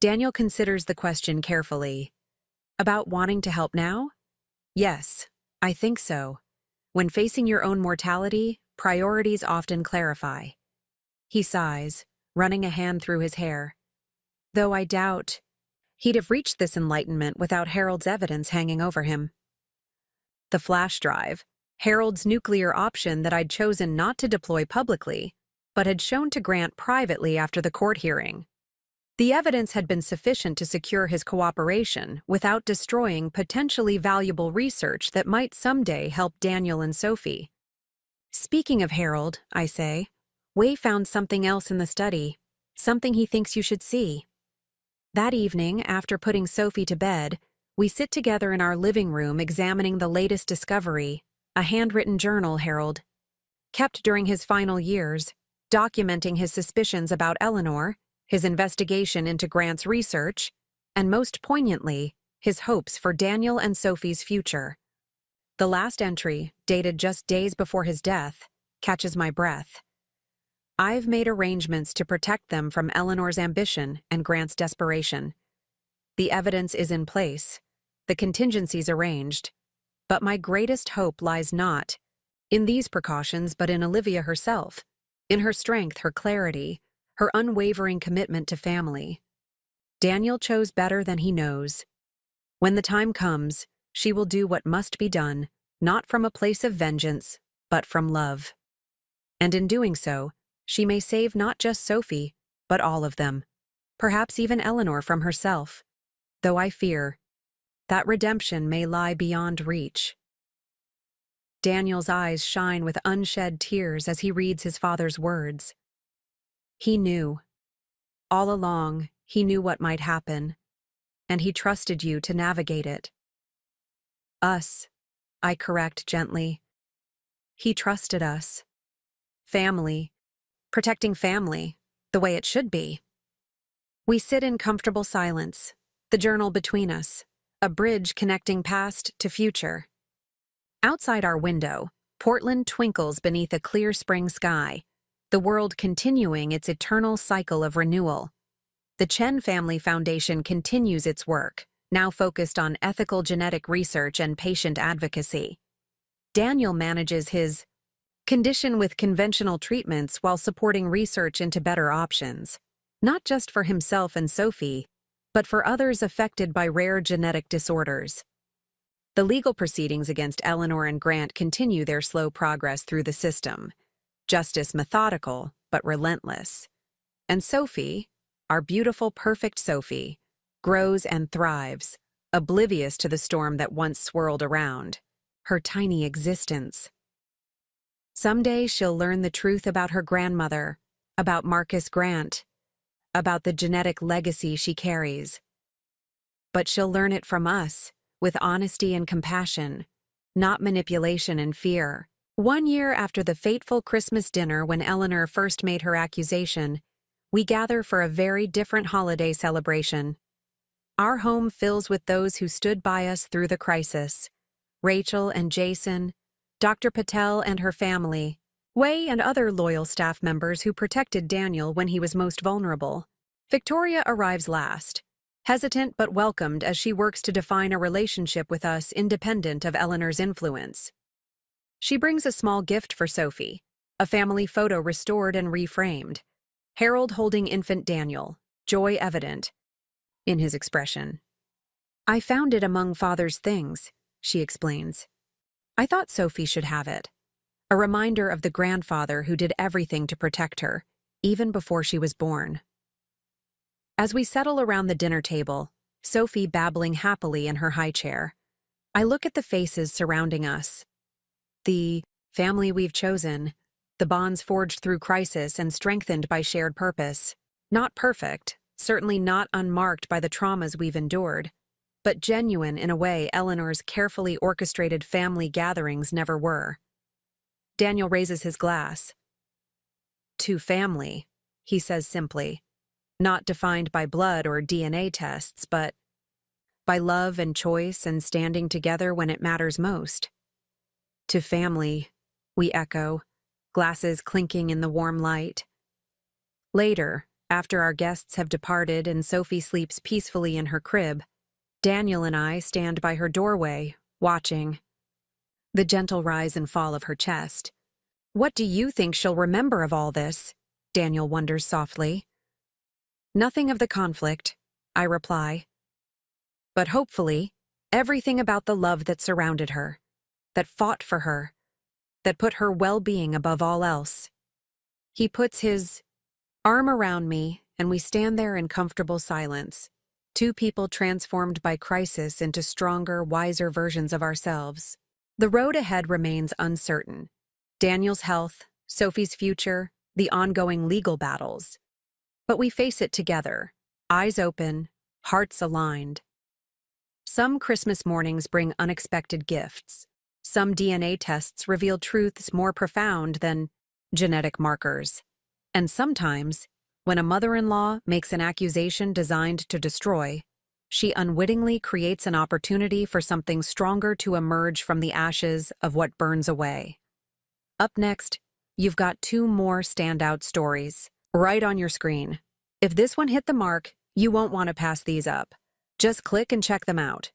Daniel considers the question carefully. About wanting to help now? Yes, I think so. When facing your own mortality, priorities often clarify. He sighs, running a hand through his hair. Though I doubt he'd have reached this enlightenment without Harold's evidence hanging over him. The flash drive, Harold's nuclear option that I'd chosen not to deploy publicly, but had shown to Grant privately after the court hearing. The evidence had been sufficient to secure his cooperation without destroying potentially valuable research that might someday help Daniel and Sophie. Speaking of Harold, I say, Wei found something else in the study, something he thinks you should see. That evening, after putting Sophie to bed, we sit together in our living room examining the latest discovery, a handwritten journal Harold kept during his final years, documenting his suspicions about Eleanor, his investigation into Grant's research, and most poignantly, his hopes for Daniel and Sophie's future. The last entry, dated just days before his death, catches my breath. I've made arrangements to protect them from Eleanor's ambition and Grant's desperation. The evidence is in place, the contingencies arranged, but my greatest hope lies not in these precautions but in Olivia herself, in her strength, her clarity, her unwavering commitment to family. Daniel chose better than he knows. When the time comes, she will do what must be done, not from a place of vengeance, but from love. And in doing so, she may save not just Sophie, but all of them, perhaps even Eleanor from herself, though I fear that redemption may lie beyond reach. Daniel's eyes shine with unshed tears as he reads his father's words. He knew. All along, he knew what might happen, and he trusted you to navigate it. Us, I correct gently. He trusted us. Family, protecting family, the way it should be. We sit in comfortable silence, the journal between us, a bridge connecting past to future. Outside our window, Portland twinkles beneath a clear spring sky, the world continuing its eternal cycle of renewal. The Chen Family Foundation continues its work, now focused on ethical genetic research and patient advocacy. Daniel manages his condition with conventional treatments while supporting research into better options, not just for himself and Sophie, but for others affected by rare genetic disorders. The legal proceedings against Eleanor and Grant continue their slow progress through the system, justice methodical but relentless. And Sophie, our beautiful, perfect Sophie, grows and thrives, oblivious to the storm that once swirled around, her tiny existence. Someday she'll learn the truth about her grandmother, about Marcus Grant, about the genetic legacy she carries. But she'll learn it from us, with honesty and compassion, not manipulation and fear. 1 year after the fateful Christmas dinner when Eleanor first made her accusation, we gather for a very different holiday celebration. Our home fills with those who stood by us through the crisis. Rachel and Jason, Dr. Patel and her family, Wei and other loyal staff members who protected Daniel when he was most vulnerable. Victoria arrives last, hesitant but welcomed as she works to define a relationship with us independent of Eleanor's influence. She brings a small gift for Sophie, a family photo restored and reframed, Harold holding infant Daniel, joy evident in his expression. I found it among Father's things, she explains. I thought Sophie should have it, a reminder of the grandfather who did everything to protect her, even before she was born. As we settle around the dinner table, Sophie babbling happily in her high chair, I look at the faces surrounding us. The family we've chosen, the bonds forged through crisis and strengthened by shared purpose. Not perfect, certainly not unmarked by the traumas we've endured, but genuine in a way Eleanor's carefully orchestrated family gatherings never were. Daniel raises his glass. To family, he says simply, not defined by blood or DNA tests, but by love and choice and standing together when it matters most. To family, we echo, glasses clinking in the warm light. Later, after our guests have departed and Sophie sleeps peacefully in her crib, Daniel and I stand by her doorway, watching the gentle rise and fall of her chest. What do you think she'll remember of all this? Daniel wonders softly. Nothing of the conflict, I reply. But hopefully, everything about the love that surrounded her, that fought for her, that put her well-being above all else. He puts his arm around me, and we stand there in comfortable silence, two people transformed by crisis into stronger, wiser versions of ourselves. The road ahead remains uncertain. Daniel's health, Sophie's future, the ongoing legal battles. But we face it together, eyes open, hearts aligned. Some Christmas mornings bring unexpected gifts. Some DNA tests reveal truths more profound than genetic markers. And sometimes, when a mother-in-law makes an accusation designed to destroy, she unwittingly creates an opportunity for something stronger to emerge from the ashes of what burns away. Up next, you've got 2 more standout stories right on your screen. If this one hit the mark, you won't want to pass these up. Just click and check them out.